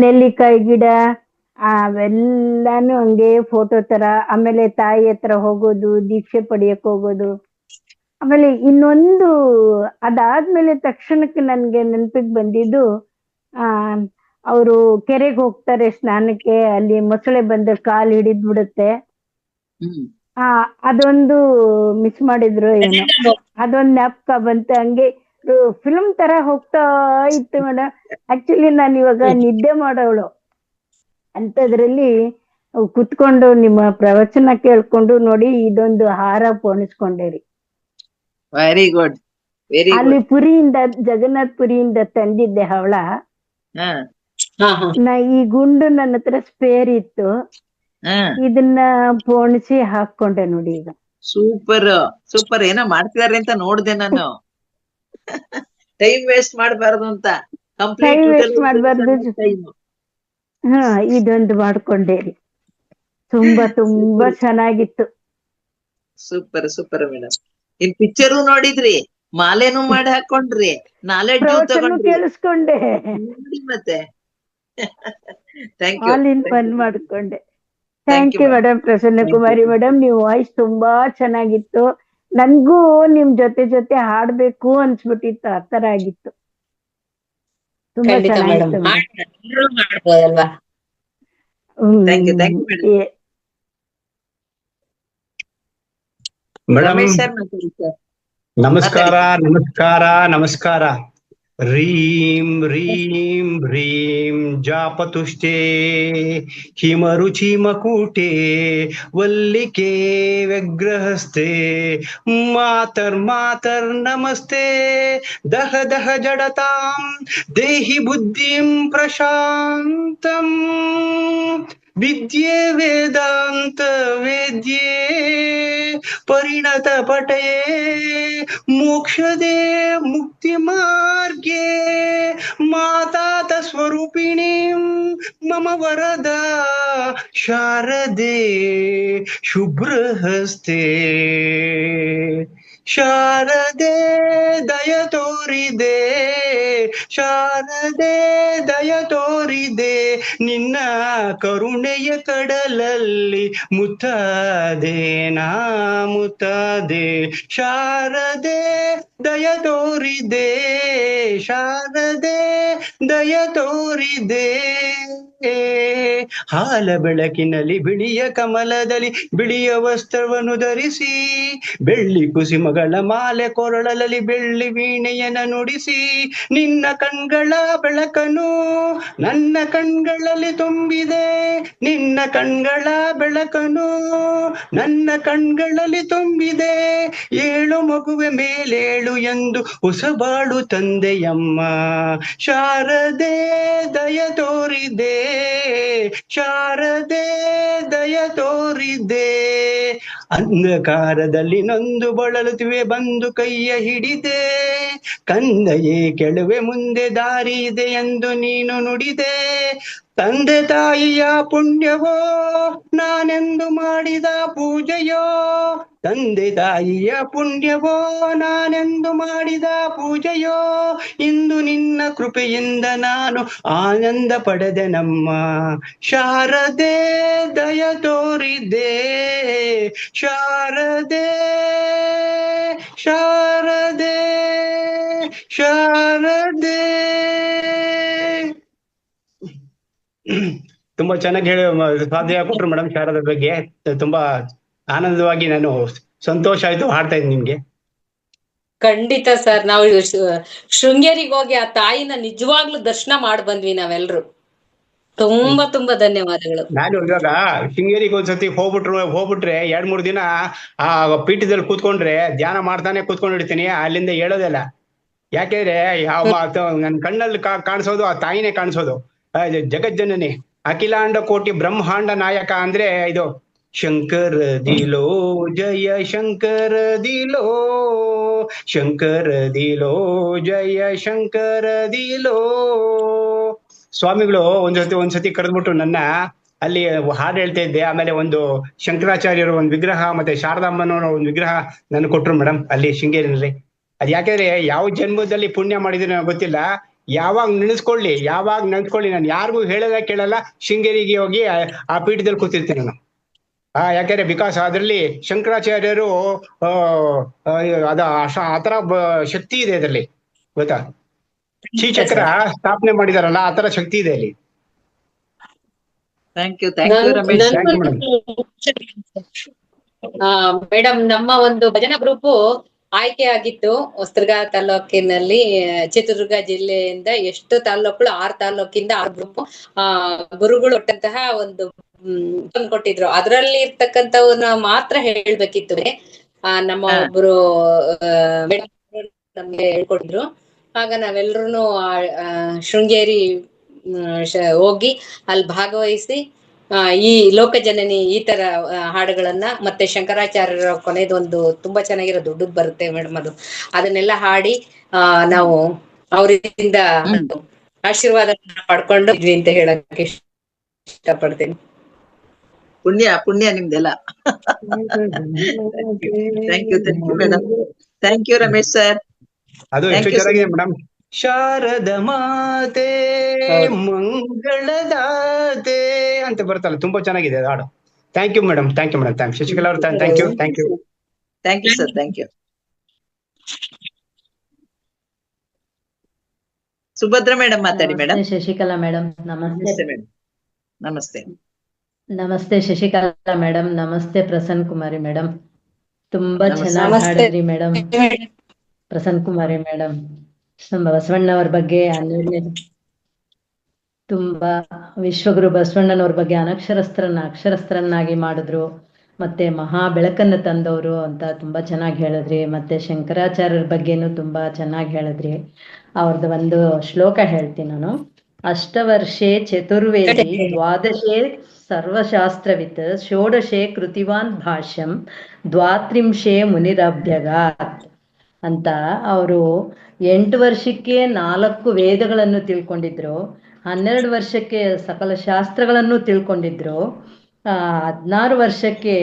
ನೆಲ್ಲಿಕಾಯಿ ಗಿಡ, ಅವೆಲ್ಲಾನು ಹಂಗೆ ಫೋಟೋ ತರ. ಆಮೇಲೆ ತಾಯಿ ಹತ್ರ ಹೋಗೋದು, ದೀಕ್ಷೆ ಪಡಿಯಕ್ ಹೋಗೋದು. ಆಮೇಲೆ ಇನ್ನೊಂದು ಅದಾದ್ಮೇಲೆ ತಕ್ಷಣಕ್ಕೆ ನನ್ಗೆ ನೆನಪಿಗೆ ಬಂದಿದ್ದು, ಅವರು ಕೆರೆಗೆ ಹೋಗ್ತಾರೆ ಸ್ನಾನಕ್ಕೆ, ಅಲ್ಲಿ ಮೊಸಳೆ ಬಂದ ಕಾಲ್ ಹಿಡಿದ್ ಬಿಡುತ್ತೆ. ಅದೊಂದು ಮಿಸ್ ಮಾಡಿದ್ರು ಏನೋ, ಅದೊಂದ್ ಜ್ಞಾಪಕ ಬಂತು. ಹಂಗೆ ಫಿಲ್ಮ್ ತರ ಹೋಗ್ತಾ ಇತ್ತು ಮೇಡಮ್. ಆಕ್ಚುಲಿ ನಾನು ಇವಾಗ ನಿದ್ದೆ ಮಾಡೋಳು, ಅಂತದ್ರಲ್ಲಿ ಕುತ್ಕೊಂಡು ನಿಮ್ಮ ಪ್ರವಚನ ಕೇಳ್ಕೊಂಡು ನೋಡಿ ಇದೊಂದು ಹಾರ ಪೋಣಿಸ್ಕೊಂಡೇರಿ. Very good. ಅಲ್ಲಿ ಪುರಿಯಿಂದ, ಜಗನ್ನಾಥ್ ಪುರಿಯಿಂದ ತಂದಿದ್ದೆ ಹವಳ. ಈ ಗುಂಡು ನನ್ನ ಹತ್ರ ಸ್ಪೇರ್ ಇತ್ತು, ಇದನ್ನ ಪೋಣಿಸಿ ಹಾಕೊಂಡೆ ನೋಡಿ ಈಗ. ಸೂಪರ್. ಏನೋ ಮಾಡ್ತಿದಾರೆ ಅಂತ ನೋಡ್ದೆ ನಾನು. ಟೈಮ್ ವೇಸ್ಟ್ ಮಾಡಬಾರ್ದು ಅಂತ, ಟೈಮ್ ವೇಸ್ಟ್ ಮಾಡಬಾರ್ದು. ಇದೊಂದು ಮಾಡ್ಕೊಂಡೇರಿ, ತುಂಬಾ ಚೆನ್ನಾಗಿತ್ತು. Super madam. ಇನ್ ಪಿಕ್ಚರು ನೋಡಿದ್ರಿ, ಮಾಲೆನೂ ಮಾಡಿ ಹಾಕೊಂಡ್ರಿ, ನಾಲೆಡ್ಜು ತಗೊಂಡ್ರಿ, ಕೇಳಿಸ್ಕೊಂಡೆ, ಮತ್ತೆ ಆಲ್ ಇನ್ ಒನ್ ಮಾಡ್ಕೊಂಡೆ. Thank you madam. Prasanna Kumari madam, ನೀವು ವಾಯ್ಸ್ ತುಂಬಾ ಚೆನ್ನಾಗಿತ್ತು. ನನ್ಗೂ ನಿಮ್ ಜೊತೆ ಹಾಡ್ಬೇಕು ಅನ್ಸ್ಬಿಟ್ಟಿತ್ತು, ಆ ತರ ಆಗಿತ್ತು. ತುಂಬಾ ಖಂಡಿತ ಮೇಡಮ್, ಚೆನ್ನಾಗಿತ್ತು ಮೇಡಮ್. ಮಾಡ್ಬೋದಲ್ವಾ? Thank you madam. Madam Ramesh sir ಮಾತಾಡಿ ಸರ್. ನಮಸ್ಕಾರ, ನಮಸ್ಕಾರ, ನಮಸ್ಕಾರ. ರೀಂ ರೀಂ ಹ್ರೀಂ ಜಾಪತುಷ್ಟೇ ಹಿಮರುಚಿ ಮಕುಟೇ ವಲ್ಲಿಕೆ ವ್ಯಗ್ರಹಸ್ಥೆ ಮಾತರ್ ನಮಸ್ತೆ ದಹ ದಹ ಜಡತಾಂ ದೇಹಿ ಬುದ್ಧಿಂ ಪ್ರಶಾಂತಂ ವಿದ್ಯೆ ವೇದಾಂತ ವೇದ್ಯೆ ಪರಿಣತ ಪಟಯೇ ಮೋಕ್ಷದೇ ಮುಕ್ತಿ ಮಾರ್ಗೇ ಮಾತಾ ಸ್ವರೂಪಿಣೀಂ ಮಮ ವರದ ಶಾರದೆ ಶುಭ್ರಹಸ್ತೆ ಶಾರದೆ ದಯ ತೋರಿದೆ ಶಾರದೆ ದಯ ತೋರಿದೆ ನಿನ್ನ ಕರುಣೆಯ ಕಡಲಲ್ಲಿ ಮುತ್ತದೆ ನಾ ಮುತ್ತದೆ ಶಾರದೆ ದಯ ತೋರಿದೆ ಶಾರದೆ ದಯ ತೋರಿದೆ ಹಾಲ ಬೆಳಕಿನಲ್ಲಿ ಬಿಳಿಯ ಕಮಲದಲ್ಲಿ ಬಿಳಿಯ ವಸ್ತ್ರವನ್ನು ಧರಿಸಿ ಬೆಳ್ಳಿ ಕುಸುಮಗಳ ಮಾಲೆ ಕೊರಳಲ್ಲಿ ಬೆಳ್ಳಿ ವೀಣೆಯನ್ನ ನುಡಿಸಿ ನಿನ್ನ ಕಣ್ಗಳ ಬೆಳಕನು ನನ್ನ ಕಣ್ಗಳಲ್ಲಿ ತುಂಬಿದೆ ನಿನ್ನ ಕಣ್ಗಳ ಬೆಳಕನು ನನ್ನ ಕಣ್ಗಳಲ್ಲಿ ತುಂಬಿದೆ ಏಳು ಮಗುವೆ ಮೇಲೇಳು ಎಂದು ಹೊಸಬಾಳು ತಂದೆಯಮ್ಮ ಶಾರದೆ ದಯ ತೋರಿದೆ ಶಾರದೆ ದಯ ತೋರಿದೆ ಅಂಧಕಾರದಲ್ಲಿ ನೊಂದು ಬಳಲುತ್ತಿವೆ ಬಂದು ಕೈಯ ಹಿಡಿದೆ ಕಂದಯೇ ಕೆಳುವೆ ಮುಂದೆ ದಾರಿ ಇದೆ ಎಂದು ನೀನು ನುಡಿದೆ ತಂದೆ ತಾಯಿಯ ಪುಣ್ಯವೋ ನಾನೆಂದು ಮಾಡಿದ ಪೂಜೆಯೋ ತಂದೆ ತಾಯಿಯ ಪುಣ್ಯವೋ ನಾನೆಂದು ಮಾಡಿದ ಪೂಜೆಯೋ ಇಂದು ನಿನ್ನ ಕೃಪೆಯಿಂದ ನಾನು ಆನಂದ ಪಡೆದೆ ನಮ್ಮ ಶಾರದೆ ದಯ ತೋರಿದೆ ಶಾರದೆ ಶಾರದೆ ಶಾರದೆ. ತುಂಬಾ ಚೆನ್ನಾಗಿ ಹೇಳಿ ಸಾಧ್ಯ ಕೊಟ್ರು ಮೇಡಮ್. ಶಾರದಾ ಬಗ್ಗೆ ತುಂಬಾ ಆನಂದವಾಗಿ ನಾನು ಸಂತೋಷ ಆಯ್ತು ಹಾಡ್ತಾ ಇದ್ದೀನಿ ನಿಮ್ಗೆ. ಖಂಡಿತ ಸರ್, ನಾವು ಶೃಂಗೇರಿಗೆ ಹೋಗಿ ಆ ತಾಯಿನ ನಿಜವಾಗ್ಲೂ ದರ್ಶನ ಮಾಡಿ ಬಂದ್ವಿ ನಾವೆಲ್ರು. ತುಂಬಾ ತುಂಬಾ ಧನ್ಯವಾದಗಳು. ನಾನು ಇವಾಗ ಶೃಂಗೇರಿಗೆ ಒಂದ್ಸತಿ ಹೋಗ್ಬಿಟ್ರೆ 2-3 ದಿನ ಆ ಪೀಠದಲ್ಲಿ ಕೂತ್ಕೊಂಡ್ರೆ ಧ್ಯಾನ ಮಾಡ್ತಾನೆ ಕೂತ್ಕೊಂಡಿರ್ತೀನಿ, ಅಲ್ಲಿಂದ ಹೇಳೋದಲ್ಲ. ಯಾಕೆಂದ್ರೆ ನನ್ ಕಣ್ಣಲ್ಲಿ ಕಾಣಿಸೋದು ಆ ತಾಯಿನೇ ಕಾಣಿಸೋದು, ಜಗಜ್ಜನನಿ ಅಖಿಲಾಂಡ ಕೋಟಿ ಬ್ರಹ್ಮಾಂಡ ನಾಯಕ ಅಂದ್ರೆ ಇದು ಶಂಕರ ದಿಲೋ ಜಯ ಶಂಕರ ದಿಲೋ ಶಂಕರ ದಿಲೋ ಜಯ ಶಂಕರ ದಿಲೋ. ಸ್ವಾಮಿಗಳು ಒಂದ್ಸತಿ ಕರೆದ್ಬಿಟ್ಟು ನನ್ನ ಅಲ್ಲಿ ಹಾಡು ಹೇಳ್ತಾ ಇದ್ದೆ. ಆಮೇಲೆ ಒಂದು ಶಂಕರಾಚಾರ್ಯರು ಒಂದು ವಿಗ್ರಹ ಮತ್ತೆ ಶಾರದಾಂಬನವರ ಒಂದು ವಿಗ್ರಹ ನನ್ ಕೊಟ್ರು ಮೇಡಮ್ ಅಲ್ಲಿ ಶೃಂಗೇರಿನಲ್ಲಿ. ಅದ್ ಯಾಕೆಂದ್ರೆ ಯಾವ ಜನ್ಮದಲ್ಲಿ ಪುಣ್ಯ ಮಾಡಿದ್ರೆ ನನಗೆ ಗೊತ್ತಿಲ್ಲ, ಯಾವಾಗ ನೆನ್ಸ್ಕೊಳ್ಳಿ ನಾನು ಯಾರಿಗೂ ಹೇಳಲ್ಲ ಕೇಳಲ್ಲ, ಶೃಂಗೇರಿಗೆ ಹೋಗಿ ಆ ಪೀಠದಲ್ಲಿ ಕೂತಿರ್ತೀನಿ ನಾನು. ಯಾಕೆಂದ್ರೆ ಬಿಕಾಸ್ ಅದ್ರಲ್ಲಿ ಶಂಕರಾಚಾರ್ಯರು ಆತರ ಶಕ್ತಿ ಇದೆ ಅದರಲ್ಲಿ, ಗೊತ್ತಾ? ಶ್ರೀಚಕ್ರ ಸ್ಥಾಪನೆ ಮಾಡಿದಾರಲ್ಲ, ಆ ತರ ಶಕ್ತಿ ಇದೆ ಅಲ್ಲಿ. Thank you Ramesh. ಮೇಡಮ್, ನಮ್ಮ ಒಂದು ಭಜನಾ ಗ್ರೂಪ್ ಆಯ್ಕೆ ಆಗಿತ್ತು ಹೊಸದುರ್ಗ ತಾಲೂಕಿನಲ್ಲಿ. ಚಿತ್ರದುರ್ಗ ಜಿಲ್ಲೆಯಿಂದ ಎಷ್ಟು ತಾಲೂಕುಗಳು, 6 ತಾಲೂಕಿಂದ 6 ಗ್ರೂಪ್ ಗುರುಗಳು ಕೊಟ್ಟಂತಹ ಒಂದು ಕೊಟ್ಟಿದ್ರು. ಅದರಲ್ಲಿ ಇರ್ತಕ್ಕಂಥವ್ರನ್ನ ಮಾತ್ರ ಹೇಳ್ಬೇಕಿತ್ತು. ನಮ್ಮ ಒಬ್ರು ಮೇಡಮ್ ನಮ್ಗೆ ಹೇಳ್ಕೊಟ್ಟಿದ್ರು. ಆಗ ನಾವೆಲ್ರು ಶೃಂಗೇರಿ ಹೋಗಿ ಅಲ್ಲಿ ಭಾಗವಹಿಸಿ ಈ ಲೋಕಜನನಿ ಈ ತರ ಹಾಡುಗಳನ್ನ, ಮತ್ತೆ ಶಂಕರಾಚಾರ್ಯರ ಕೊನೆದೊಂದು ತುಂಬಾ ಚೆನ್ನಾಗಿರೋ ದುಡ್ಡದ್ ಬರುತ್ತೆ ಮೇಡಮ್, ಅದನ್ನೆಲ್ಲ ಹಾಡಿ ನಾವು ಅವರಿಂದ ಆಶೀರ್ವಾದ ಪಡ್ಕೊಂಡು ಇದ್ವಿ ಅಂತ ಹೇಳಕ್ ಇಷ್ಟಪಡ್ತೀನಿ. ಪುಣ್ಯ ನಿಮ್ದೆಲ್ಲ. Thank you madam. Thank you Ramesh sir. ಅದು ಎಷ್ಟು ಚೆನ್ನಾಗಿದೆ ಮೇಡಮ್. ಶಾರದ ಮಾತೆ ಮಂಗಳದಾತೆ ಅಂತ ಬರುತ್ತಲ್ಲ, ತುಂಬಾ ಚೆನ್ನಾಗಿದೆ ಹಾಡು. Thank you madam. Thank you Shashikala ಅವ್ರ thank you. Thank you sir, thank you. Subhadra madam ಮಾತಾಡಿ ಮೇಡಮ್. ನಮಸ್ತೆ ಶಶಿಕಲಾ ಮೇಡಮ್. ನಮಸ್ತೆ ನಮಸ್ತೆ ಮೇಡಮ್. ನಮಸ್ತೆ. ನಮಸ್ತೆ ಶಶಿಕಲಾ ಮೇಡಮ್. ನಮಸ್ತೆ ಪ್ರಸನ್ನ ಕುಮಾರಿ ಮೇಡಮ್. ತುಂಬಾ ನಮಸ್ತೆ. ಚೆನ್ನಾಗಿ ನಮಸ್ತೆ. ಹಾಡಿದ್ರಿ ಮೇಡಮ್. ಪ್ರಸನ್ನ ಕುಮಾರಿ ಮೇಡಮ್ ನಮ್ಮ ಬಸವಣ್ಣವ್ರ ಬಗ್ಗೆ ತುಂಬಾ ವಿಶ್ವಗುರು ಬಸವಣ್ಣನವ್ರ ಬಗ್ಗೆ ಅಕ್ಷರಸ್ಥರನ್ನಾಗಿ ಮಾಡಿದ್ರು. ಮತ್ತೆ ಮಹಾ ಬೆಳಕನ್ನು ತಂದವರು ಅಂತ ತುಂಬಾ ಚೆನ್ನಾಗಿ ಹೇಳಿದ್ರಿ. ಮತ್ತೆ ಶಂಕರಾಚಾರ್ಯರ ಬಗ್ಗೆನೂ ತುಂಬಾ ಚೆನ್ನಾಗಿ ಹೇಳಿದ್ರಿ. ಅವ್ರದ್ದು ಒಂದು ಶ್ಲೋಕ ಹೇಳ್ತೀನಿ ನಾನು. ಅಷ್ಟವರ್ಷೆ ಚತುರ್ವೇದಿ ದ್ವಾದಶೆ ಸರ್ವಶಾಸ್ತ್ರವಿತ್ ಷೋಡಶೆ ಕೃತಿವಾನ್ ಭಾಷ್ಯಂ ದ್ವಾತ್ರಿಂಶೆ ಮುನಿರಭ್ಯಗಾತ್ ಅಂತ. ಅವರು 8 ವರ್ಷಕ್ಕೆ 4 ವೇದಗಳನ್ನು ತಿಳ್ಕೊಂಡಿದ್ರು. 12 ವರ್ಷಕ್ಕೆ ಸಕಲ ಶಾಸ್ತ್ರಗಳನ್ನು ತಿಳ್ಕೊಂಡಿದ್ರು. 16 ವರ್ಷಕ್ಕೆ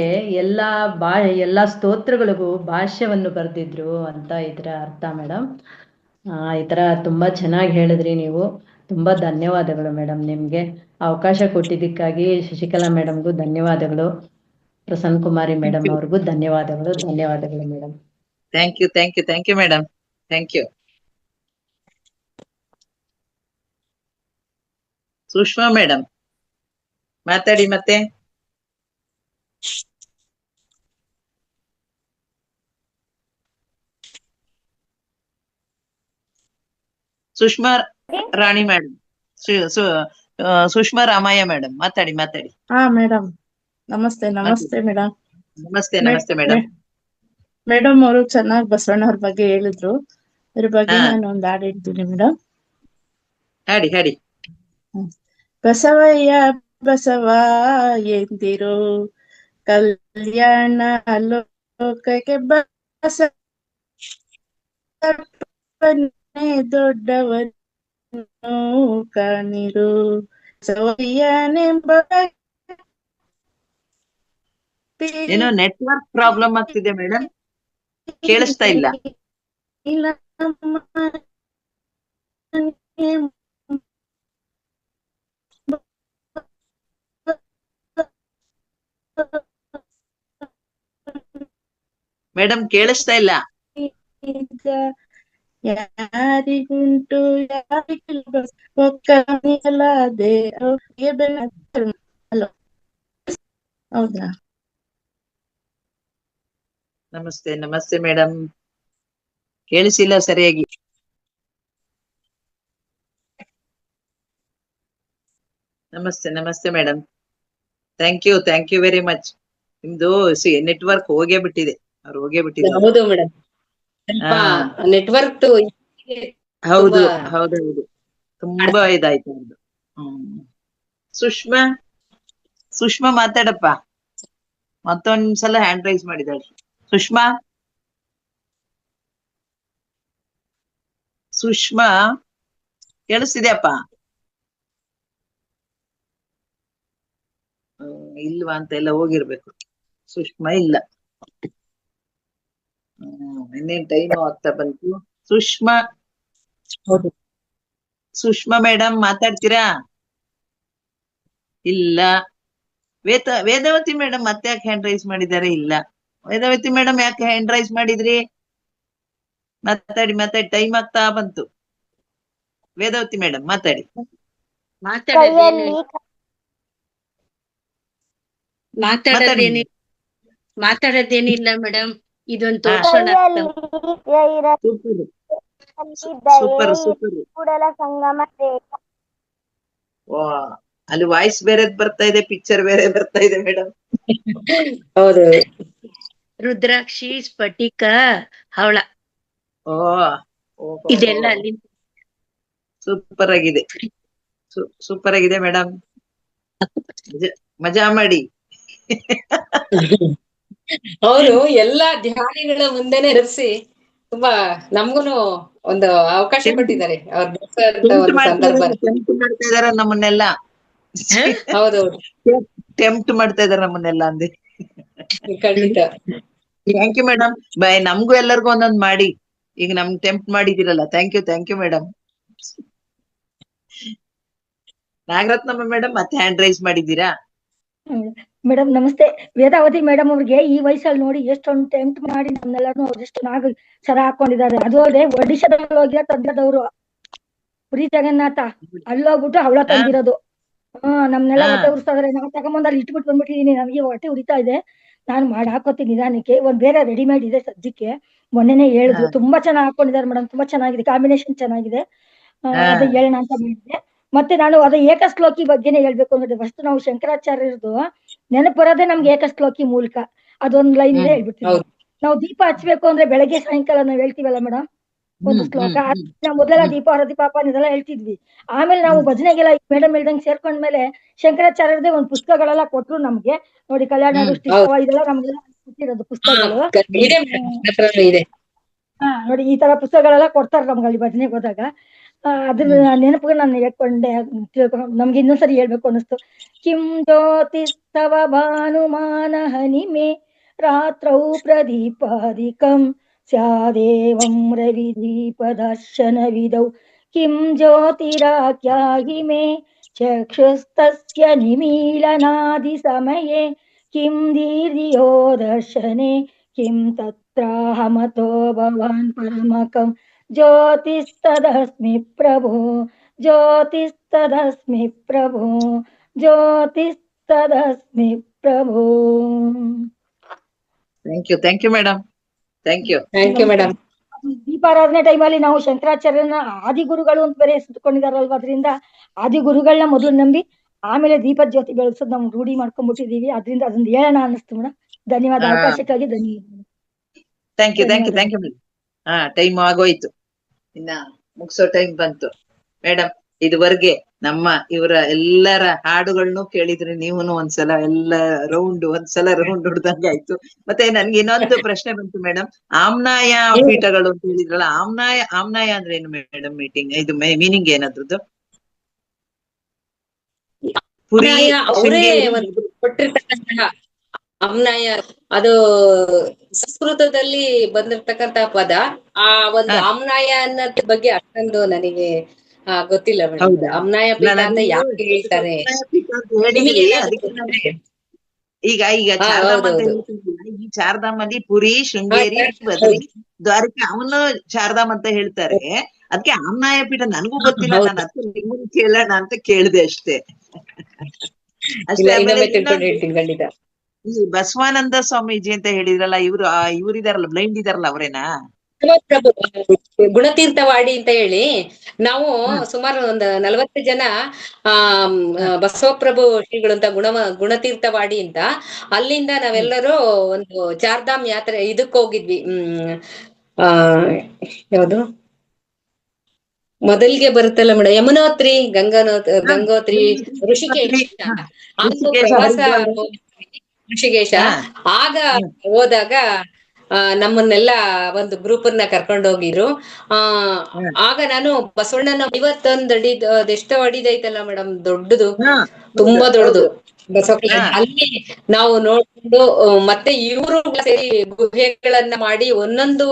ಎಲ್ಲ ಸ್ತೋತ್ರಗಳಿಗೂ ಭಾಷ್ಯವನ್ನು ಬರೆದಿದ್ರು ಅಂತ ಇದರ ಅರ್ಥ ಮೇಡಮ್. ಈ ಥರ ತುಂಬಾ ಚೆನ್ನಾಗಿ ಹೇಳಿದ್ರಿ ನೀವು. ತುಂಬಾ ಧನ್ಯವಾದಗಳು ಮೇಡಮ್. ನಿಮ್ಗೆ ಅವಕಾಶ ಕೊಟ್ಟಿದ್ದಕ್ಕಾಗಿ ಶಶಿಕಲಾ ಮೇಡಮ್ಗೂ ಧನ್ಯವಾದಗಳು. ಪ್ರಸನ್ನ ಕುಮಾರಿ ಮೇಡಮ್ ಅವ್ರಿಗೂ ಧನ್ಯವಾದಗಳು madam. Thank you, thank you, thank you madam. Thank you. Sushma madam ಮಾತಾಡಿ ಮತ್ತೆ. ಸುಷ್ಮಾ ರಾಣಿ ಮೇಡಮ್, ಸುಷ್ಮಾ ರಾಮಯ್ಯ ಮೇಡಮ್ ಮಾತಾಡಿ. ಹಾ ಮೇಡಮ್, ನಮಸ್ತೆ ಮೇಡಮ್. ನಮಸ್ತೆ ಮೇಡಮ್. ಮೇಡಮ್ ಅವರು ಚೆನ್ನಾಗಿ ಬಸವಣ್ಣವ್ರ ಬಗ್ಗೆ ಹೇಳಿದ್ರು. ಇದ್ರ ಬಗ್ಗೆ ನಾನು ಒಂದು ಹಾಡು ಹೇಳ್ತೀನಿ ಮೇಡಮ್. ಹಾಡಿ. ಬಸವಯ್ಯ ಬಸವ ಎಂದಿರು ಕಲ್ಯಾಣ ಲೋಕಕ್ಕೆ ಬಸವನೇ ದೊಡ್ಡವನು ಕಾಣಿರು. ಬಸವಯ್ಯನೆಂಬ ಏನೋ ನೆಟ್ವರ್ಕ್ ಪ್ರಾಬ್ಲಮ್ ಆಗ್ತಿದೆ ಮೇಡಮ್, ಕೇಳಿಸ್ತಾ ಇಲ್ಲ. ಮೇಡಮ್ ಕೇಳಿಸ್ತಾ ಇಲ್ಲ. ಯಾರಿಗುಂಟು ಯಾರಿಗಿಲ್ಲ ಒಕ್ಕನಿಯಲಾದೆ. ಹಲೋ, ಹೌದಾ? ನಮಸ್ತೆ ಮೇಡಮ್, ಕೇಳಿಸಿಲ್ಲ ಸರಿಯಾಗಿ. ನಮಸ್ತೆ madam. Thank you very much. ನಿಮ್ದು ನೆಟ್ವರ್ಕ್ ಹೋಗೇ ಬಿಟ್ಟಿದೆ. ಹೌದು ಮೇಡಮ್, ನೆಟ್ವರ್ಕ್ ಹೌದು. ತುಂಬಾ ಇದಾಯ್ತು. ಸುಷ್ಮಾ ಮಾತಾಡಪ್ಪ. ಮತ್ತೊಂದ್ಸಲ ಹ್ಯಾಂಡ್ ರೈಸ್ ಮಾಡಿದಾಳೆ. ಸುಷ್ಮಾ ಕೇಳಿಸ್ತಿದ್ಯಪ್ಪ? ಇಲ್ವಾ ಅಂತ ಎಲ್ಲ ಹೋಗಿರ್ಬೇಕು. ಸುಷ್ಮಾ ಇಲ್ಲ. ಇನ್ನೇನ್ ಟೈಮ್ ಆಗ್ತಾ ಬಂತು. ಸುಷ್ಮಾ ಮೇಡಮ್ ಮಾತಾಡ್ತೀರಾ? ಇಲ್ಲ. ವೇದಾವತಿ ಮೇಡಮ್ ಮತ್ತೆ ಯಾಕೆ ಹ್ಯಾಂಡ್ ರೈಸ್ ಮಾಡಿದ್ದಾರೆ? ಇಲ್ಲ. ವೇದಾವತಿ ಮೇಡಮ್ ಯಾಕೆ ಹ್ಯಾಂಡ್ ರೈಸ್ ಮಾಡಿದ್ರಿ? ಮಾತಾಡಿ. ಟೈಮ್ ಆಗ್ತಾ ಬಂತು. ವೇದಾವತಿ ಮೇಡಮ್ ಮಾತಾಡಿ. ಮಾತಾಡೋದೇನಿಲ್ಲ ಮೇಡಮ್, ಇದೊಂದು ತೋರ್ಸೋಣ. ಸೂಪರ್. ಅಲ್ಲಿ ವಾಯ್ಸ್ ಬೇರೆ ಬರ್ತಾ ಇದೆ, ಪಿಕ್ಚರ್ ಬೇರೆ ಬರ್ತಾ ಇದೆ ಮೇಡಮ್. ಹೌದು. ರುದ್ರಾಕ್ಷಿ, ಸ್ಫಟಿಕ, ಹವಳ, ಇದೆಲ್ಲ ಅಲ್ಲಿ. ಸೂಪರ್ ಆಗಿದೆ ಮೇಡಮ್. ಮಜಾ ಮಾಡಿ. ಅವರು ಎಲ್ಲಾ ಧ್ಯಾನಿಗಳ ಮುಂದೆನೆ ಇರಿಸಿ ತುಂಬಾ ನಮ್ಗುನು ಒಂದು ಅವಕಾಶ ಕೊಟ್ಟಿದ್ದಾರೆ. ಮಾಡ್ತಾ ಇದಾರೆ ನಮ್ಮನ್ನೆಲ್ಲ. ಹೌದೌದು, ಟೆಂಪ್ಟ್ ಮಾಡ್ತಾ ಇದಾರೆ ನಮ್ಮನ್ನೆಲ್ಲ ಅಂದೆ. ಖಂಡಿತ. Thank you madam. ನಮ್ಗೂ ಎಲ್ಲರಿಗೂ ಒಂದೊಂದ್ ಮಾಡಿ. ಈಗ ನಮ್ಗೆ ಟೆಂಪ್ಟ್ ಮಾಡಿದಿರಲ್ಲ. Thank you madam. Nagarathnamma madam ಮತ್ತೆ ಹ್ಯಾಂಡ್ ರೈಸ್ ಮಾಡಿದ್ದೀರಾ? ಮೇಡಮ್ ನಮಸ್ತೆ. ವೇದಾವತಿ ಮೇಡಮ್ ಅವ್ರಿಗೆ ಈ ವಯಸ್ಸಲ್ಲಿ ನೋಡಿ ಎಷ್ಟೊಂದು ಟೆಂಪ್ಟ್ ಮಾಡಿ ನಮ್ನೆಲ್ಲರೂ ಅವ್ರೆಷ್ಟು ನಾಗ ಸರ ಹಾಕೊಂಡಿದ್ದಾರೆ. ಅದು ಅಲ್ಲದೆ ಒಡಿಶಾದಲ್ಲಿ ಹೋಗಿ ತಂದಿರೋದವ್ರು ಪುರಿ ಜಗನ್ನಾಥ ಅಲ್ಲೋಗ್ಬಿಟ್ಟು ಅವಳ ತಂದಿರೋದು. ನಮ್ನೆಲ್ಲ ಹೊಟ್ಟೆ ಉರಿಸ್ತಾ ಇದಾರೆ. ನಾವು ತಗೊಂಬಂದ್ ಅಲ್ಲಿ ಇಟ್ಬಿಟ್ಟು ಬಂದ್ಬಿಟ್ಟಿದೀನಿ. ನನಗೆ ಹೊಟ್ಟೆ ಉರಿತಾ ಇದೆ. ನಾನು ಮಾಡಿ ಹಾಕೋತೀನಿ ನಿಧಾನಕ್ಕೆ. ಒಂದ್ ಬೇರೆ ರೆಡಿಮೇಡ್ ಇದೆ ಸದ್ಯಕ್ಕೆ. ಮೊನ್ನೆನೆ ಹೇಳಿದ್ರು ತುಂಬಾ ಚೆನ್ನಾಗಿ ಹಾಕೊಂಡಿದ್ದಾರೆ ಮೇಡಮ್. ತುಂಬಾ ಚೆನ್ನಾಗಿದೆ, ಕಾಂಬಿನೇಷನ್ ಚೆನ್ನಾಗಿದೆ. ಅದು ಹೇಳೋಣ ಅಂತ ಮಾಡಿದ್ದೆ. ಮತ್ತೆ ನಾನು ಅದೇ ಏಕಶ್ಲೋಕಿ ಬಗ್ಗೆನೇ ಹೇಳ್ಬೇಕು ಅಂದ್ರೆ ಫಸ್ಟ್ ನಾವು ಶಂಕರಾಚಾರ್ಯರದು ನೆನಪು ಬರೋದೇ ನಮ್ಗೆ ಏಕಶ್ಲೋಕಿ ಮೂಲಕ. ಅದೊಂದ್ ಲೈನ್ ಹೇಳ್ಬಿಡ್ತೀವಿ. ನಾವು ದೀಪ ಹಚ್ಬೇಕು ಅಂದ್ರೆ ಬೆಳಗ್ಗೆ ಸಾಯಂಕಾಲ ನಾವ್ ಹೇಳ್ತೀವಲ್ಲ ಮೇಡಮ್ ಒಂದು ಶ್ಲೋಕ. ನಾವು ಮೊದಲೆಲ್ಲ ದೀಪ ಹರದಿ ಪಾಪ ಇದೆಲ್ಲ ಹೇಳ್ತಿದ್ವಿ. ಆಮೇಲೆ ನಾವು ಭಜನೆಗೆಲ್ಲ ಮೇಡಮ್ ಹೇಳ್ದಂಗೆ ಸೇರ್ಕೊಂಡ್ಮೇಲೆ ಶಂಕರಾಚಾರ್ಯರದೇ ಒಂದ್ ಪುಸ್ತಕಗಳೆಲ್ಲ ಕೊಟ್ರು ನಮ್ಗೆ. ನೋಡಿ, ಕಲ್ಯಾಣ ದೃಷ್ಟಿಸ್ತವ ಇದೆಲ್ಲ ನಮ್ಗೆಲ್ಲ ಕೊಟ್ಟಿರೋದು ಪುಸ್ತಕಗಳು. ನೋಡಿ ಈ ತರ ಪುಸ್ತಕಗಳೆಲ್ಲ ಕೊಡ್ತಾರೆ ನಮ್ಗೆ ಅಲ್ಲಿ ಭಜನೆಗೆ ಹೋದಾಗ. ಅದ್ರ ನೆನಪಿಗೆ ನಾನು ಹೇಳ್ಕೊಂಡೆ, ನಮ್ಗೆ ಇನ್ನೊಂದ್ಸರಿ ಹೇಳ್ಬೇಕು ಅನ್ನಿಸ್ತು. ಕಿಂ ಜ್ಯೋತಿಸ್ತವ ಭಾನುಮಾನ ಹನಿಮೆ ರಾತ್ರೌ ಪ್ರದೀಪಾದಿಕಂ ಸ್ಯಾದೇವಂ ರವಿ ದೀಪದರ್ಶನ ವಿದೌ ಕಿಂ ಜ್ಯೋತಿರಾಖ್ಯಾಹಿ ಮೇ ಚಕ್ಷುಸ್ತಸ್ಯ ನಿಮೀಲನಾದಿ ಸಮಯೇ ಕಿಂ ದೀರ್ಘಿಯೋ ದರ್ಶನೆ ಕಿಂ ತತ್ರಾಹಮತೋ ಭವಾನ್ ಪರಮಕಂ ಜ್ಯೋತಿಸ್ತದಸ್ಮಿ ಪ್ರಭೋ ಜ್ಯೋತಿಸ್ತದಸ್ಮಿ ಪ್ರಭೋ ಜ್ಯೋತಿಸ್ತದಸ್ಮಿ ಪ್ರಭೋ. Thank you madam. Thank you madam. ದೀಪಾರಾಧನೆ ಟೈಮಲ್ಲಿ ನಾವು ಶಂಕರಾಚಾರ್ಯನ ಆದಿಗುರುಗಳು ಅಂತ ಬೇರೆ ಹೆಸರುಕೊಂಡಿದಾರಲ್ವ, ಅದರಿಂದ ಆದಿಗುರುಗಳನ್ನ ಮೊದಲು ನಂಬಿ ಆಮೇಲೆ ದೀಪದ ಜ್ಯೋತಿ ಬೆಳೆಸೋದು ನಾವು ರೂಢಿ ಮಾಡ್ಕೊಂಡ್ಬಿಟ್ಟಿದೀವಿ. ಅದರಿಂದ ಅದನ್ನ ಹೇಳೋಣ ಅನ್ನಿಸ್ತು ಮೇಡಮ್. ಧನ್ಯವಾದ, ಅವಕಾಶಕ್ಕಾಗಿ ಧನ್ಯವಾದ. Thank you madam. ಟೈಮ್ ಆಗೋಯ್ತು, ಇನ್ನ ಮುಗಿಸೋ ಟೈಮ್ ಬಂತು ಮೇಡಮ್. ಇದುವರೆಗೆ ನಮ್ಮ ಇವರ ಎಲ್ಲರ ಹಾಡುಗಳನ್ನು ಕೇಳಿದ್ರಿ ನೀವುನು. ಒಂದ್ಸಲ ಒಂದ್ಸಲ ರೌಂಡ್ ಹೊಡ್ದಂಗ ಆಯ್ತು. ಮತ್ತೆ ನನ್ಗೆ ಇನ್ನೊಂದು ಪ್ರಶ್ನೆ ಬಂತು ಮೇಡಮ್. ಆಮ್ನಾಯ ಪೀಠಗಳು ಅಂತ ಹೇಳಿದ್ರಲ್ಲ, ಆಮ್ನಾಯ ಅಂದ್ರೆ ಏನು ಮೇಡಮ್? ಮೀಟಿಂಗ್ ಇದು ಮೀನಿಂಗ್ ಏನದ್ರದ್ದು? ಪುರಿ ಕೊಟ್ಟಿರ್ತಕ್ಕಂತಹ ಆಮ್ನಾಯ ಅದು ಸಂಸ್ಕೃತದಲ್ಲಿ ಬಂದಿರ್ತಕ್ಕಂತ ಪದ. ಆ ಒಂದು ಆಮ್ನಾಯ ಅನ್ನೋದ್ರ ಬಗ್ಗೆ ಅಷ್ಟೊಂದು ನನಗೆ ಗೊತ್ತಿಲ್ಲ ಮೇಡಮ್. ಆಮ್ನಾಯ ಪೀಠ ಅಂತ ಯಾಕೆ ಹೇಳ್ತಾರೆ? ಈಗ ಚಾರ್ಧಾಮ ಅಂತ ಹೇಳ್ತಿದ್ದಿಲ್ಲ, ಈ ಚಾರ್ಧಾಮಲ್ಲಿ ಪುರಿ, ಶೃಂಗೇರಿ, ಬದರಿ, ದ್ವಾರಕೆ ಅವನು ಚಾರ್ಧಾಮ್ ಅಂತ ಹೇಳ್ತಾರೆ. ಅದಕ್ಕೆ ಆಮ್ನಾಯ ಪೀಠ ನನಗೂ ಗೊತ್ತಿಲ್ಲ. ನಾನು ಅದಕ್ಕೆ ನಿಮ್ಮನ್ನು ಕೇಳೋಣ ಅಂತ ಕೇಳಿದೆ ಅಷ್ಟೇ. ಈ ಬಸವಾನಂದ ಸ್ವಾಮೀಜಿ ಅಂತ ಹೇಳಿದ್ರಲ್ಲ, ಇವ್ರಿದಾರಲ್ಲ, ಬ್ಲೈಂಡ್ ಇದಾರಲ್ಲ, ಅವರೇನಾ? ಗುಣತೀರ್ಥವಾಡಿ ಅಂತ ಹೇಳಿ ನಾವು ಸುಮಾರು ಒಂದು 40 ಜನ ಬಸವಪ್ರಭು ಶ್ರೀಗಳು ಅಂತ ಗುಣತೀರ್ಥವಾಡಿ ಅಂತ, ಅಲ್ಲಿಂದ ನಾವೆಲ್ಲರೂ ಒಂದು ಚಾರ್ಧಾಮ್ ಯಾತ್ರೆ ಇದಕ್ ಹೋಗಿದ್ವಿ. ಯಾವುದು ಮೊದಲಿಗೆ ಬರುತ್ತಲ್ಲ ಮೇಡಮ್, ಯಮುನೋತ್ರಿ, ಗಂಗೋತ್ರಿ, ಋಷಿಕೇಶ. ಪ್ರವಾಸ ಋಷಿಕೇಶ. ಆಗ ಹೋದಾಗ ನಮ್ಮನ್ನೆಲ್ಲ ಒಂದು ಗ್ರೂಪ್ ಅನ್ನ ಕರ್ಕೊಂಡು ಹೋಗಿದ್ರು. ಆಗ ನಾನು ಬಸವಣ್ಣನ 51 ಅಡಿ ಅದೆಷ್ಟೋ ಅಡಿದೈತಲ್ಲ ಮೇಡಮ್, ದೊಡ್ಡದು, ತುಂಬಾ ದೊಡ್ಡದು ಬಸವ. ಅಲ್ಲಿ ನಾವು ನೋಡ್ಕೊಂಡು ಮತ್ತೆ ಇವರು ಸೇರಿ ಗುಹೆಗಳನ್ನ ಮಾಡಿ ಒಂದೊಂದು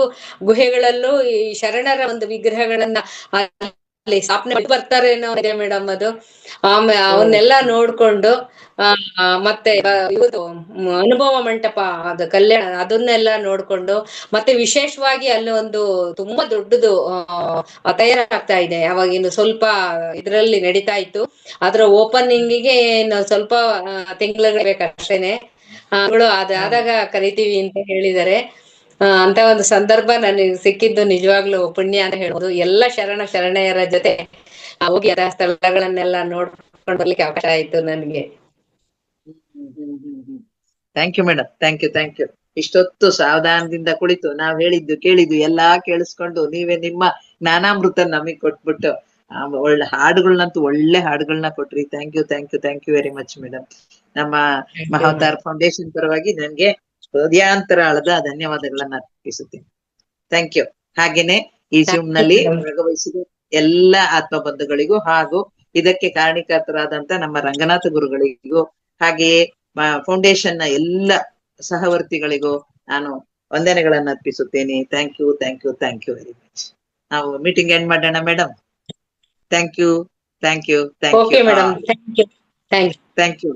ಗುಹೆಗಳಲ್ಲೂ ಈ ಶರಣರ ಒಂದು ವಿಗ್ರಹಗಳನ್ನ ಅಲ್ಲಿ ಸ್ಥಾಪನೆ ಬರ್ತಾರೇನೋ ಇದೆ ಮೇಡಮ್. ಅದು ಆಮೇಲೆ ಅವನ್ನೆಲ್ಲ ನೋಡ್ಕೊಂಡು ಮತ್ತೆ ಇವುದು ಅನುಭವ ಮಂಟಪ, ಅದು ಕಲ್ಯಾಣ, ಅದನ್ನೆಲ್ಲ ನೋಡ್ಕೊಂಡು, ಮತ್ತೆ ವಿಶೇಷವಾಗಿ ಅಲ್ಲಿ ಒಂದು ತುಂಬಾ ದೊಡ್ಡದು ತಯಾರಾಗ್ತಾ ಇದೆ. ಅವಾಗಿನ್ನು ಸ್ವಲ್ಪ ಇದ್ರಲ್ಲಿ ನಡೀತಾ ಇತ್ತು. ಅದ್ರ ಓಪನಿಂಗಿಗೆ ಸ್ವಲ್ಪ ತಿಂಗಳು ಬೇಕಷ್ಟೇನೆ. ಅದಾದಾಗ ಕರಿತೀವಿ ಅಂತ ಹೇಳಿದ್ದಾರೆ. ಅಂತ ಒಂದು ಸಂದರ್ಭ ನನಗೆ ಸಿಕ್ಕಿದ್ದು ನಿಜವಾಗ್ಲೂ ಪುಣ್ಯ ಅಂತ ಹೇಳ್ಬೋದು. ಎಲ್ಲ ಶರಣೆಯರ ಜೊತೆ ಹೋಗಿ ಆ ಸ್ಥಳಗಳನ್ನೆಲ್ಲ ನೋಡ್ಕೊಂಡು ಬರ್ಲಿಕ್ಕೆ ಅವಕಾಶ ಆಯ್ತು ನನಗೆ. Thank you madam. Thank you. ಇಷ್ಟೊತ್ತು ಸಾವಧಾನದಿಂದ ಕುಳಿತು ನಾವ್ ಹೇಳಿದ್ದು ಕೇಳಿದ್ದು ಎಲ್ಲಾ ಕೇಳಿಸ್ಕೊಂಡು ನೀವೇ ನಿಮ್ಮ ಜ್ಞಾನಾಮೃತ ನಮಗ್ ಕೊಟ್ಬಿಟ್ಟು ಒಳ್ಳೆ ಹಾಡುಗಳನ್ನಂತೂ ಒಳ್ಳೆ ಹಾಡುಗಳನ್ನ ಕೊಟ್ರಿ. Thank you very much madam. ನಮ್ಮ ಮಹಾವತಾರ್ ಫೌಂಡೇಶನ್ ಪರವಾಗಿ ನನ್ಗೆ ಹೃದಯಾಂತರಾಳದ ಧನ್ಯವಾದಗಳನ್ನ ಅರ್ಪಿಸುತ್ತೇನೆ. Thank you. ಹಾಗೇನೆ ಈ ಜೂಮ್ ನಲ್ಲಿ ಭಾಗವಹಿಸಿದ ಎಲ್ಲ ಆತ್ಮ ಬಂಧುಗಳಿಗೂ ಹಾಗೂ ಇದಕ್ಕೆ ಕಾರಣೀಕರ್ತರಾದಂತ ನಮ್ಮ ರಂಗನಾಥ ಗುರುಗಳಿಗೂ ಹಾಗೆಯೇ ಫೌಂಡೇಶನ್ ನ ಎಲ್ಲ ಸಹವರ್ತಿಗಳಿಗೂ ನಾನು ವಂದನೆಗಳನ್ನ ಅರ್ಪಿಸುತ್ತೇನೆ. Thank you very much. ನಾವು ಮೀಟಿಂಗ್ ಎಂಡ್ ಮಾಡೋಣ madam. Thank you. Okay madam. Thank you.